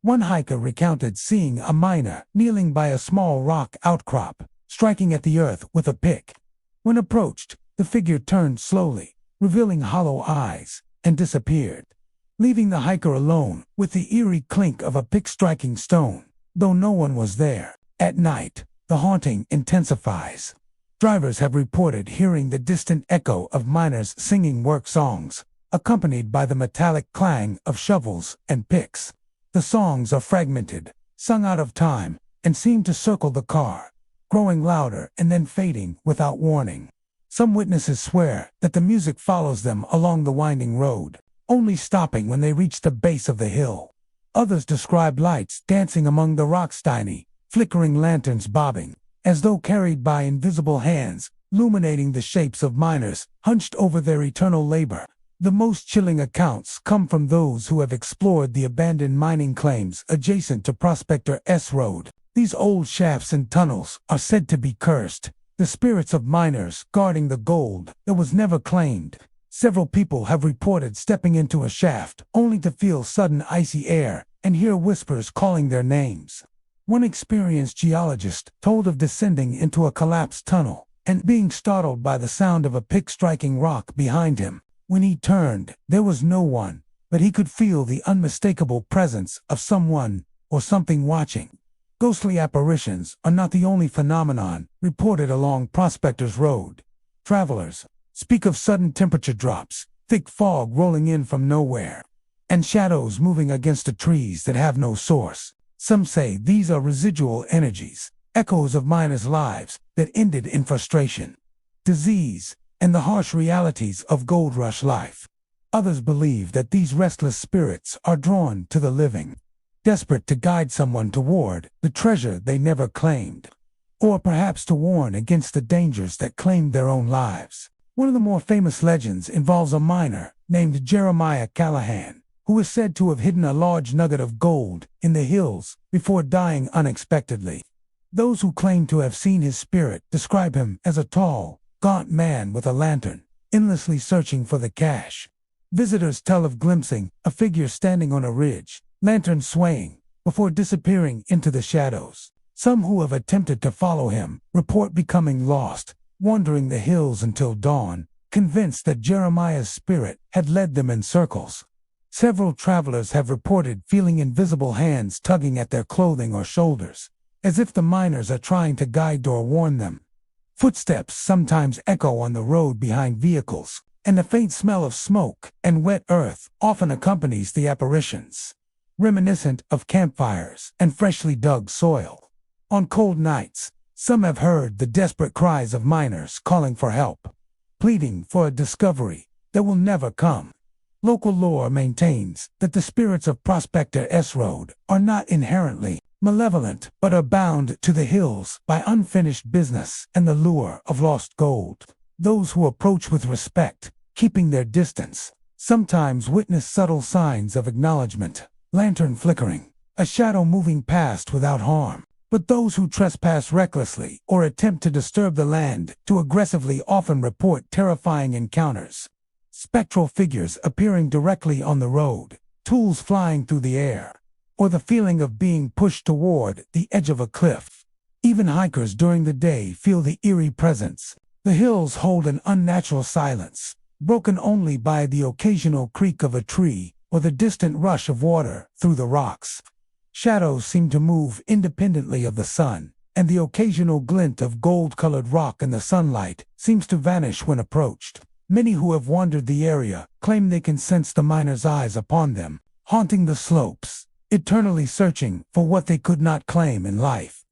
One hiker recounted seeing a miner kneeling by a small rock outcrop, striking at the earth with a pick. When approached, the figure turned slowly, revealing hollow eyes, and disappeared, leaving the hiker alone with the eerie clink of a pick striking stone, though no one was there. At night, the haunting intensifies. Drivers have reported hearing the distant echo of miners singing work songs, accompanied by the metallic clang of shovels and picks. The songs are fragmented, sung out of time, and seem to circle the car, growing louder and then fading without warning. Some witnesses swear that the music follows them along the winding road, only stopping when they reach the base of the hill. Others describe lights dancing among the rocks, tiny, flickering lanterns bobbing, as though carried by invisible hands, illuminating the shapes of miners hunched over their eternal labor. The most chilling accounts come from those who have explored the abandoned mining claims adjacent to Prospector S Road. These old shafts and tunnels are said to be cursed, the spirits of miners guarding the gold that was never claimed. Several people have reported stepping into a shaft only to feel sudden icy air and hear whispers calling their names. One experienced geologist told of descending into a collapsed tunnel and being startled by the sound of a pick striking rock behind him. When he turned, there was no one, but he could feel the unmistakable presence of someone or something watching. Ghostly apparitions are not the only phenomenon reported along Prospector's Road. Travelers speak of sudden temperature drops, thick fog rolling in from nowhere, and shadows moving against the trees that have no source. Some say these are residual energies, echoes of miners' lives that ended in frustration, disease, and the harsh realities of gold rush life. Others believe that these restless spirits are drawn to the living, desperate to guide someone toward the treasure they never claimed, or perhaps to warn against the dangers that claimed their own lives. One of the more famous legends involves a miner named Jeremiah Callahan, who is said to have hidden a large nugget of gold in the hills before dying unexpectedly. Those who claim to have seen his spirit describe him as a tall, gaunt man with a lantern, endlessly searching for the cache. Visitors tell of glimpsing a figure standing on a ridge, lantern swaying, before disappearing into the shadows. Some who have attempted to follow him report becoming lost, wandering the hills until dawn, convinced that Jeremiah's spirit had led them in circles. Several travelers have reported feeling invisible hands tugging at their clothing or shoulders, as if the miners are trying to guide or warn them. Footsteps sometimes echo on the road behind vehicles, and the faint smell of smoke and wet earth often accompanies the apparitions, reminiscent of campfires and freshly dug soil. On cold nights, some have heard the desperate cries of miners calling for help, pleading for a discovery that will never come. Local lore maintains that the spirits of Prospector S Road are not inherently malevolent, but are bound to the hills by unfinished business and the lure of lost gold. Those who approach with respect, keeping their distance, sometimes witness subtle signs of acknowledgement, lantern flickering, a shadow moving past without harm. But those who trespass recklessly or attempt to disturb the land too aggressively often report terrifying encounters. Spectral figures appearing directly on the road, tools flying through the air, or the feeling of being pushed toward the edge of a cliff. Even hikers during the day feel the eerie presence. The hills hold an unnatural silence, broken only by the occasional creak of a tree or the distant rush of water through the rocks. Shadows seem to move independently of the sun, and the occasional glint of gold-colored rock in the sunlight seems to vanish when approached. Many who have wandered the area claim they can sense the miners' eyes upon them, haunting the slopes, eternally searching for what they could not claim in life.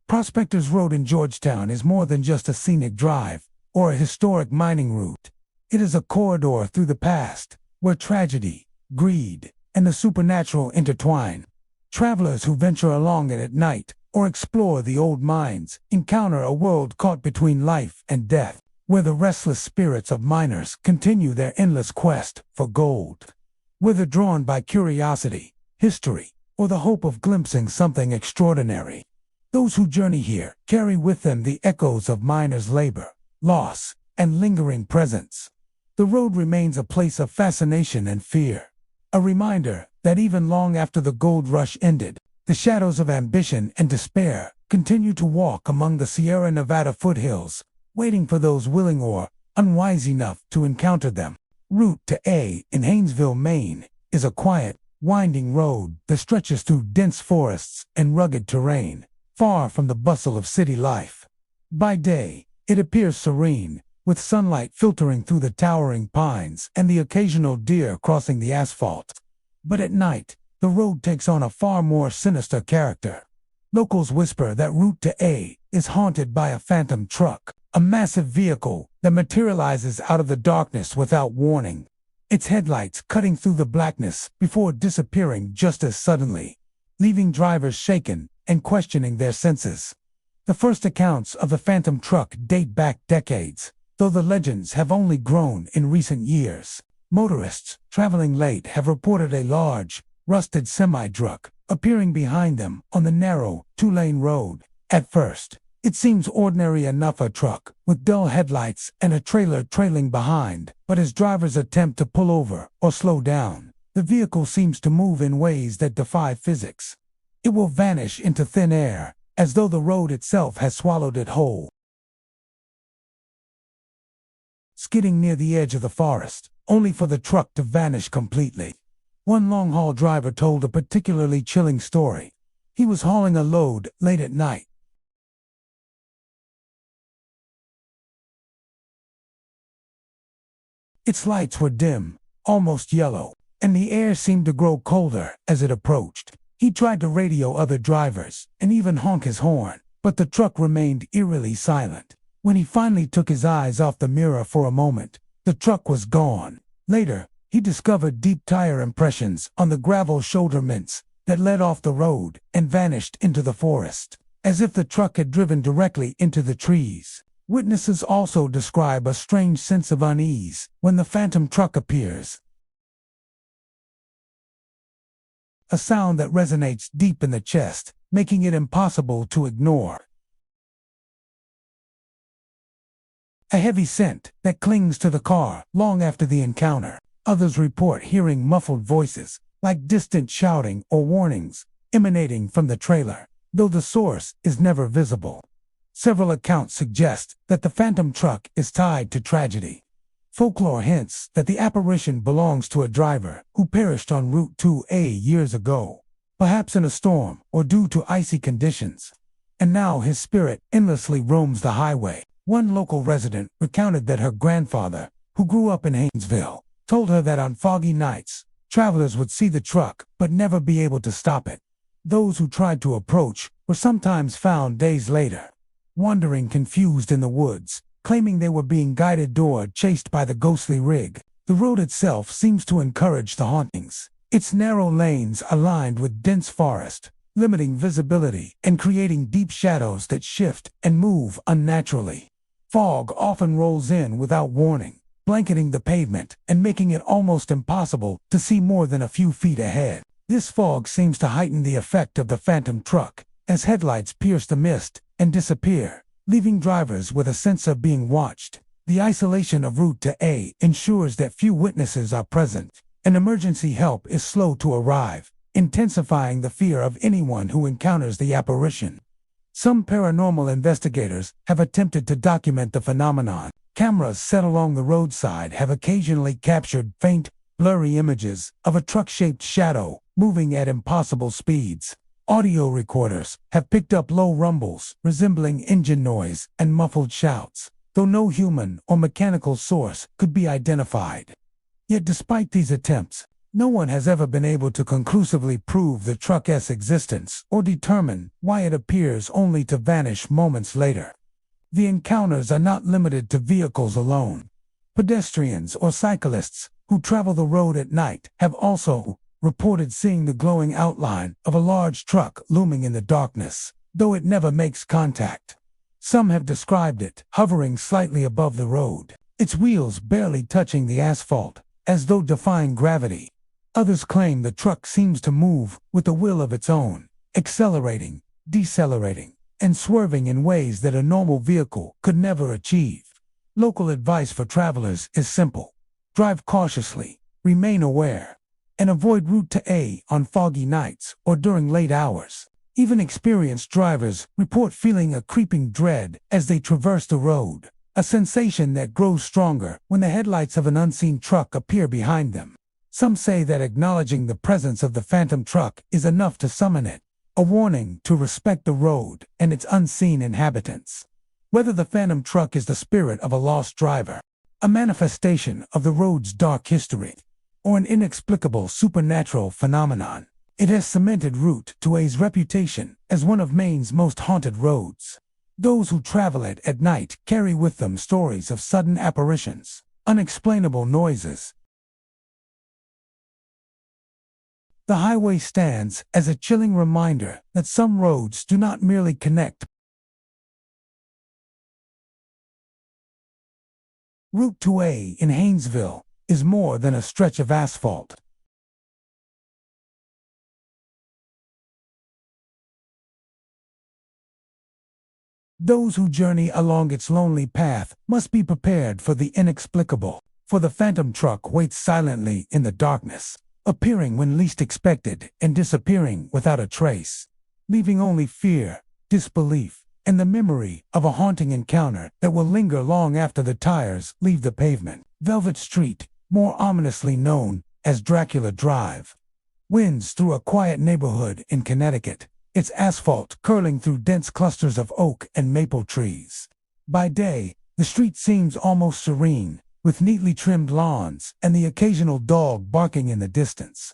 Prospector's Road in Georgetown is more than just a scenic drive or a historic mining route. It is a corridor through the past, where tragedy, greed, and the supernatural intertwine. Travelers who venture along it at night or explore the old mines encounter a world caught between life and death, where the restless spirits of miners continue their endless quest for gold. Whether drawn by curiosity, history, or the hope of glimpsing something extraordinary, those who journey here carry with them the echoes of miners' labor, loss, and lingering presence. The road remains a place of fascination and fear, a reminder that even long after the gold rush ended, the shadows of ambition and despair continue to walk among the Sierra Nevada foothills, waiting for those willing or unwise enough to encounter them. Route to A in Haynesville, Maine, is a quiet, winding road that stretches through dense forests and rugged terrain. far from the bustle of city life. By day, it appears serene, with sunlight filtering through the towering pines and the occasional deer crossing the asphalt. But at night, the road takes on a far more sinister character. Locals whisper that Route to A is haunted by a phantom truck, a massive vehicle that materializes out of the darkness without warning, its headlights cutting through the blackness before disappearing just as suddenly, leaving drivers shaken and questioning their senses. The first accounts of the phantom truck date back decades, though the legends have only grown in recent years. Motorists traveling late have reported a large, rusted semi-truck appearing behind them on the narrow, two-lane road. At first, it seems ordinary enough, a truck with dull headlights and a trailer trailing behind, but as drivers attempt to pull over or slow down, the vehicle seems to move in ways that defy physics. It will vanish into thin air, as though the road itself has swallowed it whole. Skidding near the edge of the forest, only for the truck to vanish completely. One long-haul driver told a particularly chilling story. He was hauling a load late at night. Its lights were dim, almost yellow, and the air seemed to grow colder as it approached. He tried to radio other drivers and even honk his horn, but the truck remained eerily silent. When he finally took his eyes off the mirror for a moment, the truck was gone. Later, he discovered deep tire impressions on the gravel shouldermints that led off the road and vanished into the forest, as if the truck had driven directly into the trees. Witnesses also describe a strange sense of unease when the phantom truck appears. A sound that resonates deep in the chest, making it impossible to ignore. A heavy scent that clings to the car long after the encounter. Others report hearing muffled voices, like distant shouting or warnings, emanating from the trailer, though the source is never visible. Several accounts suggest that the phantom truck is tied to tragedy. Folklore hints that the apparition belongs to a driver who perished on Route 2A years ago, perhaps in a storm or due to icy conditions. And now his spirit endlessly roams the highway. One local resident recounted that her grandfather, who grew up in Haynesville, told her that on foggy nights, travelers would see the truck but never be able to stop it. Those who tried to approach were sometimes found days later, wandering confused in the woods, claiming they were being guided or chased by the ghostly rig. The road itself seems to encourage the hauntings. Its narrow lanes are lined with dense forest, limiting visibility and creating deep shadows that shift and move unnaturally. Fog often rolls in without warning, blanketing the pavement and making it almost impossible to see more than a few feet ahead. This fog seems to heighten the effect of the phantom truck, as headlights pierce the mist and disappear, leaving drivers with a sense of being watched. The isolation of Route to A ensures that few witnesses are present, and emergency help is slow to arrive, intensifying the fear of anyone who encounters the apparition. Some paranormal investigators have attempted to document the phenomenon. Cameras set along the roadside have occasionally captured faint, blurry images of a truck-shaped shadow moving at impossible speeds. Audio recorders have picked up low rumbles resembling engine noise and muffled shouts, though no human or mechanical source could be identified. Yet despite these attempts, no one has ever been able to conclusively prove the truck's existence or determine why it appears only to vanish moments later. The encounters are not limited to vehicles alone. Pedestrians or cyclists who travel the road at night have also reported seeing the glowing outline of a large truck looming in the darkness, though it never makes contact. Some have described it hovering slightly above the road, its wheels barely touching the asphalt, as though defying gravity. Others claim the truck seems to move with a will of its own, accelerating, decelerating, and swerving in ways that a normal vehicle could never achieve. Local advice for travelers is simple: drive cautiously, remain aware, and avoid Route to A on foggy nights or during late hours. Even experienced drivers report feeling a creeping dread as they traverse the road, a sensation that grows stronger when the headlights of an unseen truck appear behind them. Some say that acknowledging the presence of the phantom truck is enough to summon it. a warning to respect the road and its unseen inhabitants. Whether the phantom truck is the spirit of a lost driver, a manifestation of the road's dark history, or an inexplicable supernatural phenomenon, it has cemented Route 2A's reputation as one of Maine's most haunted roads. Those who travel it at night carry with them stories of sudden apparitions, unexplainable noises. The highway stands as a chilling reminder that some roads do not merely connect. Route 2A in Haynesville is more than a stretch of asphalt. Those who journey along its lonely path must be prepared for the inexplicable, for the phantom truck waits silently in the darkness, appearing when least expected and disappearing without a trace, leaving only fear, disbelief, and the memory of a haunting encounter that will linger long after the tires leave the pavement. Velvet Street, more ominously known as Dracula Drive, winds through a quiet neighborhood in Connecticut, its asphalt curling through dense clusters of oak and maple trees. By day, the street seems almost serene, with neatly trimmed lawns and the occasional dog barking in the distance.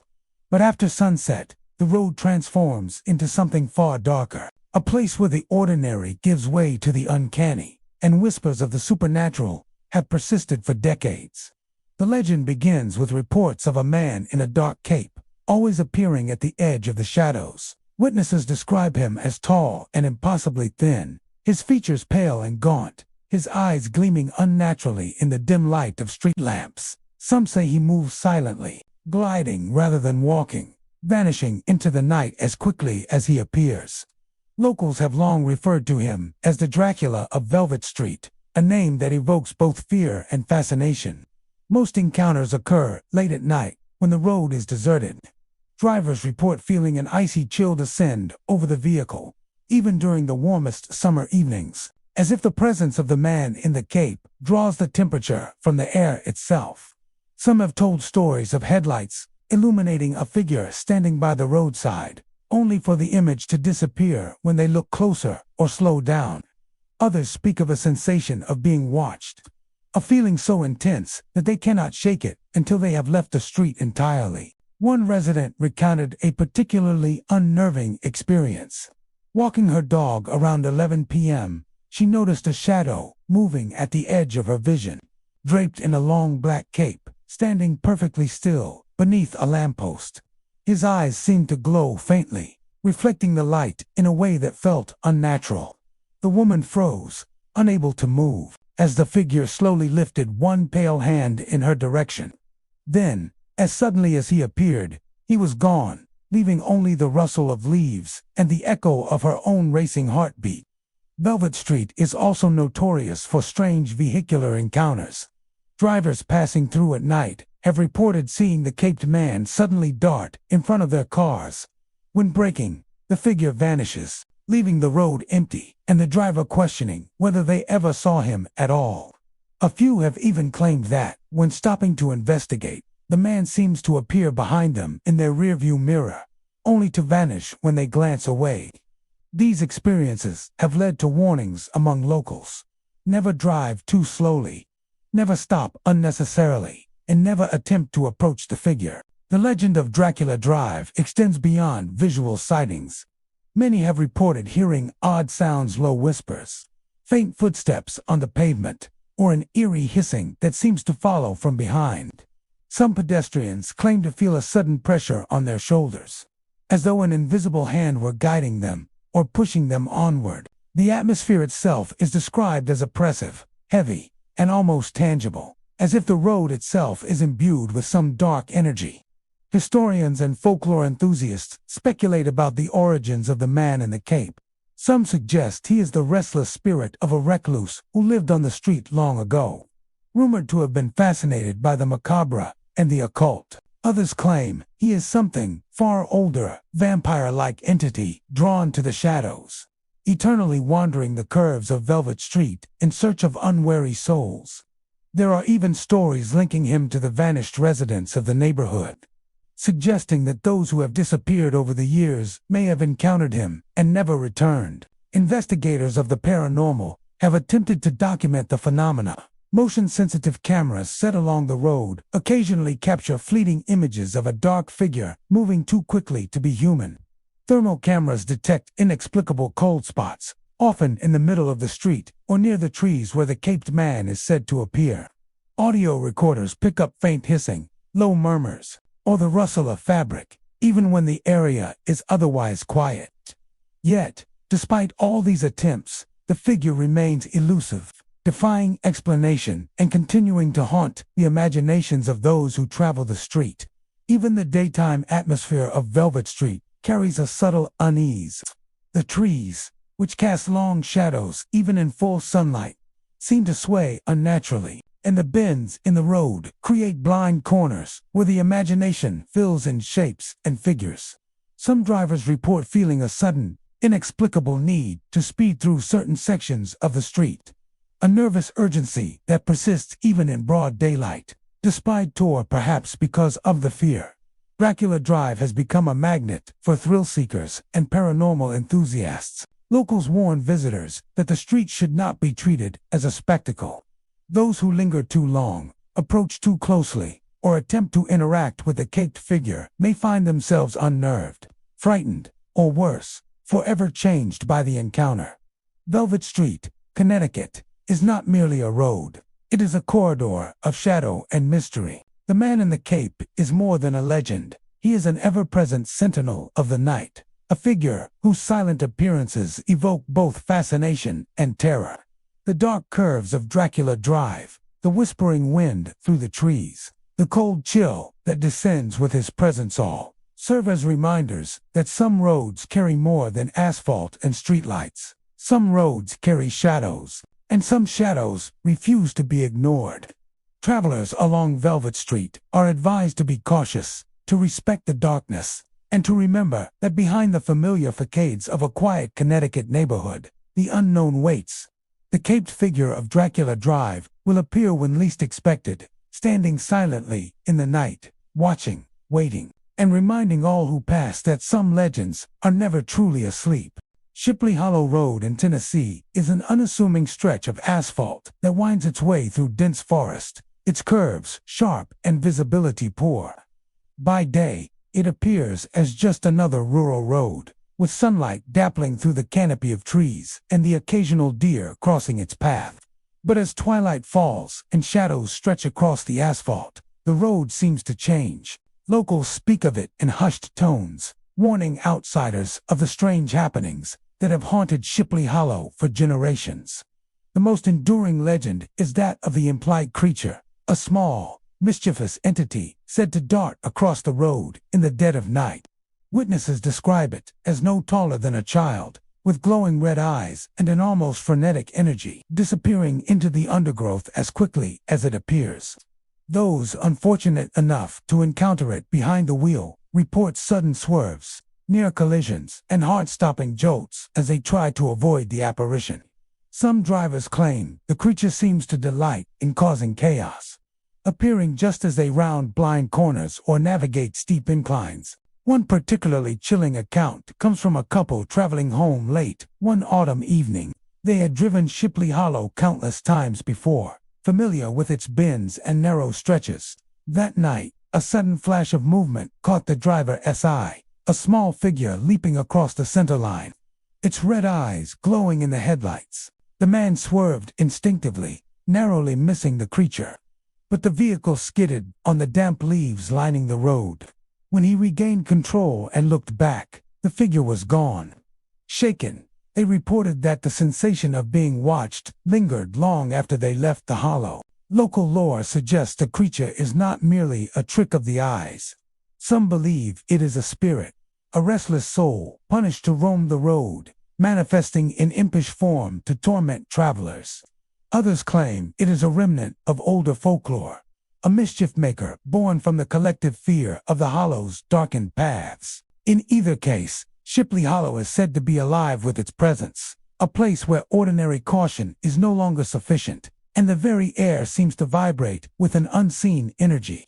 But after sunset, the road transforms into something far darker, a place where the ordinary gives way to the uncanny, and whispers of the supernatural have persisted for decades. The legend begins with reports of a man in a dark cape, always appearing at the edge of the shadows. Witnesses describe him as tall and impossibly thin, his features pale and gaunt, his eyes gleaming unnaturally in the dim light of street lamps. Some say he moves silently, gliding rather than walking, vanishing into the night as quickly as he appears. Locals have long referred to him as the Dracula of Velvet Street, a name that evokes both fear and fascination. Most encounters occur late at night, when the road is deserted. Drivers report feeling an icy chill descend over the vehicle, even during the warmest summer evenings, as if the presence of the man in the cape draws the temperature from the air itself. Some have told stories of headlights illuminating a figure standing by the roadside, only for the image to disappear when they look closer or slow down. Others speak of a sensation of being watched, a feeling so intense that they cannot shake it until they have left the street entirely. One resident recounted a particularly unnerving experience. Walking her dog around 11 p.m., she noticed a shadow moving at the edge of her vision, draped in a long black cape, standing perfectly still beneath a lamppost. His eyes seemed to glow faintly, reflecting the light in a way that felt unnatural. The woman froze, unable to move, as the figure slowly lifted one pale hand in her direction. Then, as suddenly as he appeared, he was gone, leaving only the rustle of leaves and the echo of her own racing heartbeat. Velvet Street is also notorious for strange vehicular encounters. Drivers passing through at night have reported seeing the caped man suddenly dart in front of their cars. When braking, the figure vanishes, leaving the road empty, and the driver questioning whether they ever saw him at all. A few have even claimed that, when stopping to investigate, the man seems to appear behind them in their rearview mirror, only to vanish when they glance away. These experiences have led to warnings among locals. Never drive too slowly, never stop unnecessarily, and never attempt to approach the figure. The legend of Dracula Drive extends beyond visual sightings. Many have reported hearing odd sounds, low whispers, faint footsteps on the pavement, or an eerie hissing that seems to follow from behind. Some pedestrians claim to feel a sudden pressure on their shoulders, as though an invisible hand were guiding them or pushing them onward. The atmosphere itself is described as oppressive, heavy, and almost tangible, as if the road itself is imbued with some dark energy. Historians and folklore enthusiasts speculate about the origins of the man in the cape. Some suggest he is the restless spirit of a recluse who lived on the street long ago, rumored to have been fascinated by the macabre and the occult. Others claim he is something far older, vampire-like entity drawn to the shadows, eternally wandering the curves of Velvet Street in search of unwary souls. There are even stories linking him to the vanished residents of the neighborhood. suggesting that those who have disappeared over the years may have encountered him and never returned. Investigators of the paranormal have attempted to document the phenomena. Motion-sensitive cameras set along the road occasionally capture fleeting images of a dark figure moving too quickly to be human. Thermal cameras detect inexplicable cold spots, often in the middle of the street or near the trees where the caped man is said to appear. Audio recorders pick up faint hissing, low murmurs, or the rustle of fabric, even when the area is otherwise quiet. Yet, despite all these attempts, the figure remains elusive, defying explanation and continuing to haunt the imaginations of those who travel the street. Even the daytime atmosphere of Velvet Street carries a subtle unease. The trees, which cast long shadows even in full sunlight, seem to sway unnaturally, and the bends in the road create blind corners where the imagination fills in shapes and figures. Some drivers report feeling a sudden, inexplicable need to speed through certain sections of the street, a nervous urgency that persists even in broad daylight, despite or perhaps because of the fear. Dracula Drive has become a magnet for thrill seekers and paranormal enthusiasts. Locals warn visitors that the street should not be treated as a spectacle. Those who linger too long, approach too closely, or attempt to interact with the caped figure may find themselves unnerved, frightened, or worse, forever changed by the encounter. Velvet Street, Connecticut, is not merely a road. It is a corridor of shadow and mystery. The man in the cape is more than a legend. He is an ever-present sentinel of the night, a figure whose silent appearances evoke both fascination and terror. The dark curves of Dracula Drive, the whispering wind through the trees, the cold chill that descends with his presence all serve as reminders that some roads carry more than asphalt and streetlights. Some roads carry shadows, and some shadows refuse to be ignored. Travelers along Velvet Street are advised to be cautious, to respect the darkness, and to remember that behind the familiar facades of a quiet Connecticut neighborhood, the unknown waits. The caped figure of Dracula Drive will appear when least expected, standing silently in the night, watching, waiting, and reminding all who pass that some legends are never truly asleep. Shipley Hollow Road in Tennessee is an unassuming stretch of asphalt that winds its way through dense forest, its curves sharp and visibility poor. By day, it appears as just another rural road, with sunlight dappling through the canopy of trees and the occasional deer crossing its path. But as twilight falls and shadows stretch across the asphalt, the road seems to change. Locals speak of it in hushed tones, warning outsiders of the strange happenings that have haunted Shipley Hollow for generations. The most enduring legend is that of the implied creature, a small, mischievous entity said to dart across the road in the dead of night. Witnesses describe it as no taller than a child, with glowing red eyes and an almost frenetic energy, disappearing into the undergrowth as quickly as it appears. Those unfortunate enough to encounter it behind the wheel report sudden swerves, near collisions, and heart-stopping jolts as they try to avoid the apparition. Some drivers claim the creature seems to delight in causing chaos, appearing just as they round blind corners or navigate steep inclines. One particularly chilling account comes from a couple traveling home late one autumn evening. They had driven Shipley Hollow countless times before, familiar with its bends and narrow stretches. That night, a sudden flash of movement caught the driver's eye, a small figure leaping across the center line, its red eyes glowing in the headlights. The man swerved instinctively, narrowly missing the creature. But the vehicle skidded on the damp leaves lining the road. When he regained control and looked back, the figure was gone. Shaken, they reported that the sensation of being watched lingered long after they left the hollow. Local lore suggests the creature is not merely a trick of the eyes. Some believe it is a spirit, a restless soul punished to roam the road, manifesting in impish form to torment travelers. Others claim it is a remnant of older folklore, a mischief maker born from the collective fear of the hollow's darkened paths. In either case, Shipley Hollow is said to be alive with its presence, a place where ordinary caution is no longer sufficient, and the very air seems to vibrate with an unseen energy.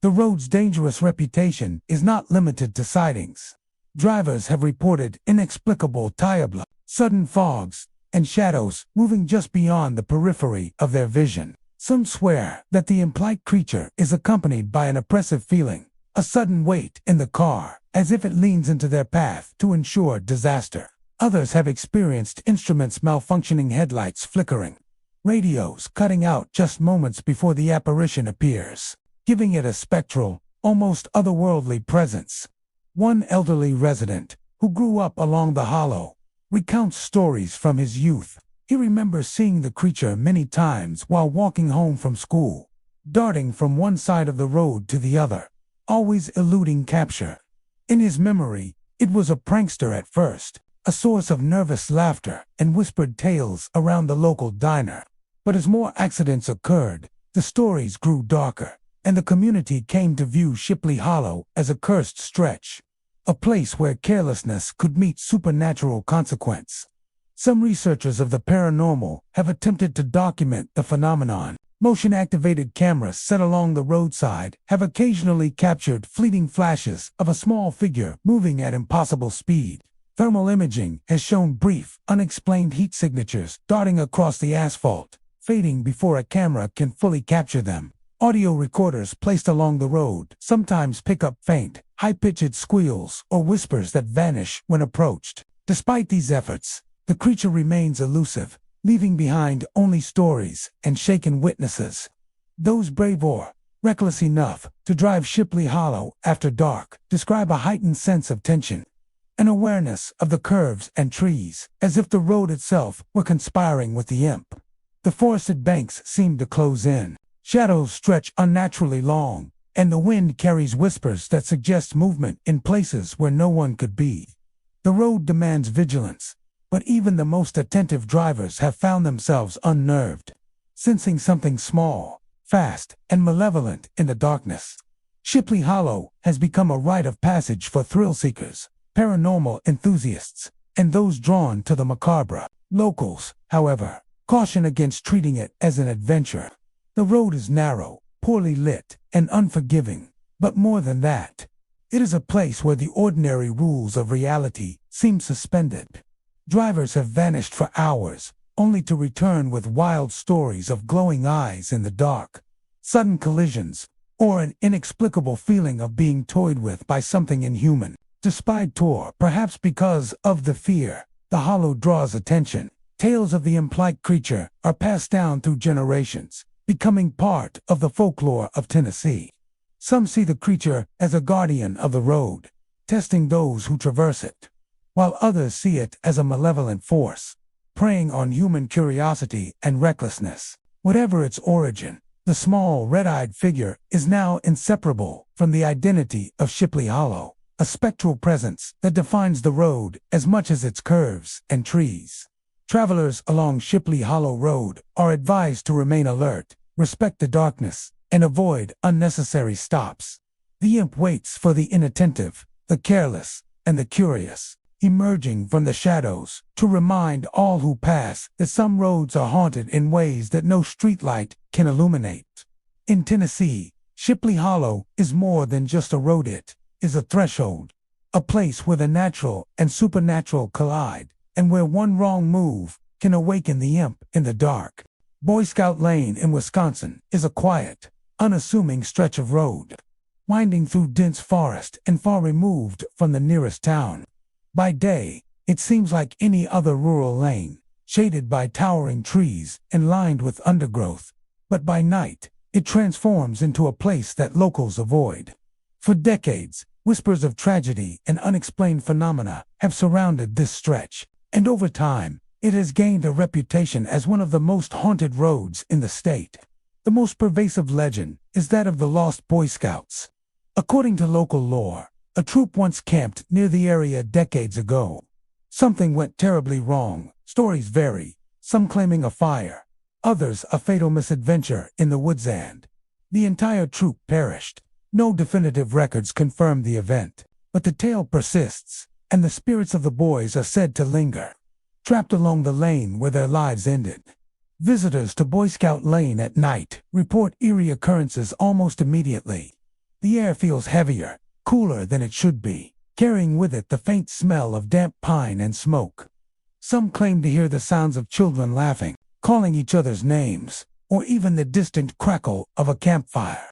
The road's dangerous reputation is not limited to sightings. Drivers have reported inexplicable tirebla, sudden fogs, and shadows moving just beyond the periphery of their vision. Some swear that the implied creature is accompanied by an oppressive feeling, a sudden weight in the car, as if it leans into their path to ensure disaster. Others have experienced instruments malfunctioning, headlights flickering, radios cutting out just moments before the apparition appears, giving it a spectral, almost otherworldly presence. One elderly resident, who grew up along the hollow, recounts stories from his youth. He remembers seeing the creature many times while walking home from school, darting from one side of the road to the other, always eluding capture. In his memory, it was a prankster at first, a source of nervous laughter and whispered tales around the local diner. But as more accidents occurred, the stories grew darker, and the community came to view Shipley Hollow as a cursed stretch, a place where carelessness could meet supernatural consequence. Some researchers of the paranormal have attempted to document the phenomenon. Motion-activated cameras set along the roadside have occasionally captured fleeting flashes of a small figure moving at impossible speed. Thermal imaging has shown brief, unexplained heat signatures darting across the asphalt, fading before a camera can fully capture them. Audio recorders placed along the road sometimes pick up faint, high-pitched squeals or whispers that vanish when approached. Despite these efforts, the creature remains elusive, leaving behind only stories and shaken witnesses. Those brave or reckless enough to drive Shipley Hollow after dark describe a heightened sense of tension, an awareness of the curves and trees, as if the road itself were conspiring with the imp. The forested banks seem to close in. Shadows stretch unnaturally long, and the wind carries whispers that suggest movement in places where no one could be. The road demands vigilance, but even the most attentive drivers have found themselves unnerved, sensing something small, fast, and malevolent in the darkness. Shipley Hollow has become a rite of passage for thrill-seekers, paranormal enthusiasts, and those drawn to the macabre. Locals, however, caution against treating it as an adventure. The road is narrow, poorly lit, and unforgiving, but more than that, it is a place where the ordinary rules of reality seem suspended. Drivers have vanished for hours, only to return with wild stories of glowing eyes in the dark, sudden collisions, or an inexplicable feeling of being toyed with by something inhuman. Despite tour, perhaps because of the fear, the hollow draws attention. Tales of the implied creature are passed down through generations, becoming part of the folklore of Tennessee. Some see the creature as a guardian of the road, testing those who traverse it, while others see it as a malevolent force, preying on human curiosity and recklessness. Whatever its origin, the small red-eyed figure is now inseparable from the identity of Shipley Hollow, a spectral presence that defines the road as much as its curves and trees. Travelers along Shipley Hollow Road are advised to remain alert, respect the darkness, and avoid unnecessary stops. The imp waits for the inattentive, the careless, and the curious, emerging from the shadows to remind all who pass that some roads are haunted in ways that no streetlight can illuminate. In Tennessee, Shipley Hollow is more than just a road, it is a threshold, a place where the natural and supernatural collide, and where one wrong move can awaken the imp in the dark. Boy Scout Lane in Wisconsin is a quiet, unassuming stretch of road, winding through dense forest and far removed from the nearest town. By day, it seems like any other rural lane, shaded by towering trees and lined with undergrowth, but by night, it transforms into a place that locals avoid. For decades, whispers of tragedy and unexplained phenomena have surrounded this stretch, and over time, it has gained a reputation as one of the most haunted roads in the state. The most pervasive legend is that of the Lost Boy Scouts. According to local lore, a troop once camped near the area decades ago. Something went terribly wrong. Stories vary, some claiming a fire, others a fatal misadventure in the woods, and the entire troop perished. No definitive records confirm the event, but the tale persists, and the spirits of the boys are said to linger, trapped along the lane where their lives ended. Visitors to Boy Scout Lane at night report eerie occurrences almost immediately. The air feels heavier, cooler than it should be, carrying with it the faint smell of damp pine and smoke. Some claim to hear the sounds of children laughing, calling each other's names, or even the distant crackle of a campfire.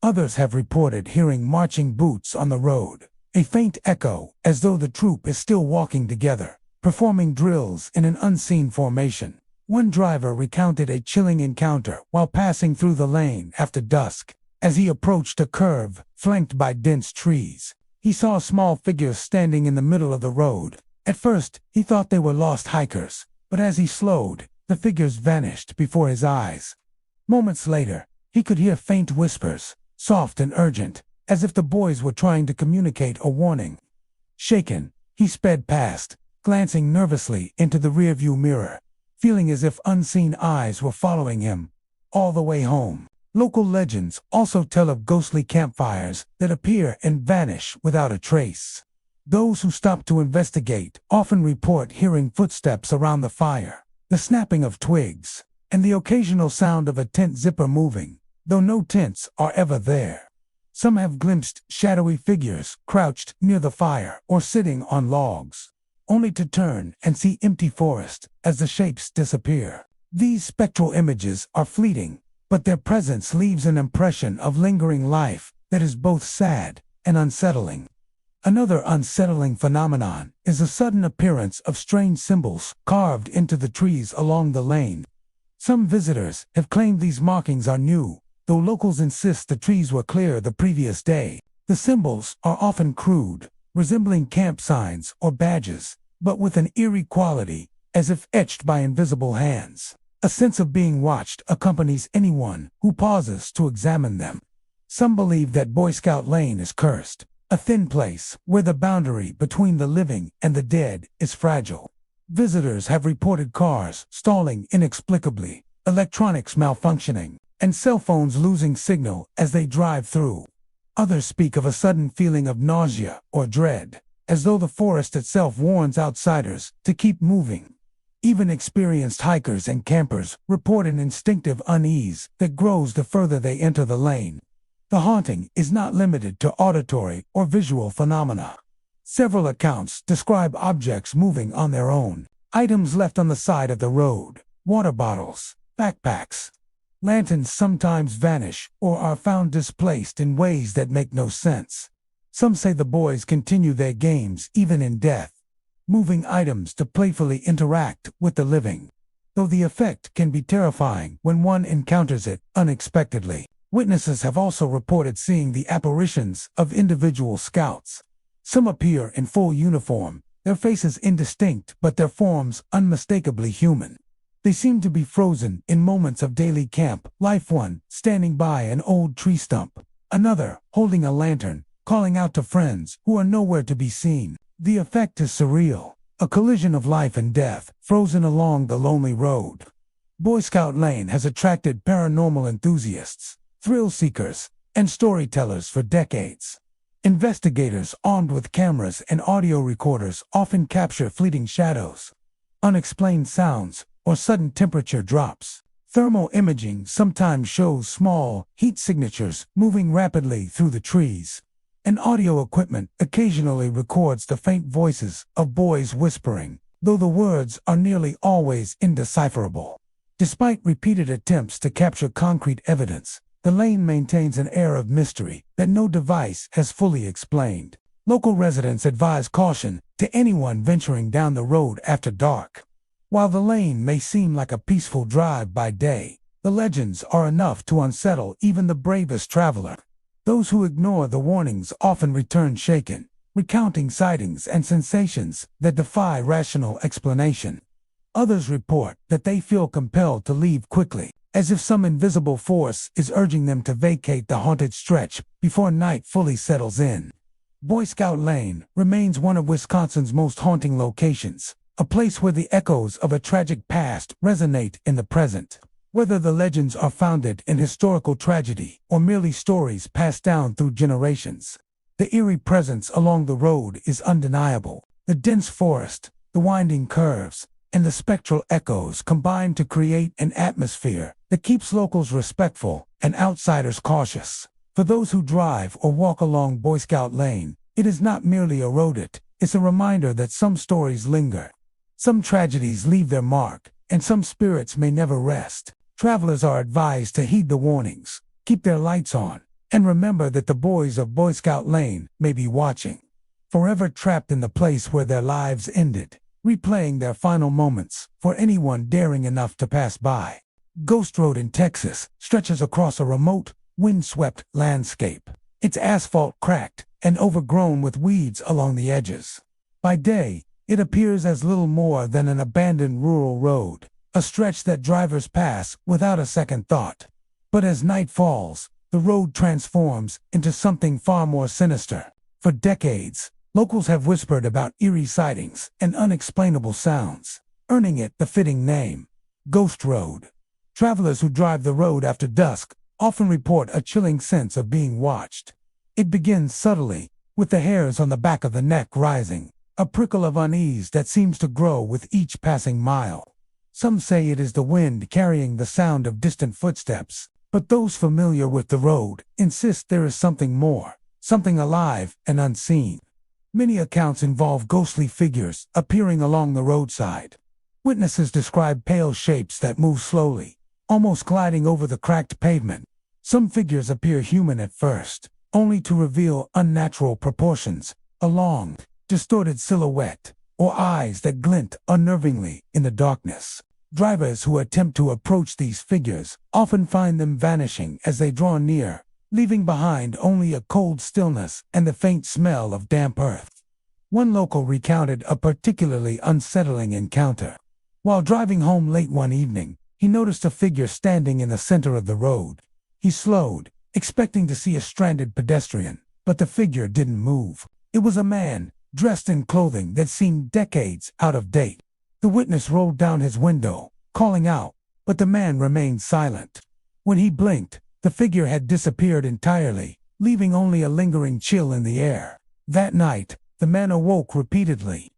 Others have reported hearing marching boots on the road, a faint echo as though the troop is still walking together, performing drills in an unseen formation. One driver recounted a chilling encounter while passing through the lane after dusk. As he approached a curve flanked by dense trees, he saw small figures standing in the middle of the road. At first, he thought they were lost hikers, but as he slowed, the figures vanished before his eyes. Moments later, he could hear faint whispers, soft and urgent, as if the boys were trying to communicate a warning. Shaken, he sped past, glancing nervously into the rearview mirror, feeling as if unseen eyes were following him all the way home. Local legends also tell of ghostly campfires that appear and vanish without a trace. Those who stop to investigate often report hearing footsteps around the fire, the snapping of twigs, and the occasional sound of a tent zipper moving, though no tents are ever there. Some have glimpsed shadowy figures crouched near the fire or sitting on logs, only to turn and see empty forest as the shapes disappear. These spectral images are fleeting, but their presence leaves an impression of lingering life that is both sad and unsettling. Another unsettling phenomenon is the sudden appearance of strange symbols carved into the trees along the lane. Some visitors have claimed these markings are new, though locals insist the trees were clear the previous day. The symbols are often crude, resembling camp signs or badges, but with an eerie quality, as if etched by invisible hands. A sense of being watched accompanies anyone who pauses to examine them. Some believe that Boy Scout Lane is cursed, a thin place where the boundary between the living and the dead is fragile. Visitors have reported cars stalling inexplicably, electronics malfunctioning, and cell phones losing signal as they drive through. Others speak of a sudden feeling of nausea or dread, as though the forest itself warns outsiders to keep moving. Even experienced hikers and campers report an instinctive unease that grows the further they enter the lane. The haunting is not limited to auditory or visual phenomena. Several accounts describe objects moving on their own, items left on the side of the road, water bottles, backpacks. Lanterns sometimes vanish or are found displaced in ways that make no sense. Some say the boys continue their games even in death, moving items to playfully interact with the living, though the effect can be terrifying when one encounters it unexpectedly. Witnesses have also reported seeing the apparitions of individual scouts. Some appear in full uniform, their faces indistinct but their forms unmistakably human. They seem to be frozen in moments of daily camp life, one standing by an old tree stump, another holding a lantern, calling out to friends who are nowhere to be seen. The effect is surreal, a collision of life and death frozen along the lonely road. Boy Scout Lane has attracted paranormal enthusiasts, thrill seekers, and storytellers for decades. Investigators armed with cameras and audio recorders often capture fleeting shadows, unexplained sounds, or sudden temperature drops. Thermal imaging sometimes shows small heat signatures moving rapidly through the trees, and audio equipment occasionally records the faint voices of boys whispering, though the words are nearly always indecipherable. Despite repeated attempts to capture concrete evidence, the lane maintains an air of mystery that no device has fully explained. Local residents advise caution to anyone venturing down the road after dark. While the lane may seem like a peaceful drive by day, the legends are enough to unsettle even the bravest traveler. Those who ignore the warnings often return shaken, recounting sightings and sensations that defy rational explanation. Others report that they feel compelled to leave quickly, as if some invisible force is urging them to vacate the haunted stretch before night fully settles in. Boy Scout Lane remains one of Wisconsin's most haunting locations, a place where the echoes of a tragic past resonate in the present. Whether the legends are founded in historical tragedy or merely stories passed down through generations, the eerie presence along the road is undeniable. The dense forest, the winding curves, and the spectral echoes combine to create an atmosphere that keeps locals respectful and outsiders cautious. For those who drive or walk along Boy Scout Lane, it is not merely a road, it's a reminder that some stories linger. Some tragedies leave their mark, and some spirits may never rest. Travelers are advised to heed the warnings, keep their lights on, and remember that the boys of Boy Scout Lane may be watching, forever trapped in the place where their lives ended, replaying their final moments for anyone daring enough to pass by. Ghost Road in Texas stretches across a remote, wind-swept landscape, its asphalt cracked and overgrown with weeds along the edges. By day, it appears as little more than an abandoned rural road, a stretch that drivers pass without a second thought. But as night falls, the road transforms into something far more sinister. For decades, locals have whispered about eerie sightings and unexplainable sounds, earning it the fitting name, Ghost Road. Travelers who drive the road after dusk often report a chilling sense of being watched. It begins subtly, with the hairs on the back of the neck rising, a prickle of unease that seems to grow with each passing mile. Some say it is the wind carrying the sound of distant footsteps, but those familiar with the road insist there is something more, something alive and unseen. Many accounts involve ghostly figures appearing along the roadside. Witnesses describe pale shapes that move slowly, almost gliding over the cracked pavement. Some figures appear human at first, only to reveal unnatural proportions, a long, distorted silhouette, or eyes that glint unnervingly in the darkness. Drivers who attempt to approach these figures often find them vanishing as they draw near, leaving behind only a cold stillness and the faint smell of damp earth. One local recounted a particularly unsettling encounter. While driving home late one evening, he noticed a figure standing in the center of the road. He slowed, expecting to see a stranded pedestrian, but the figure didn't move. It was a man, dressed in clothing that seemed decades out of date. The witness rolled down his window, calling out, but the man remained silent. When he blinked, the figure had disappeared entirely, leaving only a lingering chill in the air. That night, the man awoke repeatedly,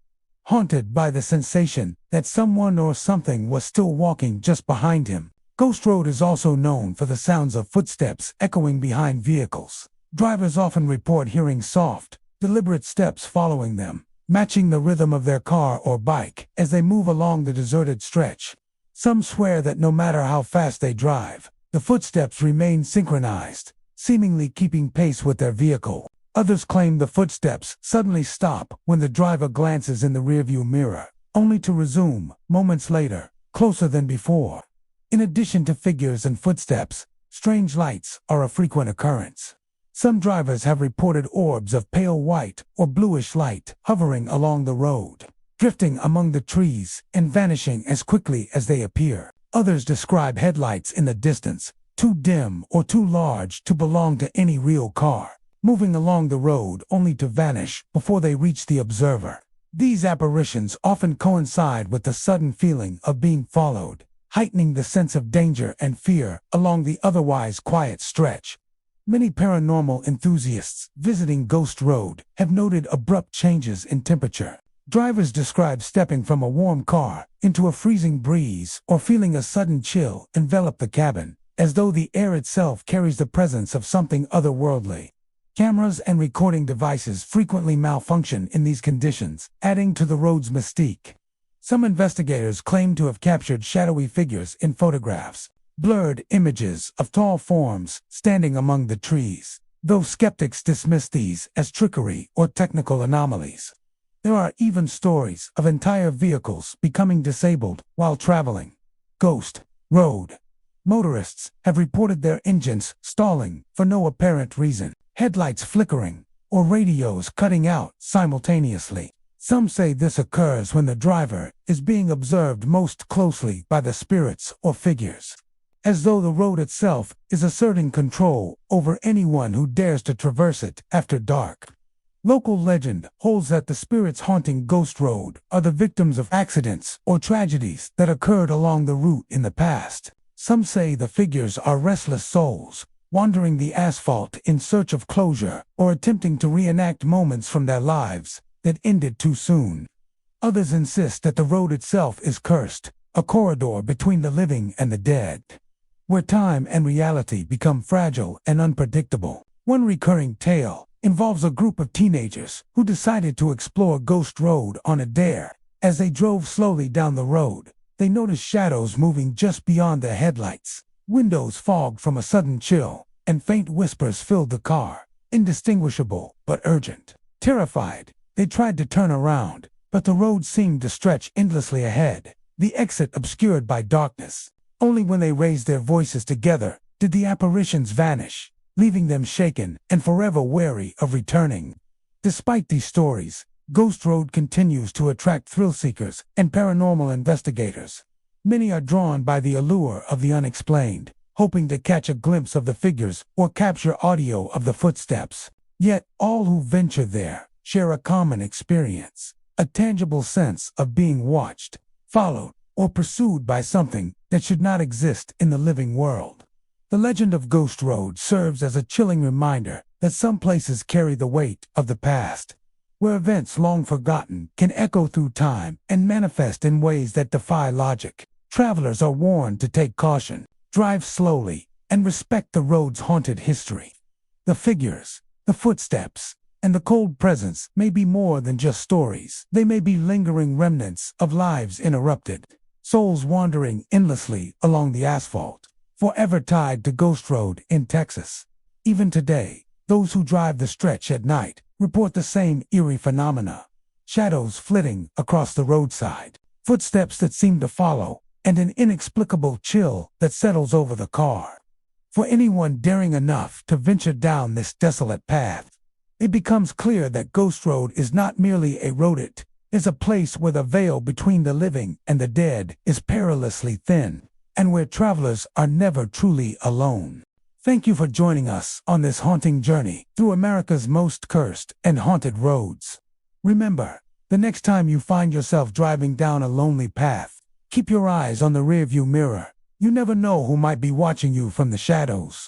haunted by the sensation that someone or something was still walking just behind him. Ghost Road is also known for the sounds of footsteps echoing behind vehicles. Drivers often report hearing soft, deliberate steps following them, matching the rhythm of their car or bike as they move along the deserted stretch. Some swear that no matter how fast they drive, the footsteps remain synchronized, seemingly keeping pace with their vehicle. Others claim the footsteps suddenly stop when the driver glances in the rearview mirror, only to resume, moments later, closer than before. In addition to figures and footsteps, strange lights are a frequent occurrence. Some drivers have reported orbs of pale white or bluish light hovering along the road, drifting among the trees and vanishing as quickly as they appear. Others describe headlights in the distance, too dim or too large to belong to any real car, moving along the road only to vanish before they reach the observer. These apparitions often coincide with the sudden feeling of being followed, heightening the sense of danger and fear along the otherwise quiet stretch. Many paranormal enthusiasts visiting Ghost Road have noted abrupt changes in temperature. Drivers describe stepping from a warm car into a freezing breeze or feeling a sudden chill envelop the cabin, as though the air itself carries the presence of something otherworldly. Cameras and recording devices frequently malfunction in these conditions, adding to the road's mystique. Some investigators claim to have captured shadowy figures in photographs, blurred images of tall forms standing among the trees, though skeptics dismiss these as trickery or technical anomalies. There are even stories of entire vehicles becoming disabled while traveling. Ghost Road. Motorists have reported their engines stalling for no apparent reason, headlights flickering, or radios cutting out simultaneously. Some say this occurs when the driver is being observed most closely by the spirits or figures, as though the road itself is asserting control over anyone who dares to traverse it after dark. Local legend holds that the spirits haunting Ghost Road are the victims of accidents or tragedies that occurred along the route in the past. Some say the figures are restless souls, wandering the asphalt in search of closure or attempting to reenact moments from their lives that ended too soon. Others insist that the road itself is cursed, a corridor between the living and the dead, where time and reality become fragile and unpredictable. One recurring tale involves a group of teenagers who decided to explore Ghost Road on a dare. As they drove slowly down the road, they noticed shadows moving just beyond their headlights. Windows fogged from a sudden chill, and faint whispers filled the car, indistinguishable but urgent. Terrified, they tried to turn around, but the road seemed to stretch endlessly ahead, the exit obscured by darkness. Only when they raised their voices together did the apparitions vanish, leaving them shaken and forever wary of returning. Despite these stories, Ghost Road continues to attract thrill-seekers and paranormal investigators. Many are drawn by the allure of the unexplained, hoping to catch a glimpse of the figures or capture audio of the footsteps. Yet, all who venture there share a common experience, a tangible sense of being watched, followed, or pursued by something that should not exist in the living world. The legend of Ghost Road serves as a chilling reminder that some places carry the weight of the past, where events long forgotten can echo through time and manifest in ways that defy logic. Travelers are warned to take caution, drive slowly, and respect the road's haunted history. The figures, the footsteps, and the cold presence may be more than just stories. They may be lingering remnants of lives interrupted, souls wandering endlessly along the asphalt, forever tied to Ghost Road in Texas. Even today, those who drive the stretch at night report the same eerie phenomena: shadows flitting across the roadside, footsteps that seem to follow, and an inexplicable chill that settles over the car. For anyone daring enough to venture down this desolate path, it becomes clear that Ghost Road is not merely a road, it is a place where the veil between the living and the dead is perilously thin, and where travelers are never truly alone. Thank you for joining us on this haunting journey through America's most cursed and haunted roads. Remember, the next time you find yourself driving down a lonely path, keep your eyes on the rearview mirror. You never know who might be watching you from the shadows.